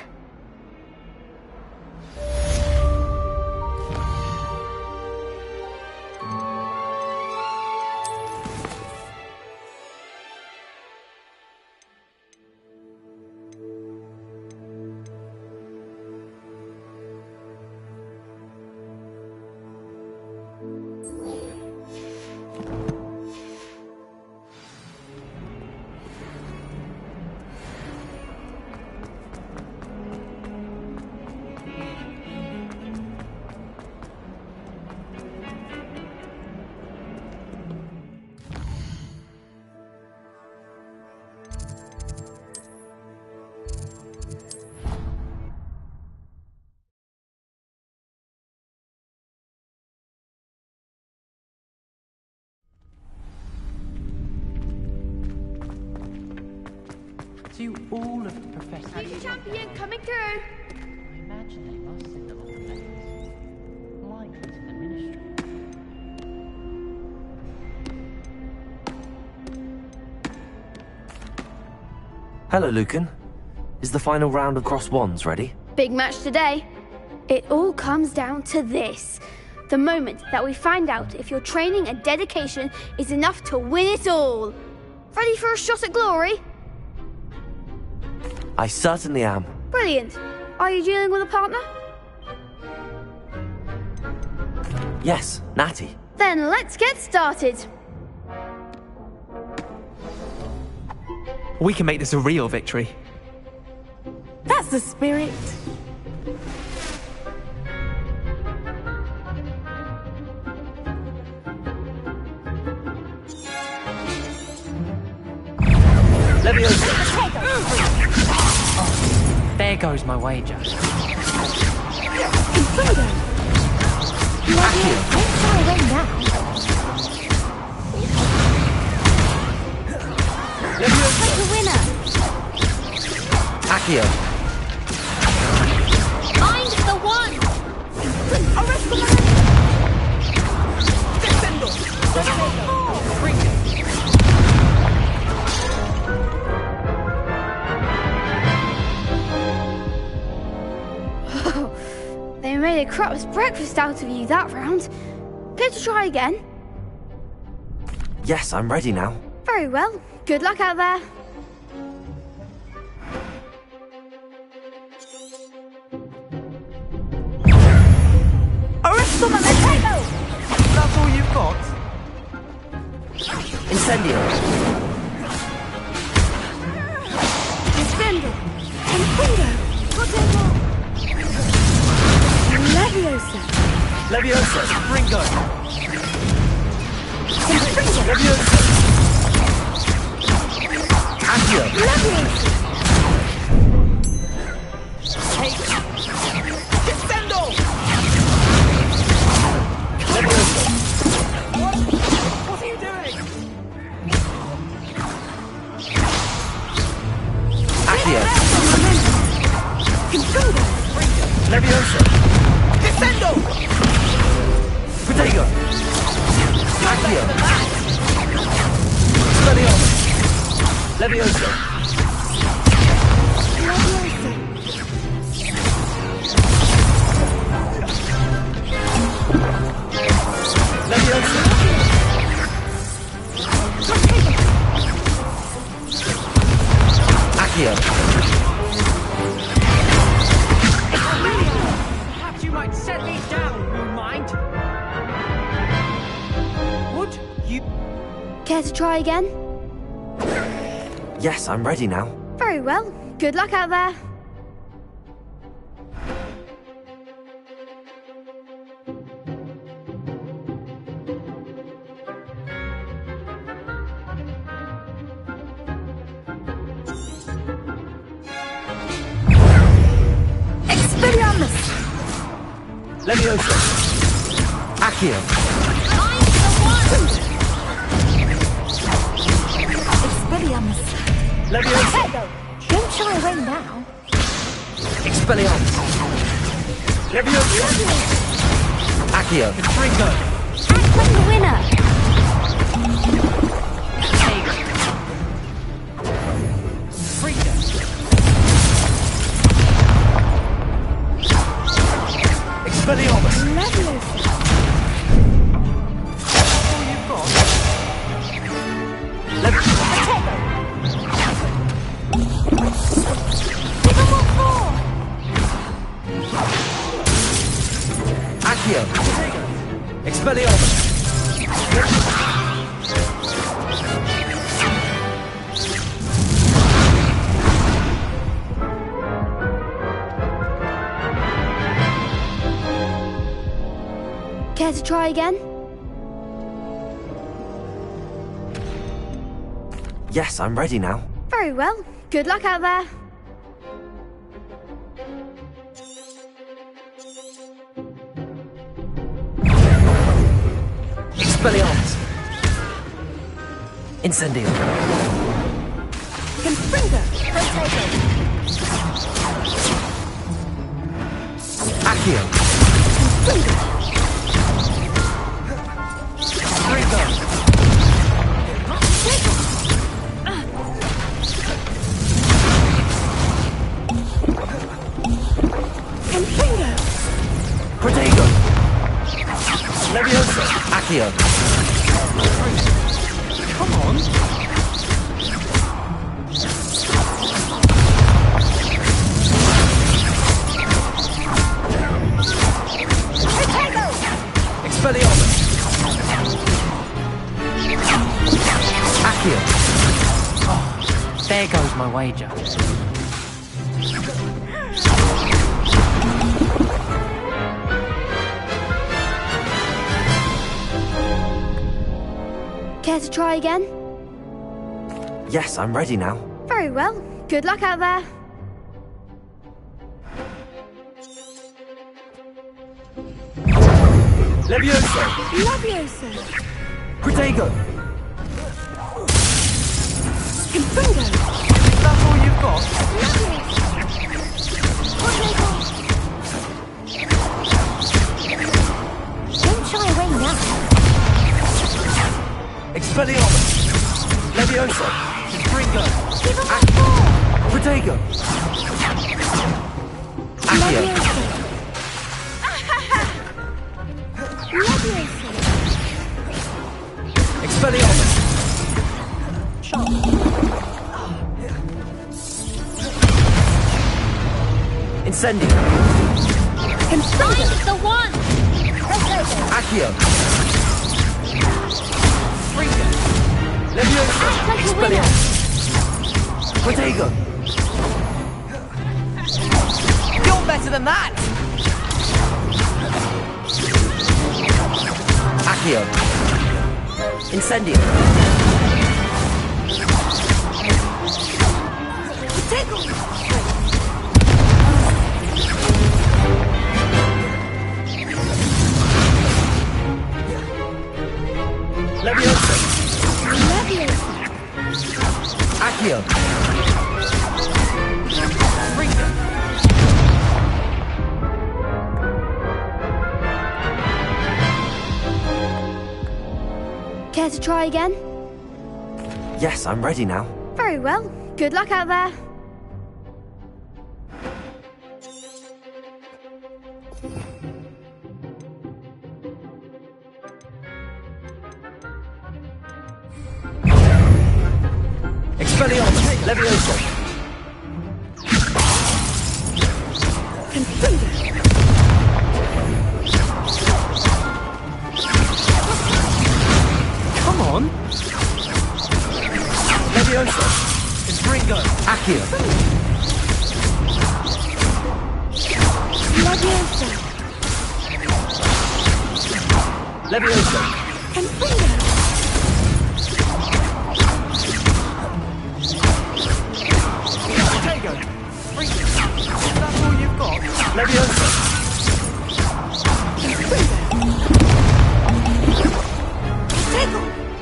To all of the professors. Future champion coming through. I imagine they must sit them on the plates. Likely to the ministry. Hello, Lucan. Is the final round of cross wands ready? Big match today. It all comes down to this. The moment that we find out if your training and dedication is enough to win it all. Ready for a shot at glory? I certainly am. Brilliant. Are you dealing with a partner? Yes, Natty. Then let's get started. We can make this a real victory. That's the spirit. Oh, there goes my wager. Accio. Find the one. They made a crap's breakfast out of you that round. Care to try again? Yes, I'm ready now. Very well. Good luck out there. That's all you've got? Incendio. Descendo. Confundo. Potempo. Leviosa. Leviosa. Ringo. Leviosa. Accio. Leviosa. Descendo. Leviosa. Accio. Expelliarmus. Levioso. Levioso. Accio. Perhaps you might set me down, Moon Mind. Would you... Care to try again? Yes, I'm ready now. Very well. Good luck out there. Expelliarmus! Levioso. Accio. Expelliarmus! Levioso. Don't shy away now. Expelliarmus. Levioso. Accio. Act like the winner! Expelliarmus. Accio. Expelliarmus. Care to try again? Yes, I'm ready now. Very well. Good luck out there. Expelliarmus. Incendio. Confringo! Accio. Protego. Levioso. Accio. Come on. Expelliarmus. Accio. Oh, there goes my wager. Care to try again? Yes, I'm ready now. Very well. Good luck out there. Levioso. Levioso. Protego. Confringo. Is that all you've got? Don't shy away now. Expelliarmus. Levioso. Confringo. Protego. Accio. Expelliarmus. Incendio. Find the one! Accio. Levioso. Expelliarmus. Protego. You're better than that! Accio. Incendio. Levioso. Accio. Care to try again? Yes, I'm ready now. Very well. Good luck out there. Expelliarmus! Levioso! Come on! Levioso! Infringo! Accio! Levioso! Levioso! Confringo! Tego! That's all you've got? Levioso!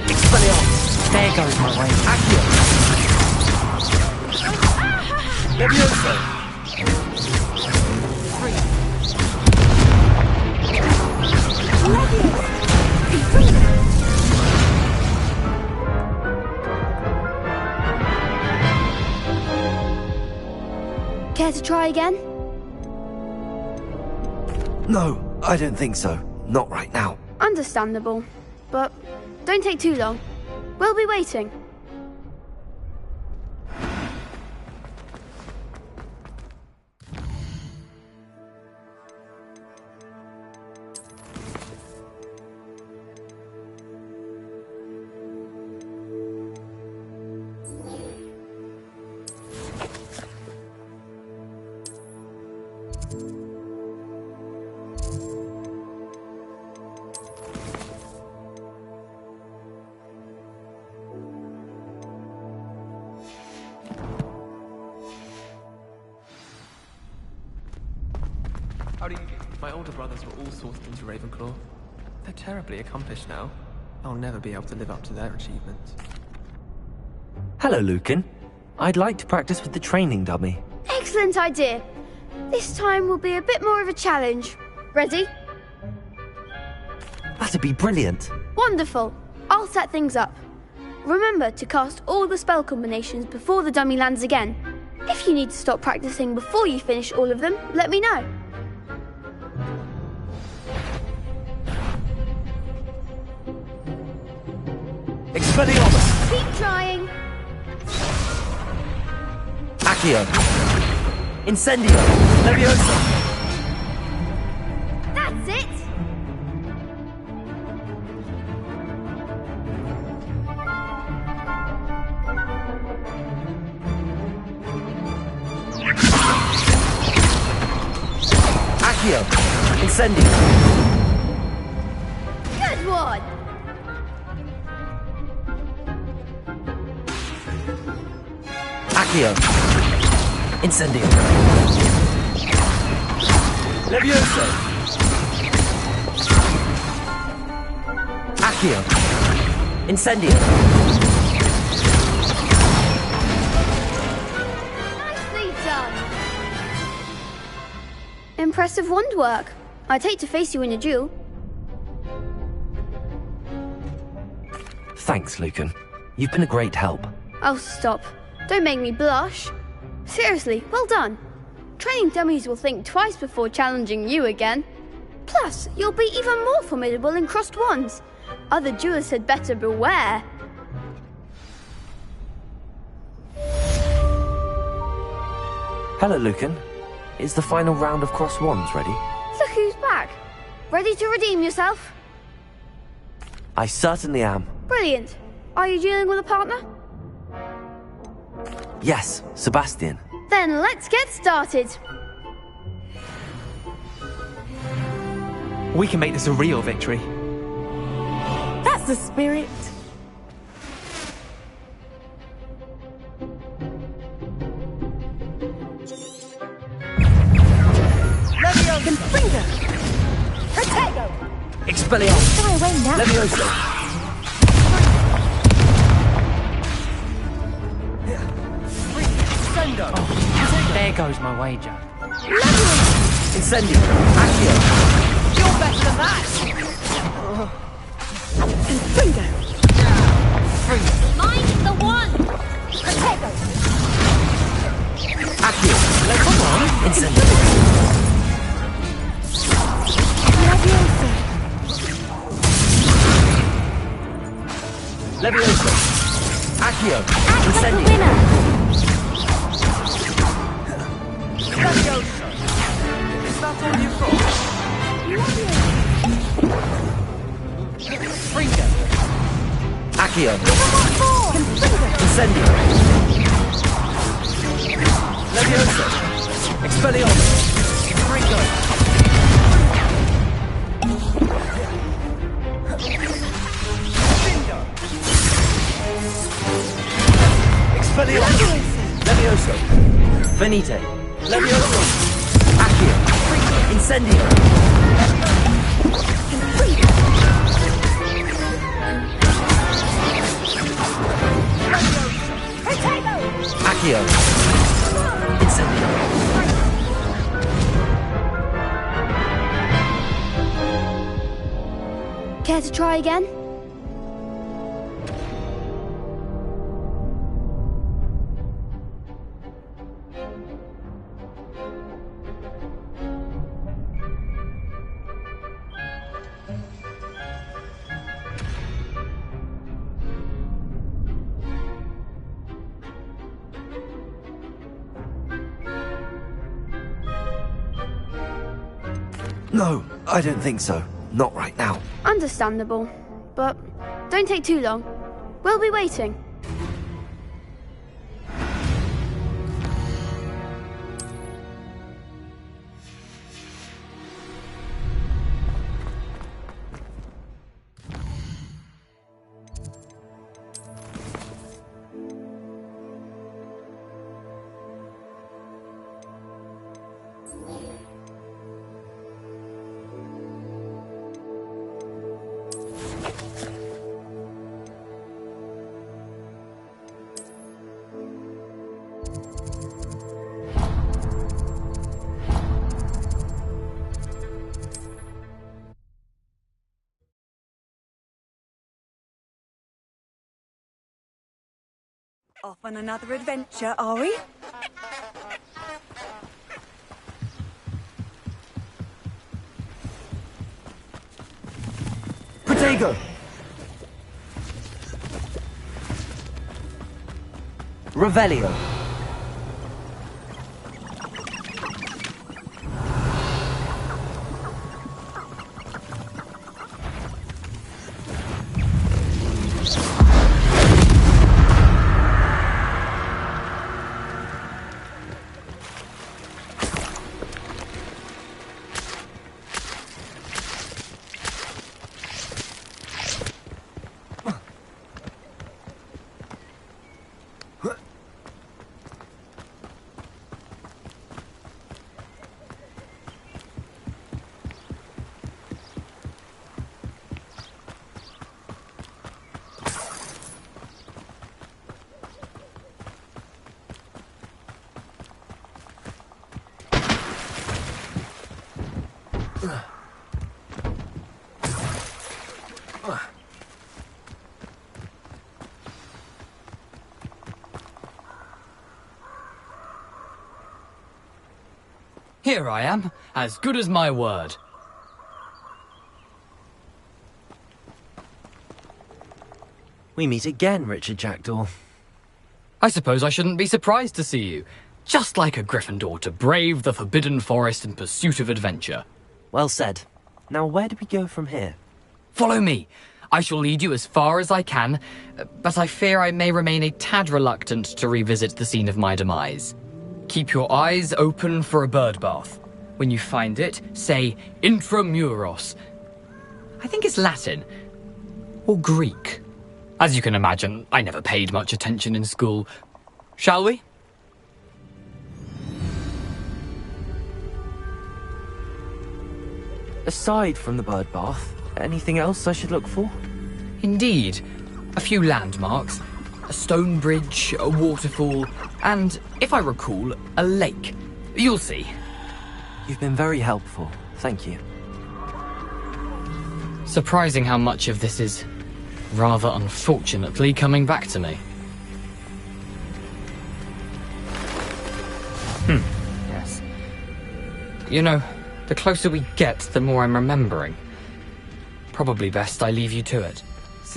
Expelliarmus! There goes my way. Accio! Levioso! Care to try again? No, I don't think so. Not right now. Understandable. But don't take too long. We'll be waiting. My older brothers were all sorted into Ravenclaw. They're terribly accomplished now. I'll never be able to live up to their achievements. Hello, Lucan. I'd like to practice with the training dummy. Excellent idea. This time will be a bit more of a challenge. Ready? That'd be brilliant. Wonderful. I'll set things up. Remember to cast all the spell combinations before the dummy lands again. If you need to stop practicing before you finish all of them, let me know. Expelliarmus! Keep trying. Accio! Incendio! Levioso! That's it. Accio! Incendio! Good one. Accio! Incendio! Levioso! Accio! Incendio! Nicely done. Impressive wand work. I'd hate to face you in a duel. Thanks, Lucan. You've been a great help. Oh, stop. Don't make me blush. Seriously, well done. Training dummies will think twice before challenging you again. Plus, you'll be even more formidable in crossed wands. Other duelists had better beware. Hello, Lucan. Is the final round of cross wands ready? Look who's back. Ready to redeem yourself? I certainly am. Brilliant. Are you dealing with a partner? Yes, Sebastian. Then let's get started. We can make this a real victory. That's the spirit. Confringo! Protego! Expelliarmus! Fly away now! Levioso! Oh, there goes my wager. Incendio! Accio! You're better than that! Confringo! Levioso! Accio! Incendio! Levioso! Is that all you've got? Fringo! Accio! Incendio! Levioso! Expelliarmus! Fringo! Expelliarmus! Levioso! Venite! Levioso! Accio! Incendio! Accio! Incendio! Care to try again? No, I don't think so. Not right now. Understandable. But don't take too long. We'll be waiting. Off on another adventure, are we? Protego! Revelio! Here I am, as good as my word. We meet again, Richard Jackdaw. I suppose I shouldn't be surprised to see you. Just like a Gryffindor to brave the Forbidden Forest in pursuit of adventure. Well said. Now where do we go from here? Follow me. I shall lead you as far as I can, but I fear I may remain a tad reluctant to revisit the scene of my demise. Keep your eyes open for a bird bath. When you find it, say Intramuros. I think it's Latin. Or Greek. As you can imagine, I never paid much attention in school. Shall we? Aside from the bird bath, anything else I should look for? Indeed. A few landmarks. A stone bridge, a waterfall, and, if I recall, a lake. You'll see. You've been very helpful. Thank you. Surprising how much of this is, rather unfortunately, coming back to me. Yes. You know, the closer we get, the more I'm remembering. Probably best I leave you to it.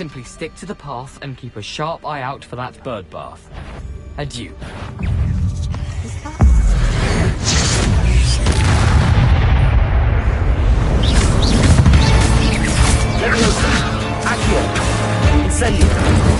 Simply stick to the path and keep a sharp eye out for that bird bath. Adieu. Accio! Incendio!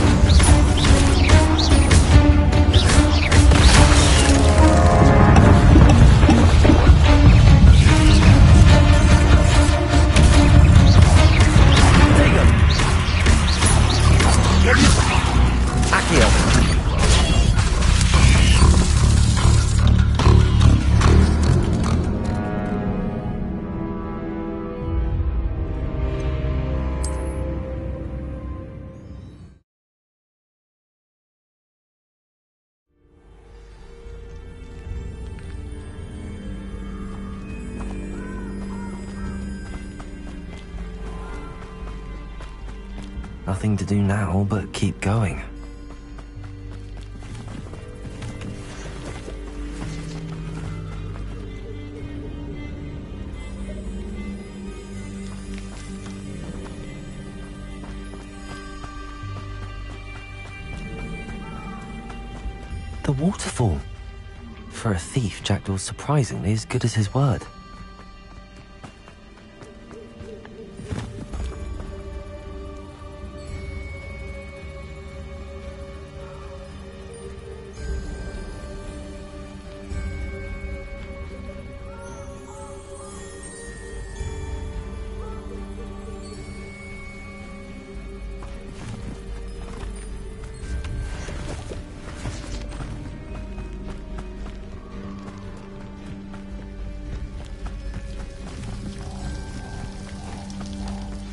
Nothing to do now but keep going. The waterfall. For a thief, Jackdaw's surprisingly as good as his word.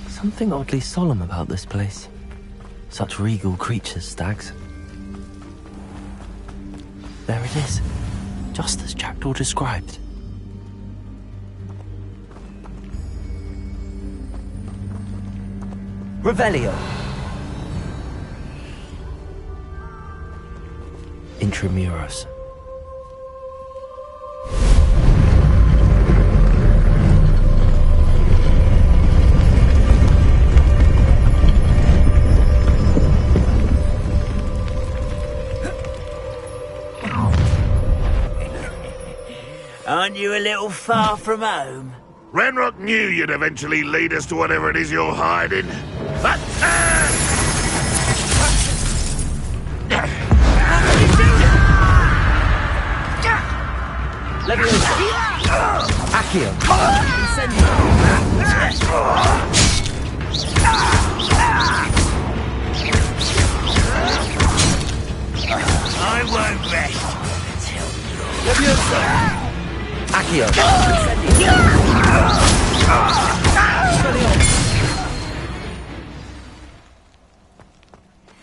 Something oddly solemn about this place. Such regal creatures, stags. There it is, just as Jackdaw described. Revelio. Intramuros. Aren't you a little far from home? Renrock knew you'd eventually lead us to whatever it is you're hiding. But, Accio. I won't rest till Leviosa. Accio.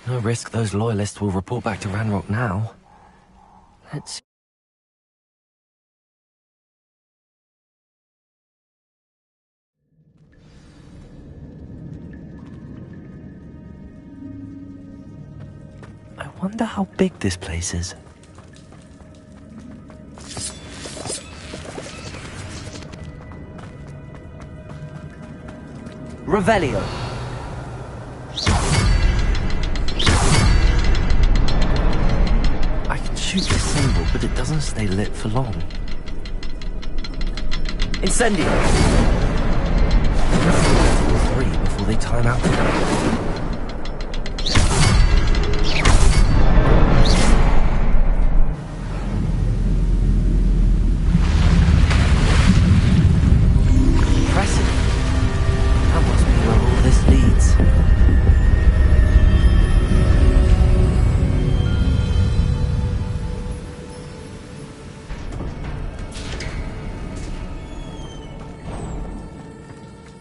No risk those loyalists will report back to Ranrock now. Let's... I wonder how big this place is. Revelio. I can shoot this symbol, but it doesn't stay lit for long. Incendio. 3 before they time out.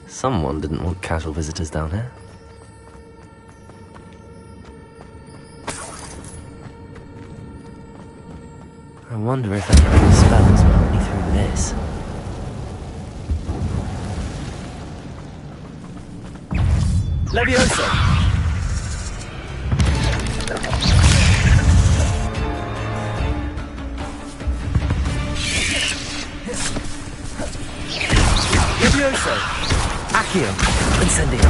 Someone didn't want casual visitors down here. I wonder if any of the spells will help me through this. Leviosa! Leviosa! Accio! Incendio!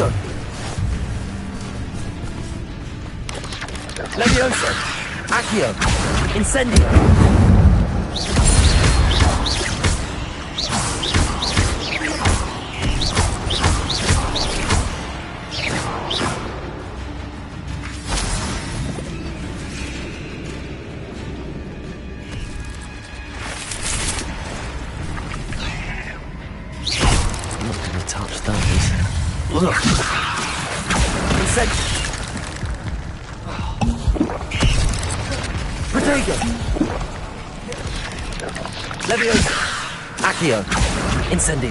Fuego! Levioso! Accio! Incendio! Levioso! Accio! Incendio!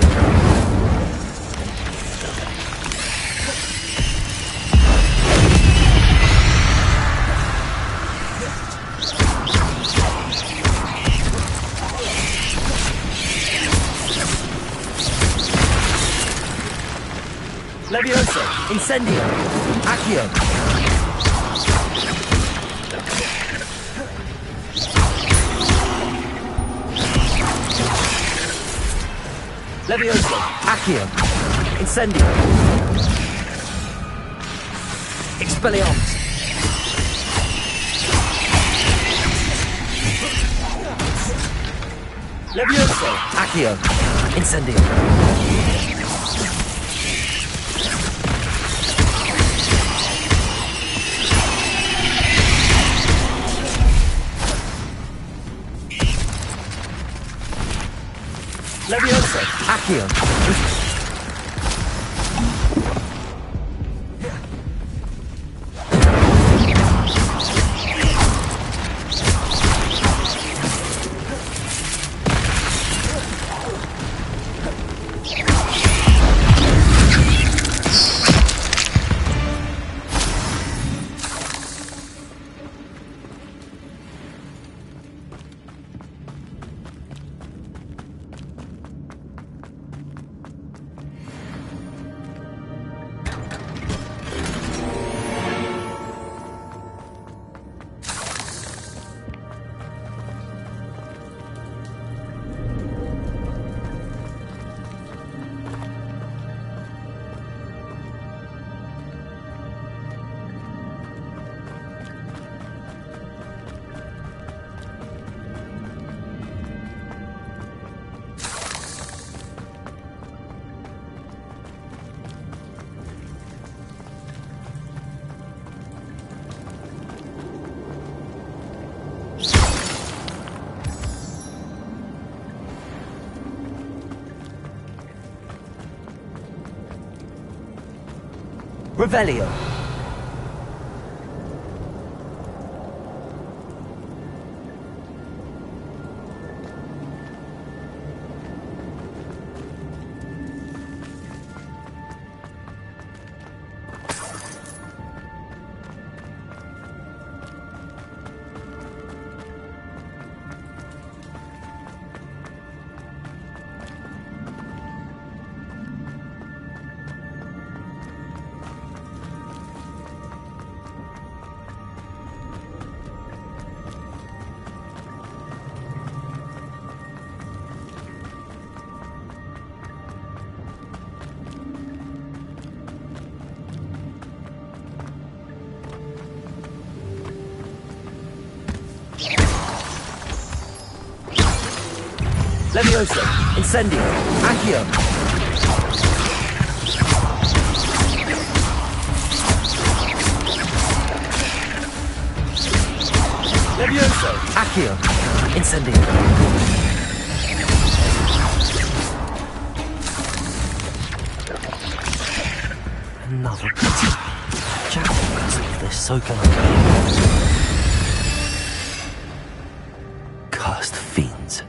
Levioso! Incendio! Accio! Levioso! Accio! Incendio! Expelliarmus! Levioso! Accio! Incendio! Levioso! Accio! Revelio! Levioso! Incendio! Accio! Levioso! Accio! Incendio! Another pity. Jack because of this so can Cursed fiends.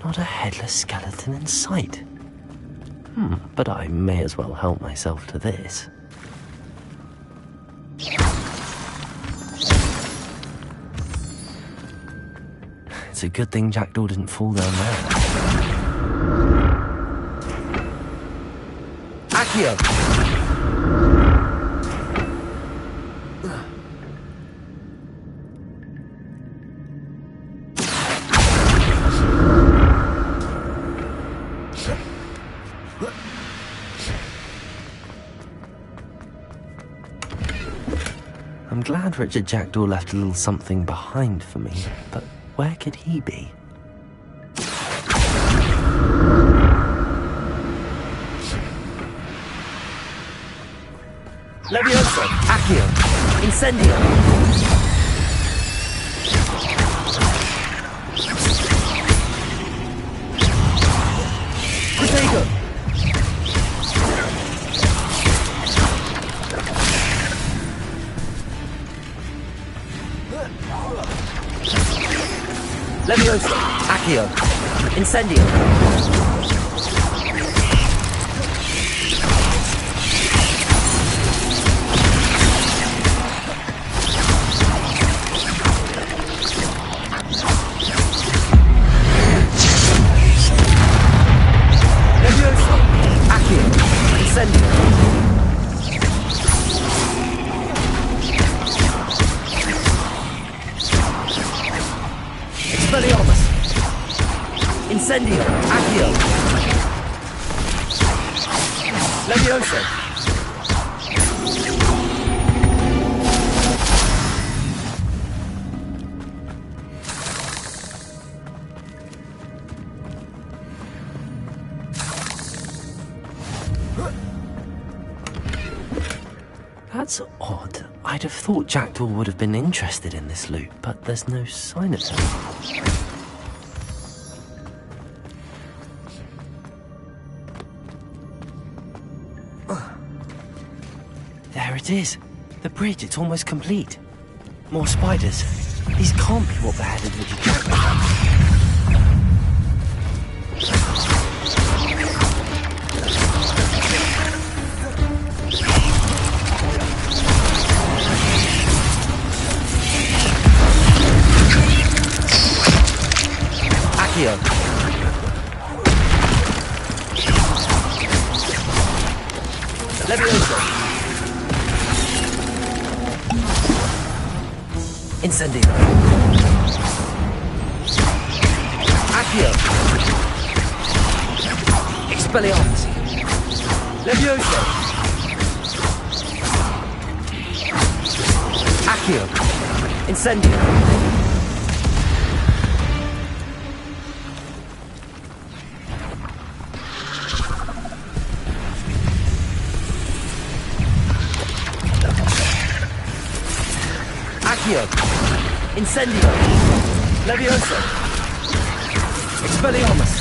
Not a headless skeleton in sight. But I may as well help myself to this. It's a good thing Jackdaw didn't fall down there. Accio! I'm glad Richard Jackdaw left a little something behind for me, but where could he be? Levioso! Accio! Incendio! Protego! Levioso! Accio! Incendio! Incendio! Accio! Levioso! That's odd. I'd have thought Jackdaw would have been interested in this loot, but there's no sign of him. There it is. The bridge, it's almost complete. More spiders. These can't be what beheaded Richard Jackdaw. Accio. Levioso. Incendio. Accio. Expelliarmus. Levioso. Accio. Incendio. Accio. Incendio. Levioso. Expelliarmus.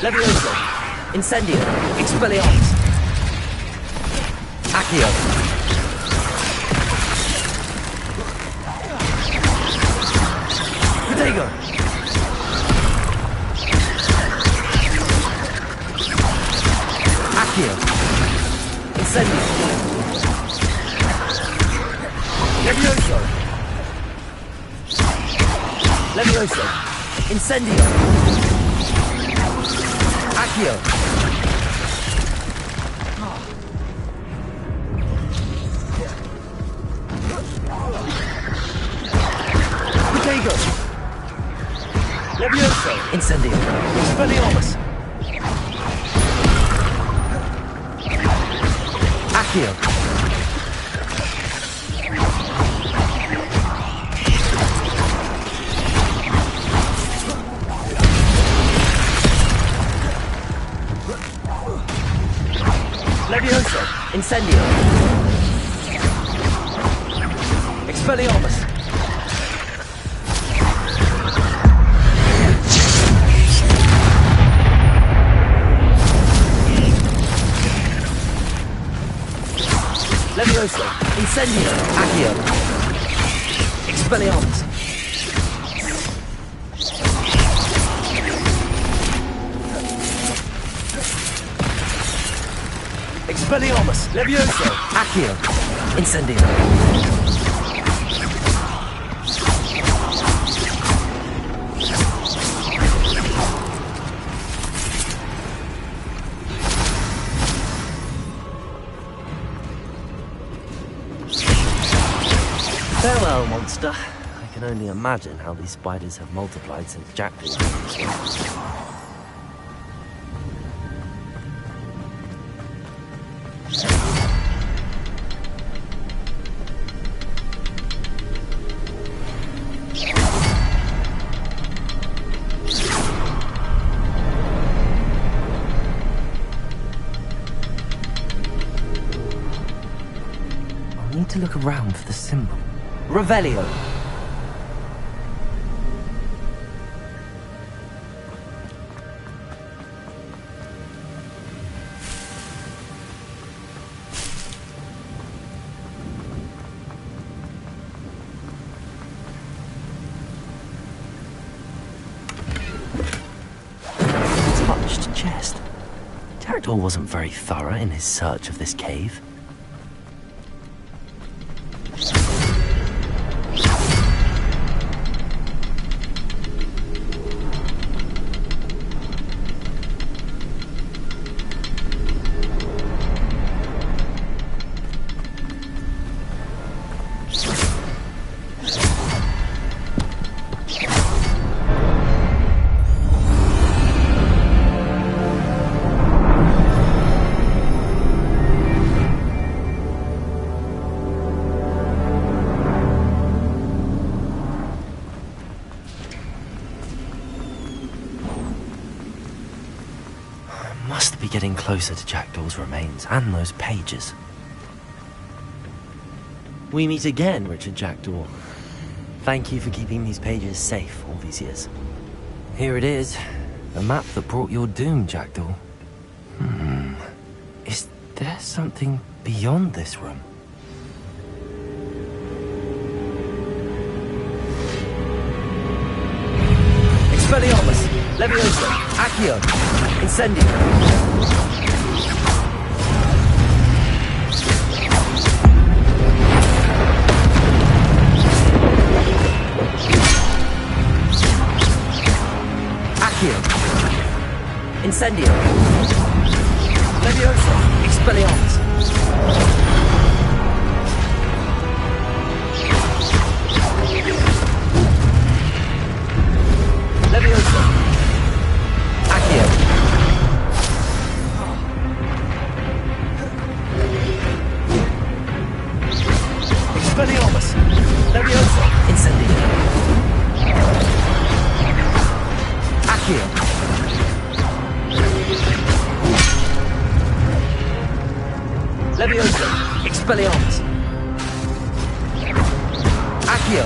Levioso. Incendio. Expelliarmus. Accio. Protego. Accio. Incendio. Levioso. Levioso. Incendio. Accio. Protego. Levioso. Incendio. Expelliarmus. Accio. Levioso. Incendio. Expelliarmus. Incendio! Accio! Expelliarmus! Expelliarmus! Levioso! Accio! Incendio! Farewell, monster. I can only imagine how these spiders have multiplied since Jackdaw. I need to look around for the symbol. Revelio. Touched chest. Jackdaw wasn't very thorough in his search of this cave. Must be getting closer to Jackdaw's remains and those pages. We meet again, Richard Jackdaw. Thank you for keeping these pages safe all these years. Here it is, the map that brought your doom, Jackdaw. Is there something beyond this room? Expelliarmus! Levioso! Accio! Incendio! Accio! Incendio! Levioso! Expelliarmus! Levioso! Accio! Expelliarmus! Levioso! Incendio! Accio! Levioso! Expelliarmus! Accio!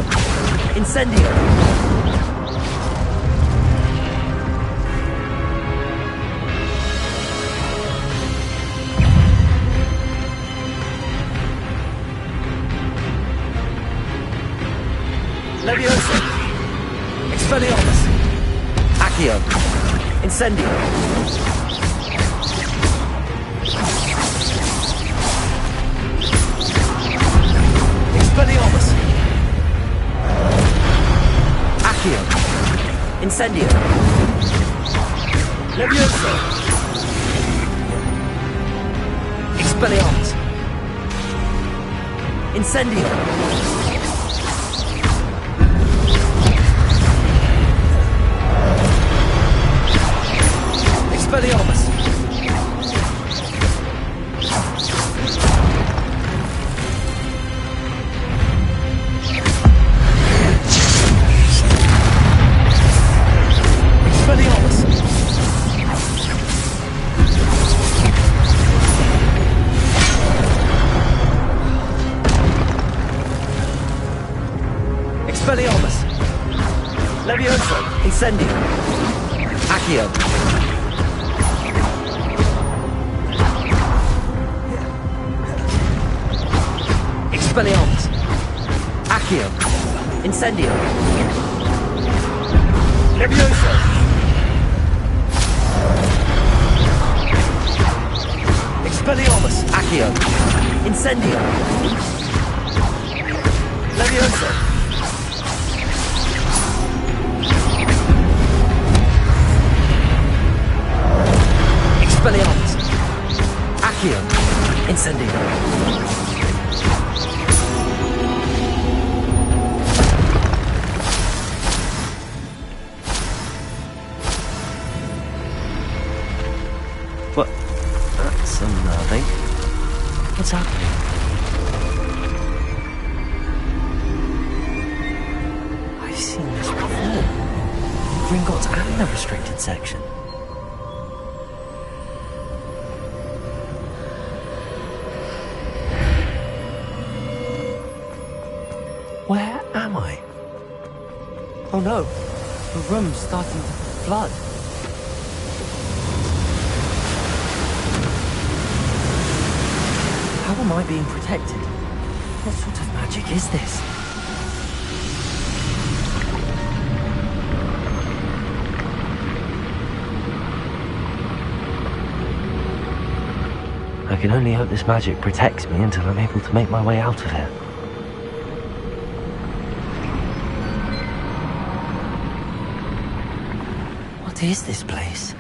Incendio! Levioso! Expelliarmus! Accio! Incendio! Expelliarmus! Accio! Incendio! Levioso! Expelliarmus! Incendio! Expelliarmus! Expelliarmus! Expelliarmus! Levioso! Incendio! Accio! Expelliarmus! Accio! Incendio! Levioso! Expelliarmus! Accio! Incendio! Levioso! Expelliarmus! Accio! Incendio! What? That's unnerving. What's happening? I've seen this before. Gringotts and the restricted section. Where am I? Oh no, the room's starting to flood. How am I being protected? What sort of magic is this? I can only hope this magic protects me until I'm able to make my way out of here. What is this place?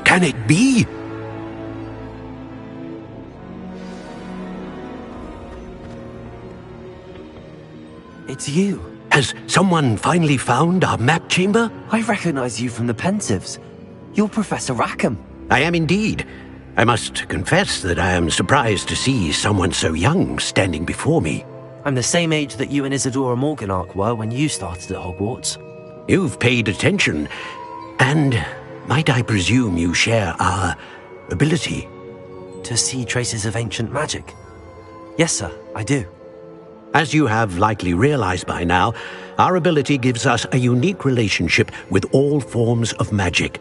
Can it be? It's you. Has someone finally found our map chamber? I recognize you from the Pensives. You're Professor Rackham. I am indeed. I must confess that I am surprised to see someone so young standing before me. I'm the same age that you and Isadora Morganach were when you started at Hogwarts. You've paid attention, and might I presume you share our ability? To see traces of ancient magic? Yes, sir, I do. As you have likely realized by now, our ability gives us a unique relationship with all forms of magic.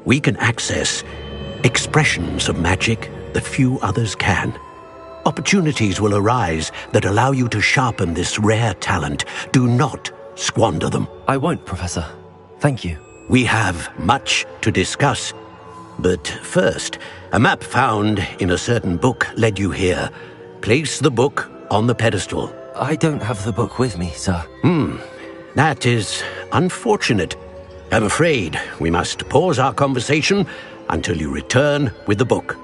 We can access expressions of magic that few others can. Opportunities will arise that allow you to sharpen this rare talent. Do not squander them. I won't, Professor. Thank you. We have much to discuss. But first, a map found in a certain book led you here. Place the book on the pedestal. I don't have the book with me, sir. That is unfortunate. I'm afraid we must pause our conversation until you return with the book.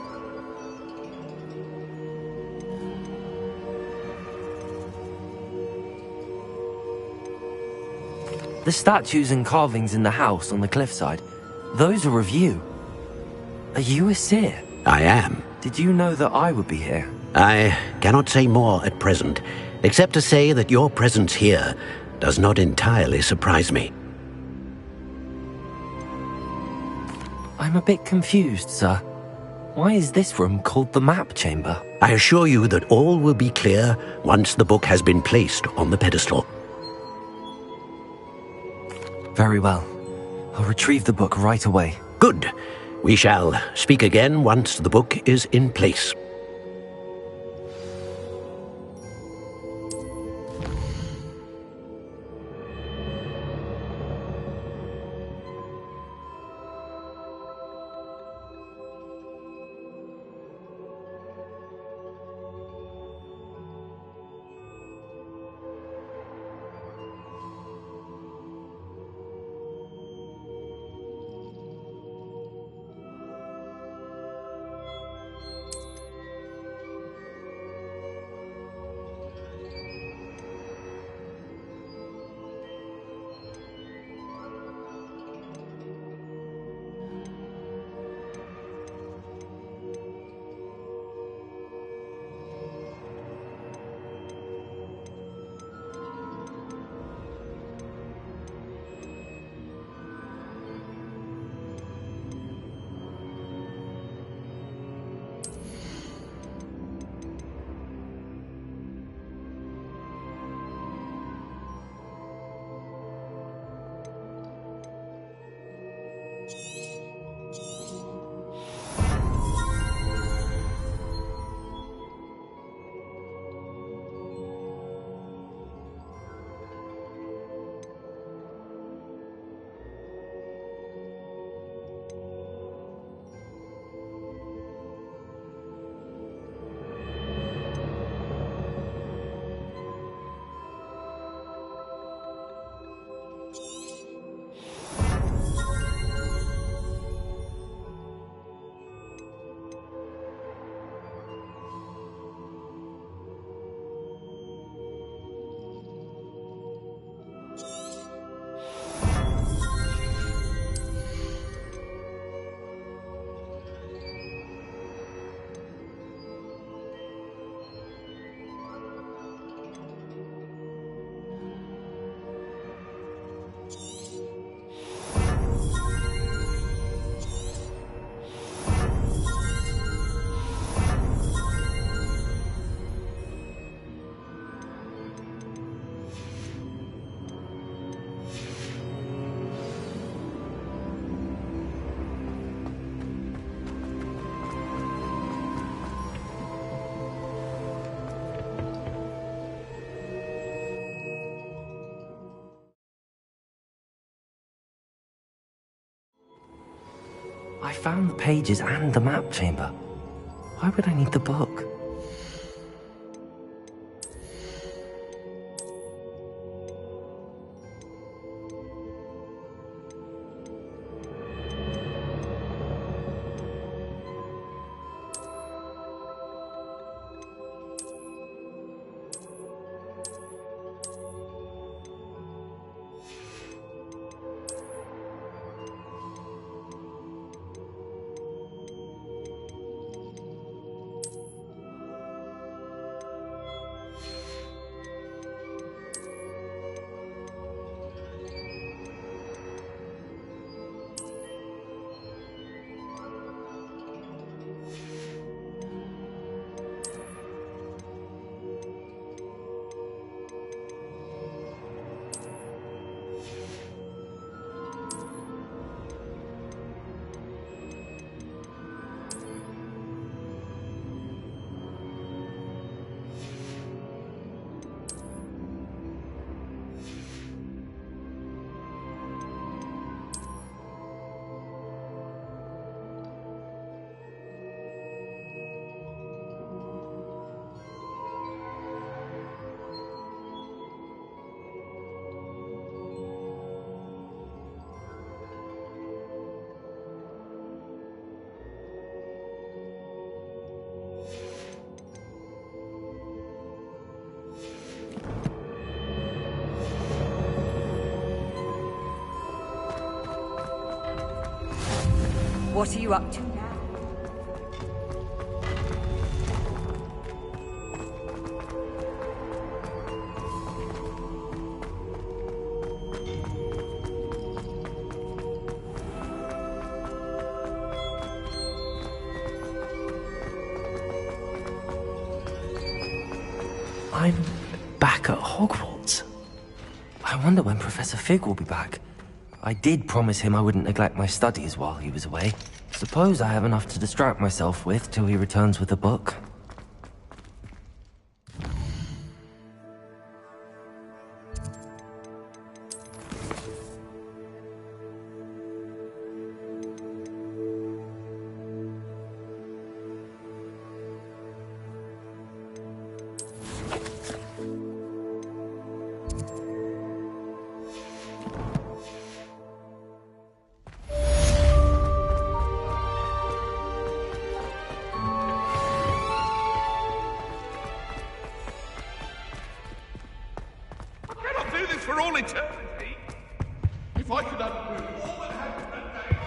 The statues and carvings in the house on the cliffside, those are of you. Are you a seer? I am. Did you know that I would be here? I cannot say more at present, except to say that your presence here does not entirely surprise me. I'm a bit confused, sir. Why is this room called the map chamber? I assure you that all will be clear once the book has been placed on the pedestal. Very well. I'll retrieve the book right away. Good. We shall speak again once the book is in place. I found the pages and the map chamber. Why would I need the book? What are you up to now? I'm back at Hogwarts. I wonder when Professor Fig will be back. I did promise him I wouldn't neglect my studies while he was away. Suppose I have enough to distract myself with till he returns with a book. For all eternity. If I could undo all that happened that day,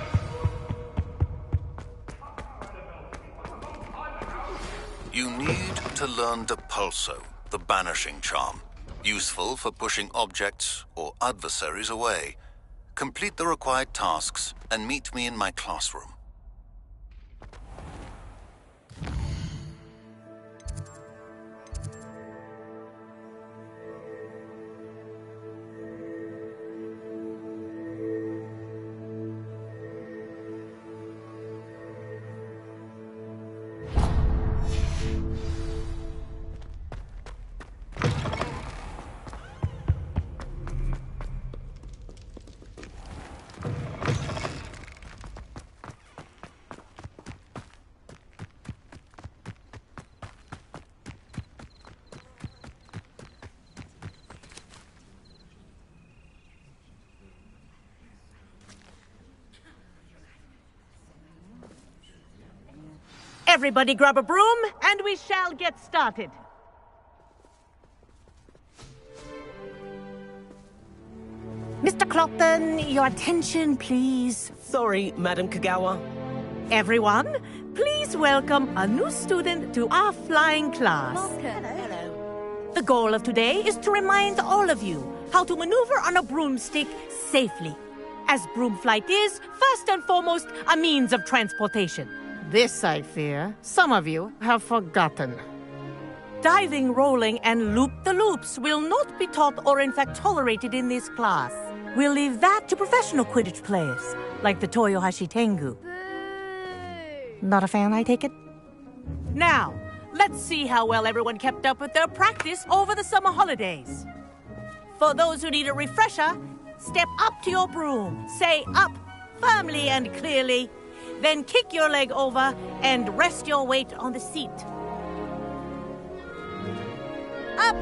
You need to learn Depulso, the banishing charm. Useful for pushing objects or adversaries away. Complete the required tasks and meet me in my classroom. Everybody grab a broom, and we shall get started. Mr. Clopton, your attention, please. Sorry, Madam Kagawa. Everyone, please welcome a new student to our flying class. Hello. The goal of today is to remind all of you how to maneuver on a broomstick safely, as broom flight is, first and foremost, a means of transportation. This, I fear, some of you have forgotten. Diving, rolling, and loop-the-loops will not be taught or in fact tolerated in this class. We'll leave that to professional Quidditch players, like the Toyohashi Tengu. Not a fan, I take it? Now, let's see how well everyone kept up with their practice over the summer holidays. For those who need a refresher, step up to your broom. Say up, firmly and clearly. Then kick your leg over and rest your weight on the seat. Up!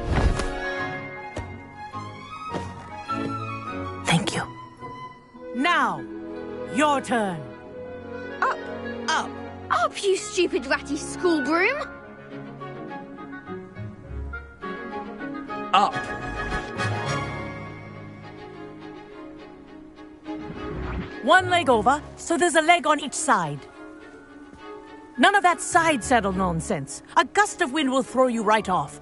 Thank you. Now, your turn. Up! Up! Up, you stupid ratty school broom! Up. One leg over, so there's a leg on each side. None of that side saddle nonsense. A gust of wind will throw you right off.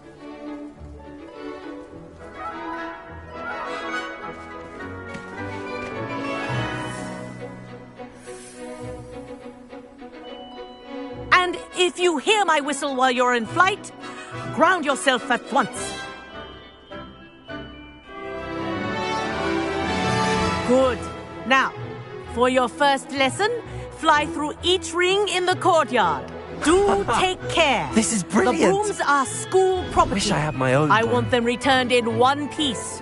And if you hear my whistle while you're in flight, ground yourself at once. Good. Now, for your first lesson, fly through each ring in the courtyard. Do take care. This is brilliant. The brooms are school property. Wish I had my own I broom. want them returned in one piece.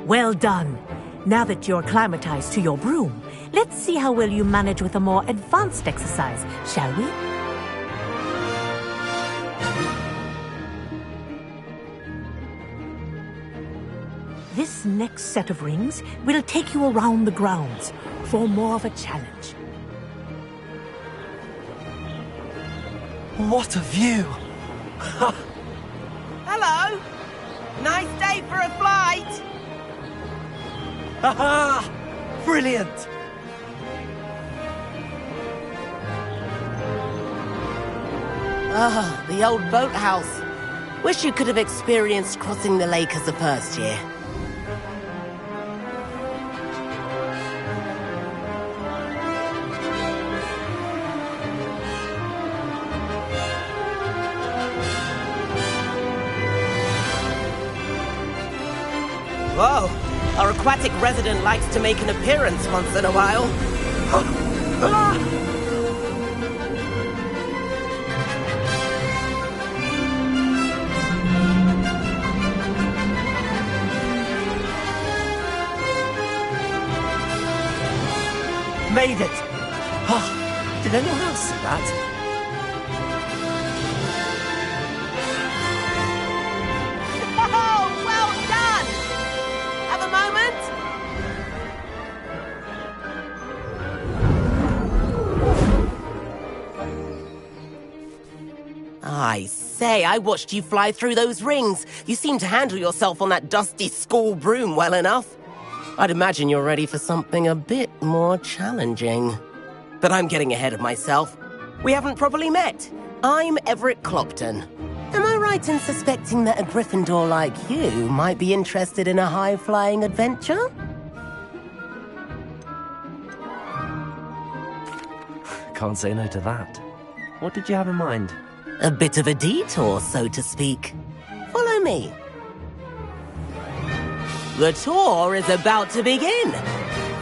Well done. Now that you're acclimatized to your broom, let's see how well you manage with a more advanced exercise, shall we? This next set of rings will take you around the grounds for more of a challenge. What a view! Hello. Nice day for a flight. Haha! Brilliant! Ah, the old boathouse. Wish you could have experienced crossing the lake as a first year. Whoa! Our aquatic resident likes to make an appearance once in a while. Made it! Oh, did anyone else see that? Oh, well done! Have a moment? I say, I watched you fly through those rings. You seem to handle yourself on that dusty school broom well enough. I'd imagine you're ready for something a bit more challenging. But I'm getting ahead of myself. We haven't properly met. I'm Everett Clopton. Am I right in suspecting that a Gryffindor like you might be interested in a high-flying adventure? Can't say no to that. What did you have in mind? A bit of a detour, so to speak. Follow me. The tour is about to begin.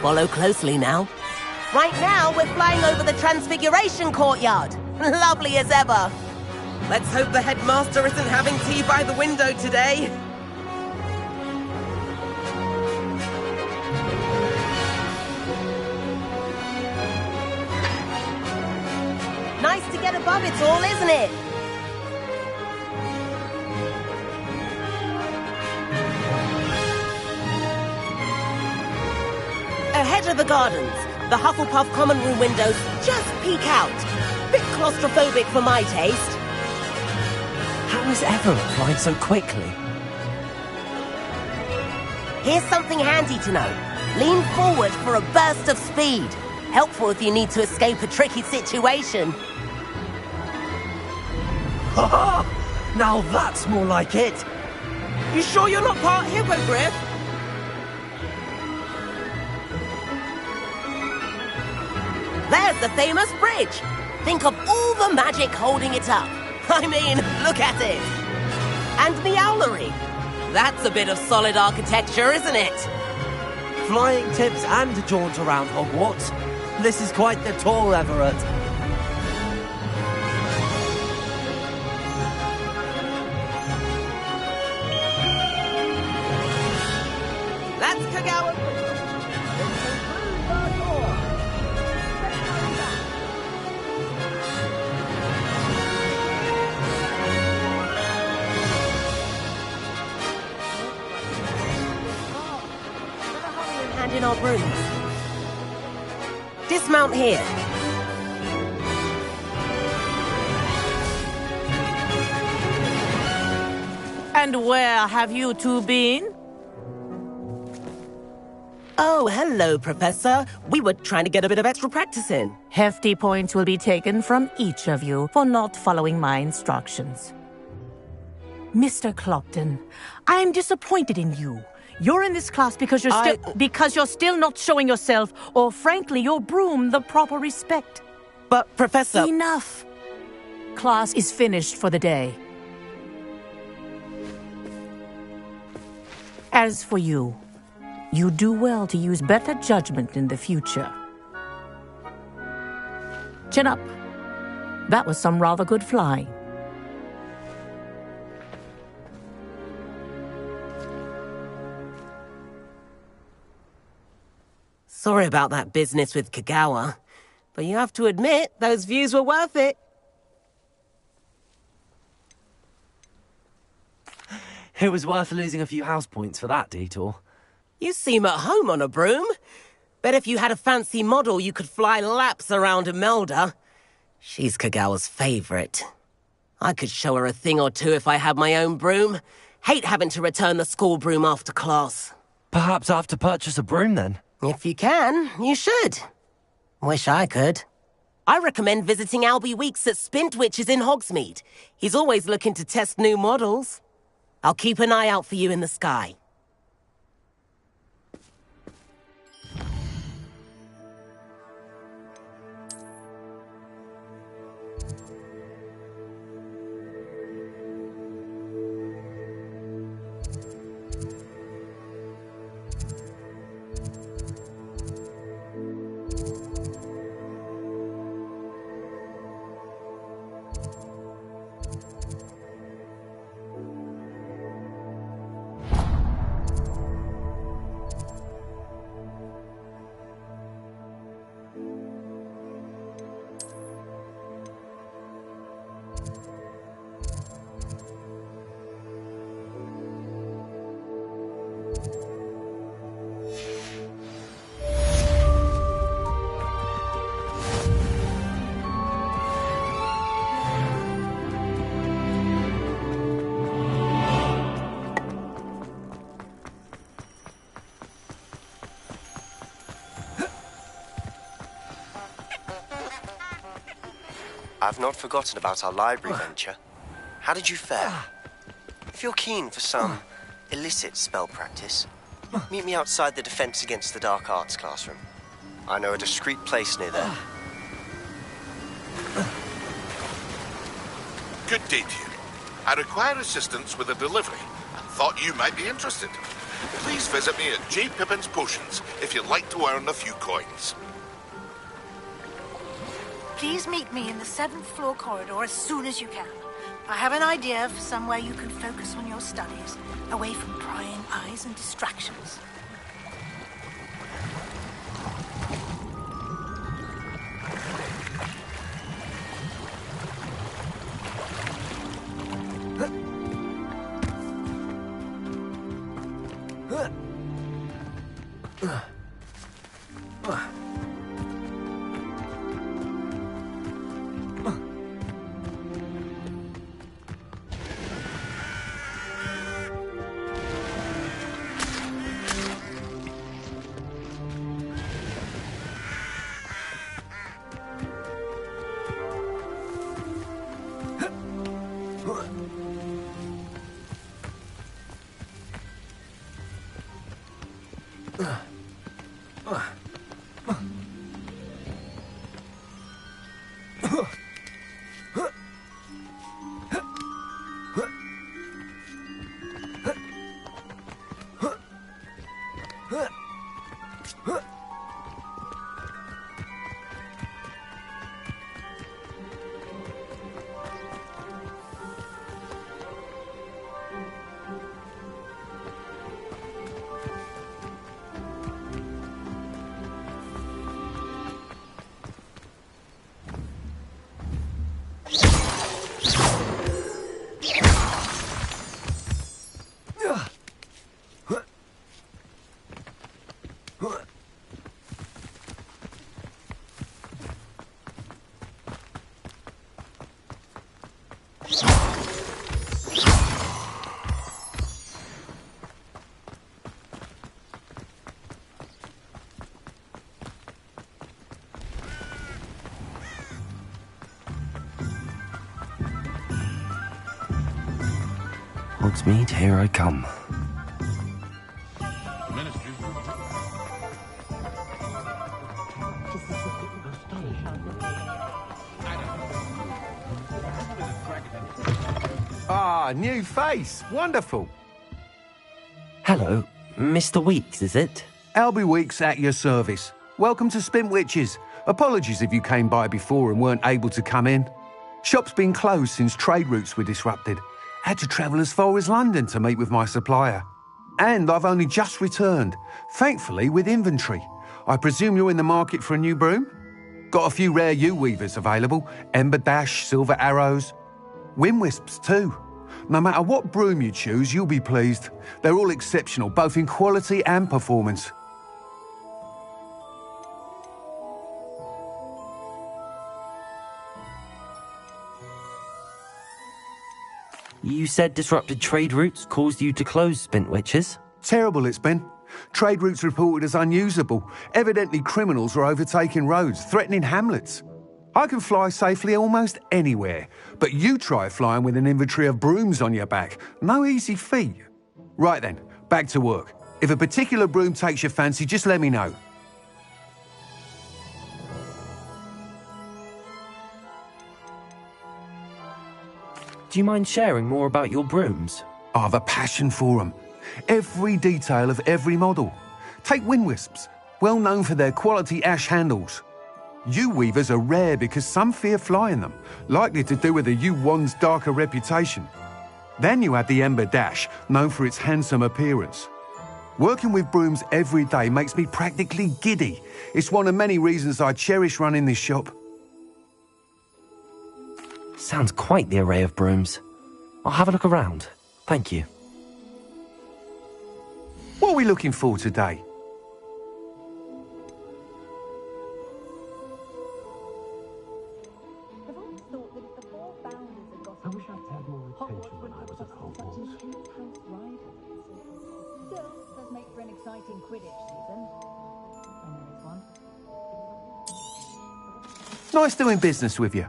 Follow closely now. Right now, we're flying over the Transfiguration Courtyard. Lovely as ever. Let's hope the headmaster isn't having tea by the window today. Nice to get above it all, isn't it? Ahead of the gardens, the Hufflepuff common room windows just peek out. Bit claustrophobic for my taste. How is Everett flying so quickly? Here's something handy to know. Lean forward for a burst of speed. Helpful if you need to escape a tricky situation. Ha! Now that's more like it! You sure you're not part hippogriff? There's the famous bridge. Think of all the magic holding it up. I mean, look at it. And the owlery. That's a bit of solid architecture, isn't it? Flying tips and a jaunt around Hogwarts. This is quite the tour, Everett. Let's go in our brooms. Dismount here. And where have you two been? Oh, hello, Professor. We were trying to get a bit of extra practice in. Hefty points will be taken from each of you for not following my instructions. Mr. Clopton, I'm disappointed in you. You're in this class because you're still not showing yourself, or frankly, your broom the proper respect. But, Professor... Enough! Class is finished for the day. As for you, you do well to use better judgment in the future. Chin up. That was some rather good flying. Sorry about that business with Kagawa, but you have to admit, those views were worth it. It was worth losing a few house points for that detour. You seem at home on a broom. Bet if you had a fancy model, you could fly laps around Imelda. She's Kagawa's favorite. I could show her a thing or two if I had my own broom. Hate having to return the school broom after class. Perhaps I have to purchase a broom then? If you can, you should. Wish I could. I recommend visiting Albie Weeks at Spintwitches in Hogsmeade. He's always looking to test new models. I'll keep an eye out for you in the sky. I've not forgotten about our library venture. How did you fare? If you're keen for some illicit spell practice, meet me outside the Defense Against the Dark Arts classroom. I know a discreet place near there. Good day to you. I require assistance with a delivery and thought you might be interested. Please visit me at J. Pippin's Potions if you'd like to earn a few coins. Please meet me in the 7th floor corridor as soon as you can. I have an idea for somewhere you can focus on your studies, away from prying eyes and distractions. Hogsmeade, here I come. Ah, new face. Wonderful. Hello, Mr. Weeks, is it? Albie Weeks at your service. Welcome to Spintwitches. Apologies if you came by before and weren't able to come in. Shop's been closed since trade routes were disrupted. Had to travel as far as London to meet with my supplier. And I've only just returned, thankfully with inventory. I presume you're in the market for a new broom? Got a few rare yew-weavers available. Ember Dash, Silver Arrows. Wind Wisps too. No matter what broom you choose, you'll be pleased. They're all exceptional, both in quality and performance. You said disrupted trade routes caused you to close Spintwitches? Terrible it's been. Trade routes reported as unusable. Evidently criminals are overtaking roads, threatening hamlets. I can fly safely almost anywhere, but you try flying with an inventory of brooms on your back. No easy feat. Right then, back to work. If a particular broom takes your fancy, just let me know. Do you mind sharing more about your brooms? I've a passion for them. Every detail of every model. Take Wind Wisps, well known for their quality ash handles. Yew-weavers are rare because some fear flying them, likely to do with the yew wand's darker reputation. Then you have the Ember Dash, known for its handsome appearance. Working with brooms every day makes me practically giddy. It's one of many reasons I cherish running this shop. Sounds quite the array of brooms. I'll have a look around. Thank you. What are we looking for today? I wish I'd paid more attention when I was at Hogwarts. Still, does make for an exciting Quidditch season. I know this one. Nice doing business with you.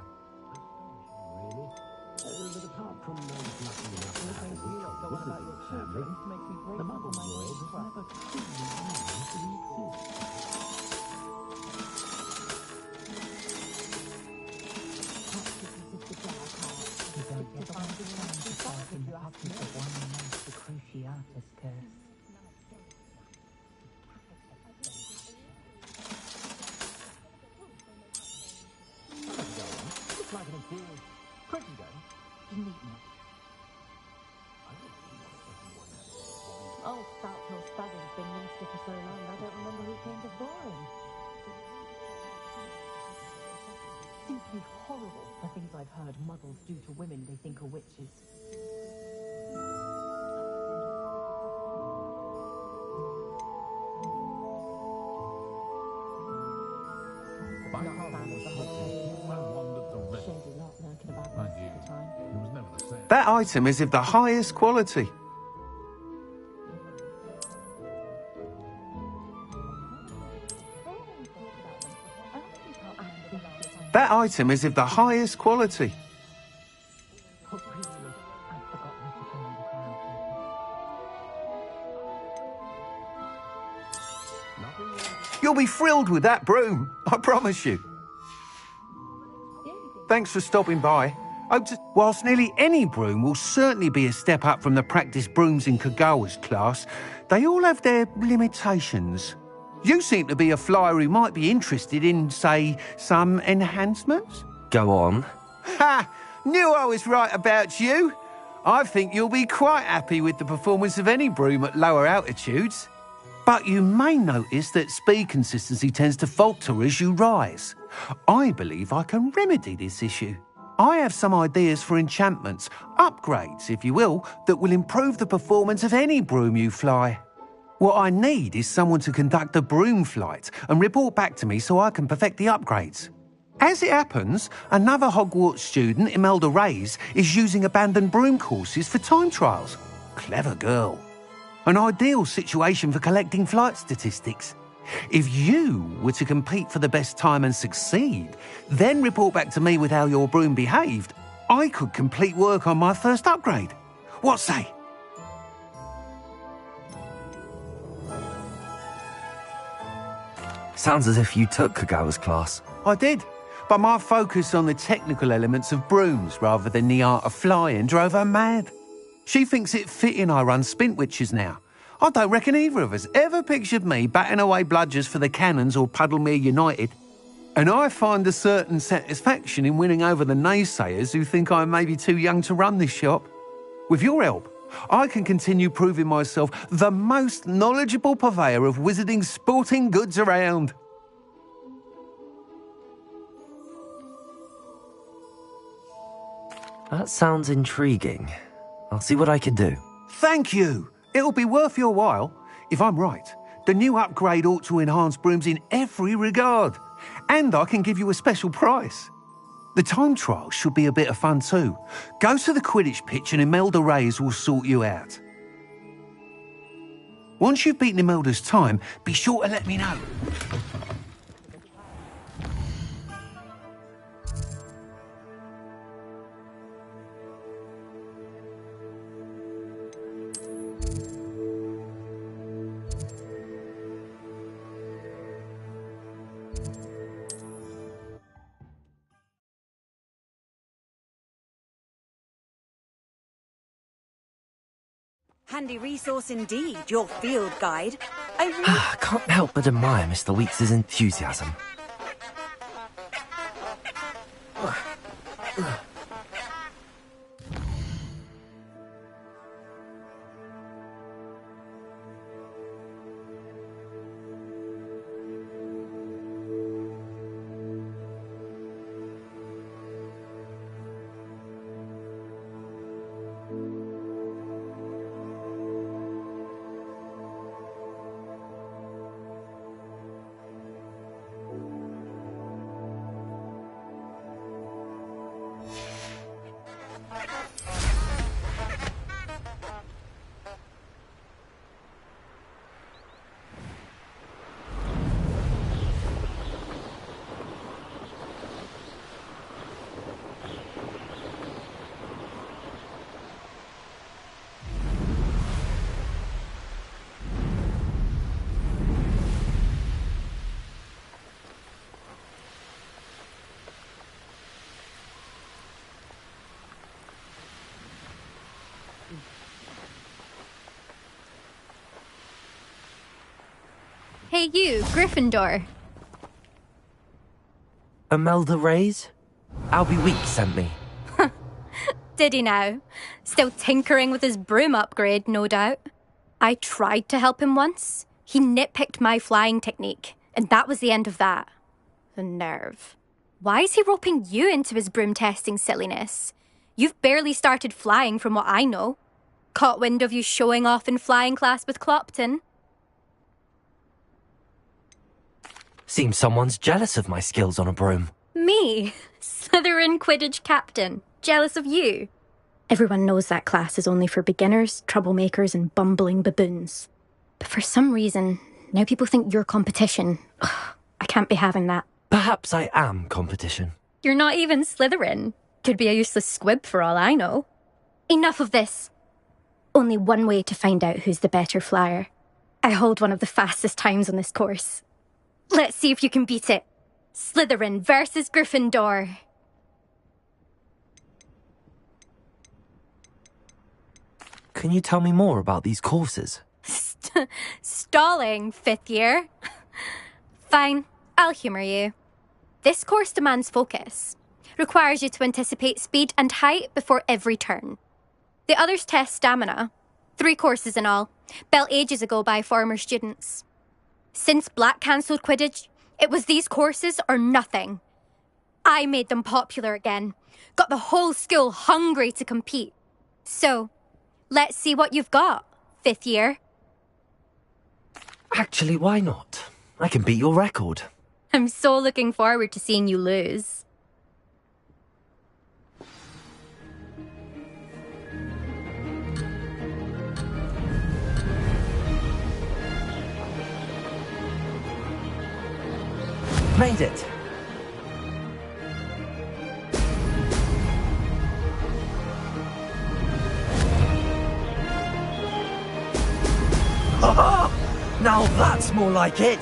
Old Spouthill Spadding's been Minster for so long, I don't remember who came before him. Simply horrible, the things I've heard muggles do to women they think are witches. That item is of the highest quality. That item is of the highest quality. You'll be thrilled with that broom, I promise you. Thanks for stopping by. Whilst nearly any broom will certainly be a step up from the practice brooms in Kagawa's class, they all have their limitations. You seem to be a flyer who might be interested in, say, some enhancements? Go on. Ha! Knew I was right about you. I think you'll be quite happy with the performance of any broom at lower altitudes. But you may notice that speed consistency tends to falter as you rise. I believe I can remedy this issue. I have some ideas for enchantments, upgrades, if you will, that will improve the performance of any broom you fly. What I need is someone to conduct a broom flight and report back to me so I can perfect the upgrades. As it happens, another Hogwarts student, Imelda Reyes, is using abandoned broom courses for time trials. Clever girl. An ideal situation for collecting flight statistics. If you were to compete for the best time and succeed, then report back to me with how your broom behaved, I could complete work on my first upgrade. What say? Sounds as if you took Kagawa's class. I did, but my focus on the technical elements of brooms rather than the art of flying drove her mad. She thinks it fitting I run Spintwitches now. I don't reckon either of us ever pictured me batting away bludgers for the Cannons or Puddlemere United. And I find a certain satisfaction in winning over the naysayers who think I may be too young to run this shop. With your help, I can continue proving myself the most knowledgeable purveyor of wizarding sporting goods around. That sounds intriguing. I'll see what I can do. Thank you. It'll be worth your while. If I'm right, the new upgrade ought to enhance brooms in every regard. And I can give you a special price. The time trial should be a bit of fun too. Go to the Quidditch pitch and Imelda Reyes will sort you out. Once you've beaten Imelda's time, be sure to let me know. Handy resource indeed, your field guide. I can't help but admire Mr. Weeks' enthusiasm. Hey you, Gryffindor. Imelda Reyes? Albie Weeks sent me. Did he now? Still tinkering with his broom upgrade, no doubt. I tried to help him once. He nitpicked my flying technique, and that was the end of that. The nerve. Why is he roping you into his broom testing silliness? You've barely started flying from what I know. Caught wind of you showing off in flying class with Clopton. Seems someone's jealous of my skills on a broom. Me? Slytherin Quidditch captain. Jealous of you? Everyone knows that class is only for beginners, troublemakers, and bumbling baboons. But for some reason, now people think you're competition. Ugh, I can't be having that. Perhaps I am competition. You're not even Slytherin. Could be a useless squib for all I know. Enough of this. Only one way to find out who's the better flyer. I hold one of the fastest times on this course. Let's see if you can beat it. Slytherin versus Gryffindor. Can you tell me more about these courses? Stalling, 5th year. Fine, I'll humour you. This course demands focus. Requires you to anticipate speed and height before every turn. The others test stamina. 3 courses in all, built ages ago by former students. Since Black cancelled Quidditch, it was these courses or nothing. I made them popular again. Got the whole school hungry to compete. So, let's see what you've got, 5th year. Actually, why not? I can beat your record. I'm so looking forward to seeing you lose. Made it! Now that's more like it!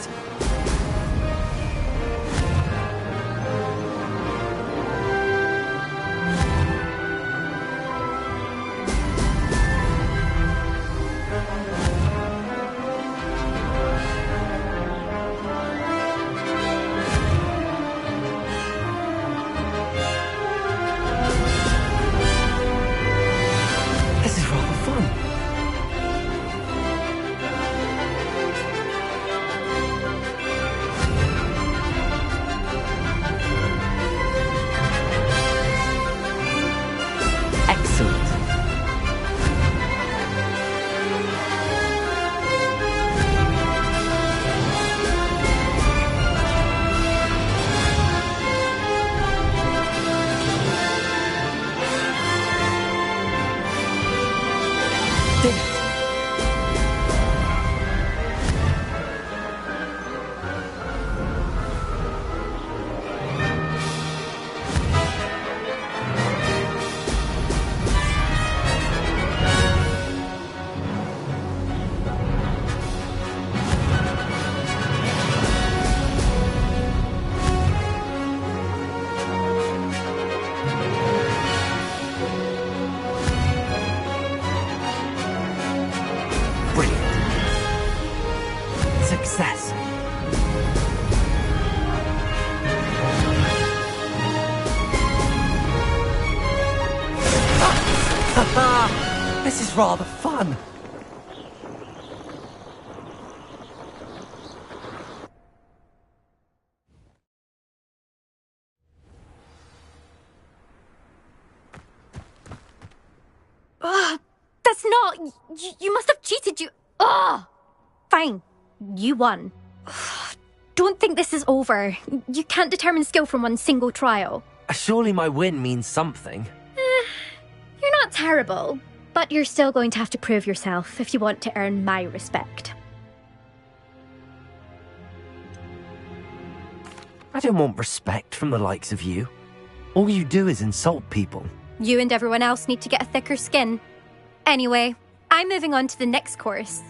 This is rather fun. That's not... You must have cheated, you... Ugh! Fine. You won. Don't think this is over. You can't determine skill from one single trial. Surely my win means something. You're not terrible, but you're still going to have to prove yourself if you want to earn my respect. I don't want respect from the likes of you. All you do is insult people. You and everyone else need to get a thicker skin. Anyway, I'm moving on to the next course.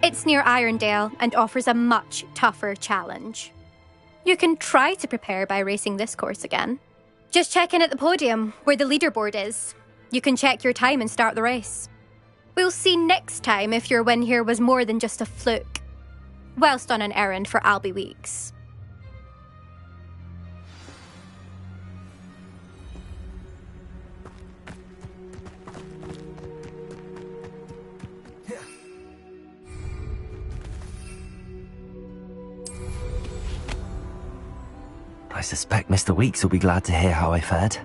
It's near Irondale and offers a much tougher challenge. You can try to prepare by racing this course again. Just check in at the podium, where the leaderboard is. You can check your time and start the race. We'll see next time if your win here was more than just a fluke. Whilst on an errand for Albie Weeks. I suspect Mr. Weeks will be glad to hear how I fared.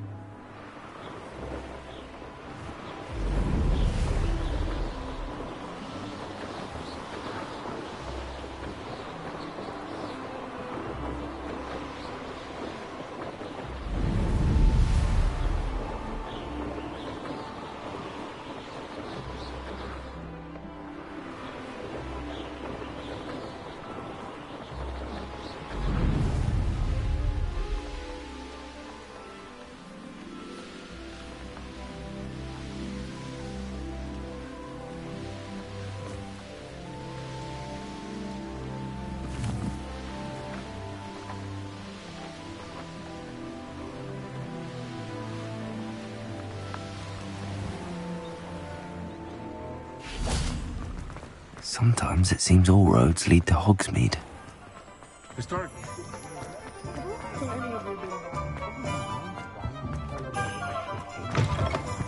Sometimes it seems all roads lead to Hogsmeade.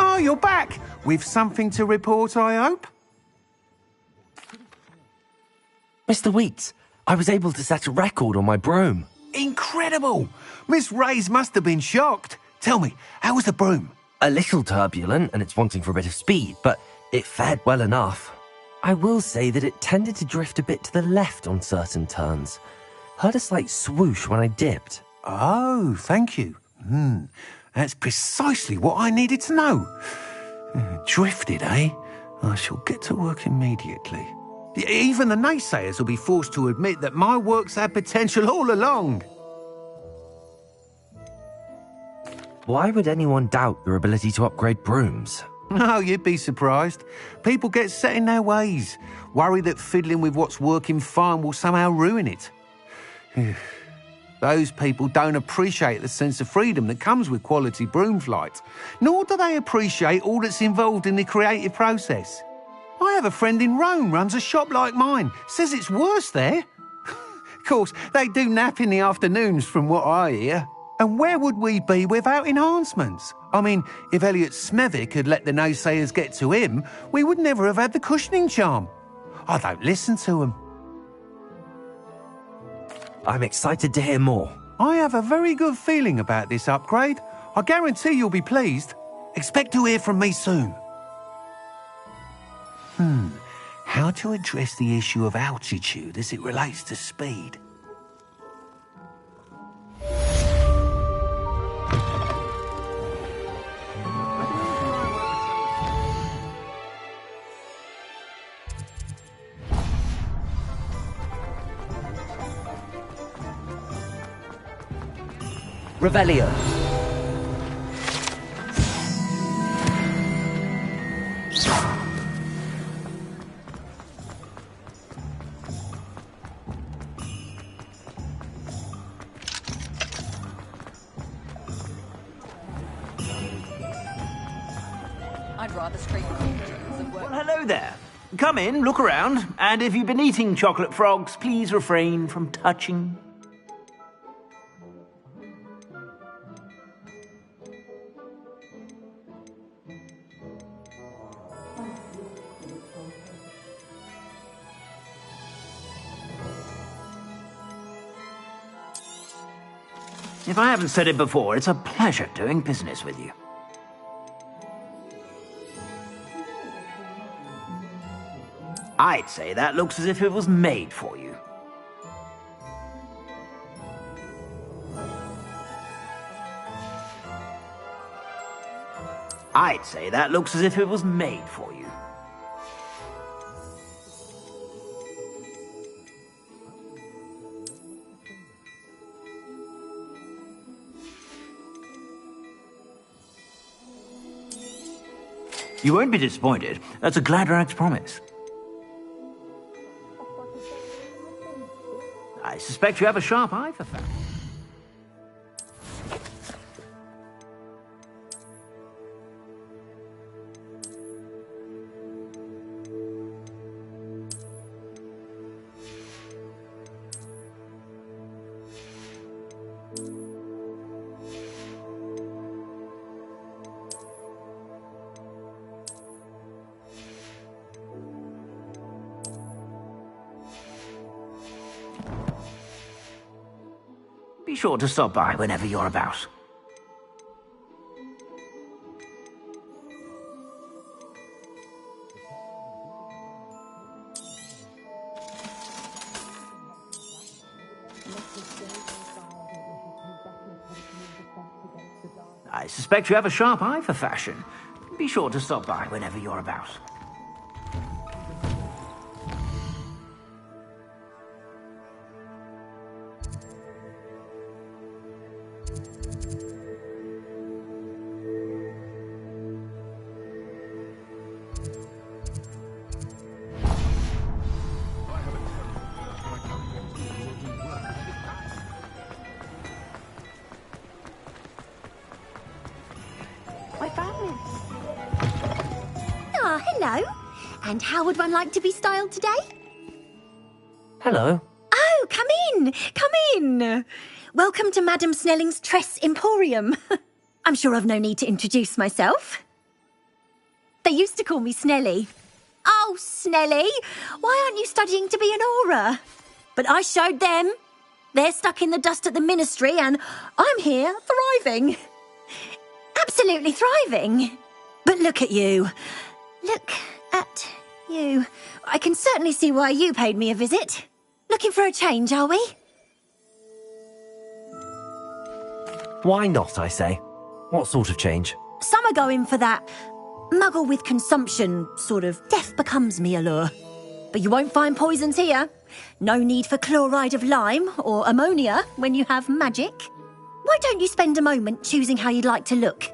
Oh, you're back! With something to report, I hope? Mr. Weeks, I was able to set a record on my broom. Incredible! Miss Reyes must have been shocked. Tell me, how was the broom? A little turbulent, and it's wanting for a bit of speed, but it fared well enough. I will say that it tended to drift a bit to the left on certain turns. Heard a slight swoosh when I dipped. Oh, thank you. That's precisely what I needed to know. Drifted, eh? I shall get to work immediately. Even the naysayers will be forced to admit that my work's had potential all along. Why would anyone doubt your ability to upgrade brooms? Oh, you'd be surprised. People get set in their ways, worry that fiddling with what's working fine will somehow ruin it. Those people don't appreciate the sense of freedom that comes with quality broom flight, nor do they appreciate all that's involved in the creative process. I have a friend in Rome runs a shop like mine, says it's worse there. Of course, they do nap in the afternoons from what I hear. And where would we be without enhancements? I mean, if Elliot Smethwick had let the naysayers get to him, we would never have had the cushioning charm. I don't listen to them. I'm excited to hear more. I have a very good feeling about this upgrade. I guarantee you'll be pleased. Expect to hear from me soon. How to address the issue of altitude as it relates to speed? Revelio. I'd rather straight than work. Well, hello there. Come in, look around, and if you've been eating chocolate frogs, please refrain from touching. If I haven't said it before, it's a pleasure doing business with you. I'd say that looks as if it was made for you. I'd say that looks as if it was made for you. You won't be disappointed. That's a Gladrag's promise. I suspect you have a sharp eye for facts. Be sure to stop by whenever you're about. I suspect you have a sharp eye for fashion. Be sure to stop by whenever you're about. Hello. And how would one like to be styled today? Hello. Oh, come in. Come in. Welcome to Madame Snelling's Tress Emporium. I'm sure I've no need to introduce myself. They used to call me Snelly. Oh, Snelly, why aren't you studying to be an aura? But I showed them. They're stuck in the dust at the ministry and I'm here thriving. Absolutely thriving. But look at you. Look at you. I can certainly see why you paid me a visit. Looking for a change, are we? Why not, I say? What sort of change? Some are going for that muggle with consumption, sort of death becomes me allure. But you won't find poisons here. No need for chloride of lime or ammonia when you have magic. Why don't you spend a moment choosing how you'd like to look?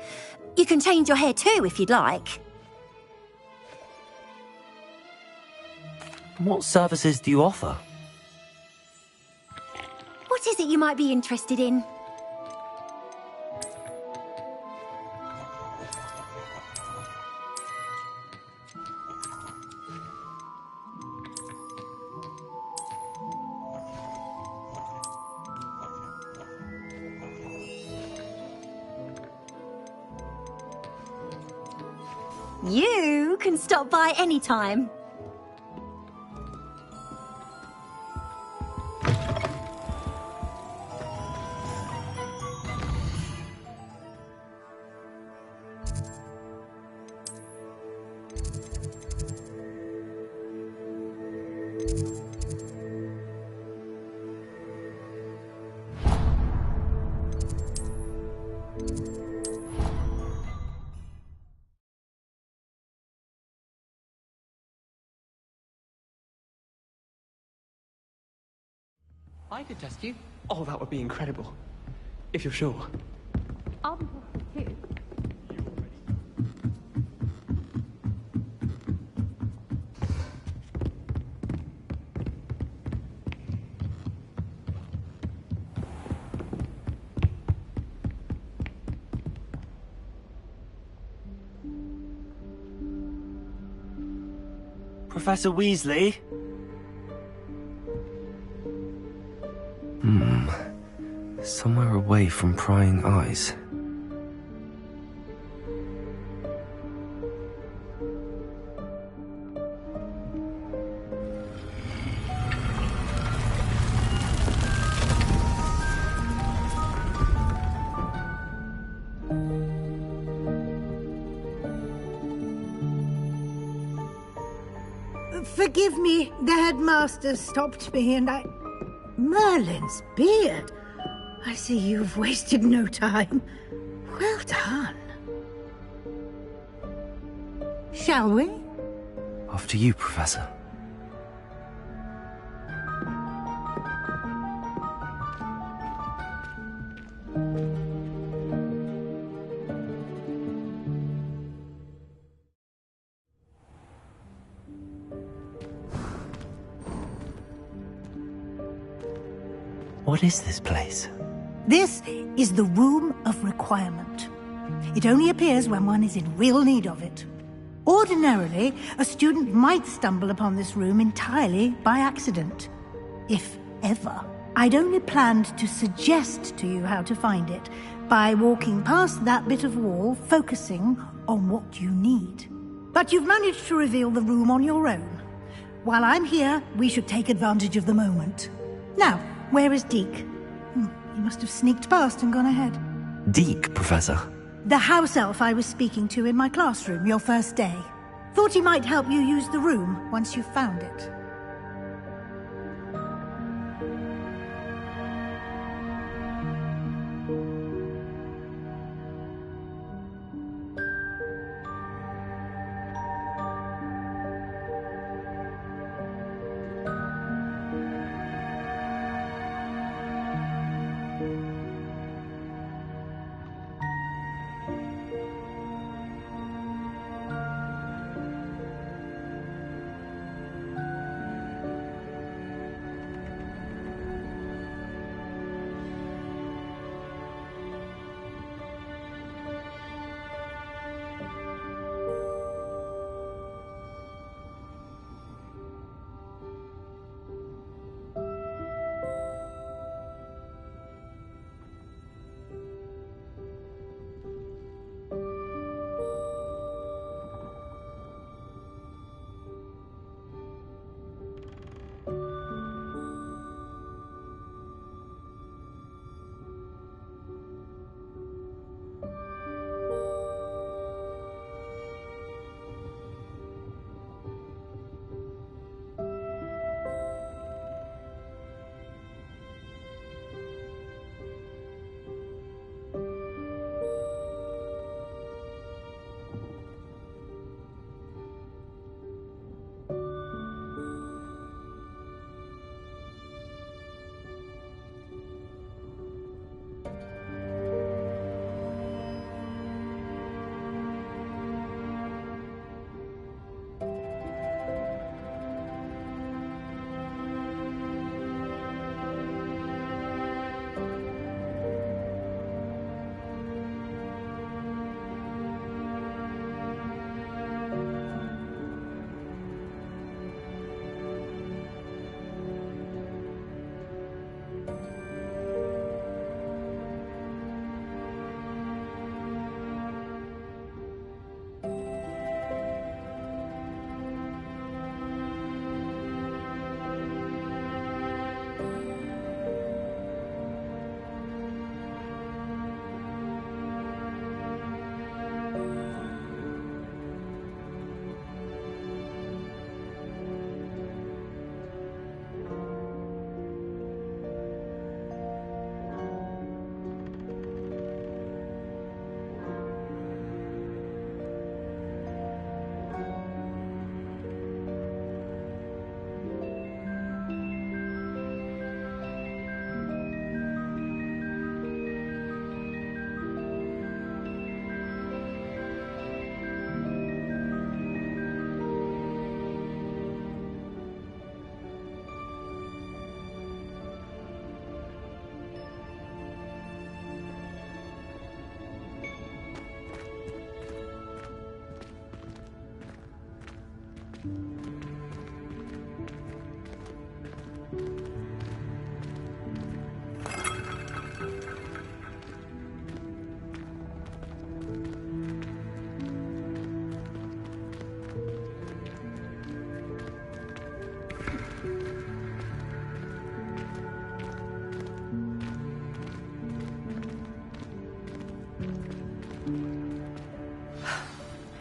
You can change your hair too if you'd like. What services do you offer? What is it you might be interested in? You can stop by anytime. I could test you. Oh, that would be incredible. If you're sure. I'll be tested too. Professor Weasley? Somewhere away from prying eyes. Forgive me, the headmaster stopped me and I... Merlin's beard. I see you've wasted no time. Well done. Shall we? After you, Professor. What is this place? This is the Room of Requirement. It only appears when one is in real need of it. Ordinarily, a student might stumble upon this room entirely by accident. If ever. I'd only planned to suggest to you how to find it by walking past that bit of wall, focusing on what you need. But you've managed to reveal the room on your own. While I'm here, we should take advantage of the moment. Now, where is Deke? He must have sneaked past and gone ahead. Deke, Professor. The house elf I was speaking to in my classroom your first day. Thought he might help you use the room once you found it.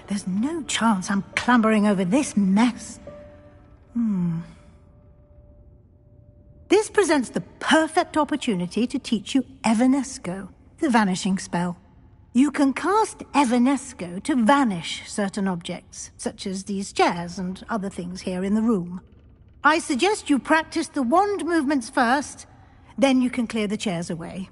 There's no chance I'm clambering over this mess. This presents the perfect opportunity to teach you Evanesco, the vanishing spell. You can cast Evanesco to vanish certain objects, such as these chairs and other things here in the room. I suggest you practice the wand movements first, then you can clear the chairs away.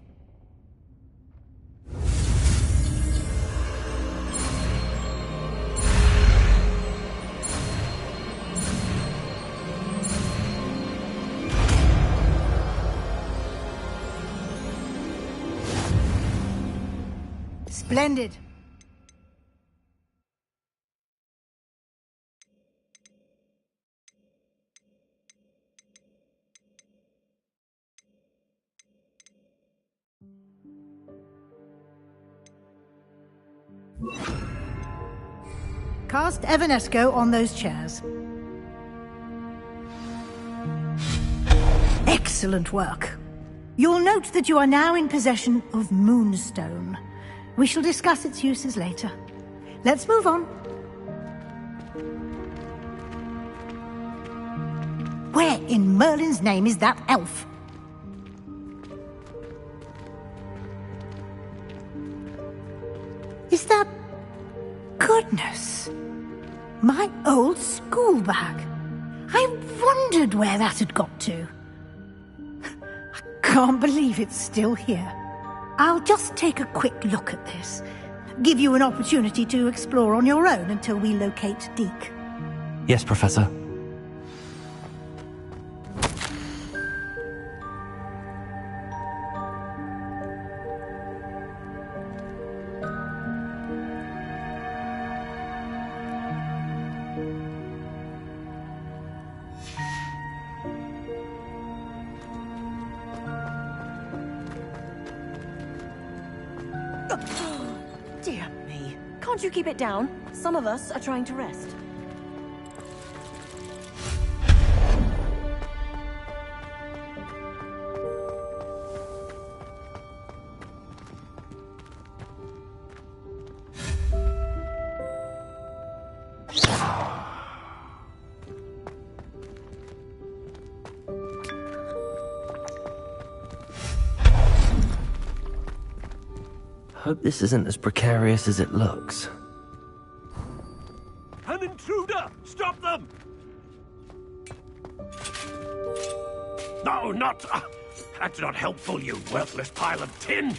Splendid. Cast Evanesco on those chairs. Excellent work. You'll note that you are now in possession of Moonstone. We shall discuss its uses later. Let's move on. Where in Merlin's name is that elf? Is that... Goodness! My old school bag. I wondered where that had got to. I can't believe it's still here. I'll just take a quick look at this. Give you an opportunity to explore on your own until we locate Deke. Yes, Professor. Dear me. Can't you keep it down? Some of us are trying to rest. Hope this isn't as precarious as it looks. An intruder! Stop them! No, not... That's not helpful, you worthless pile of tin!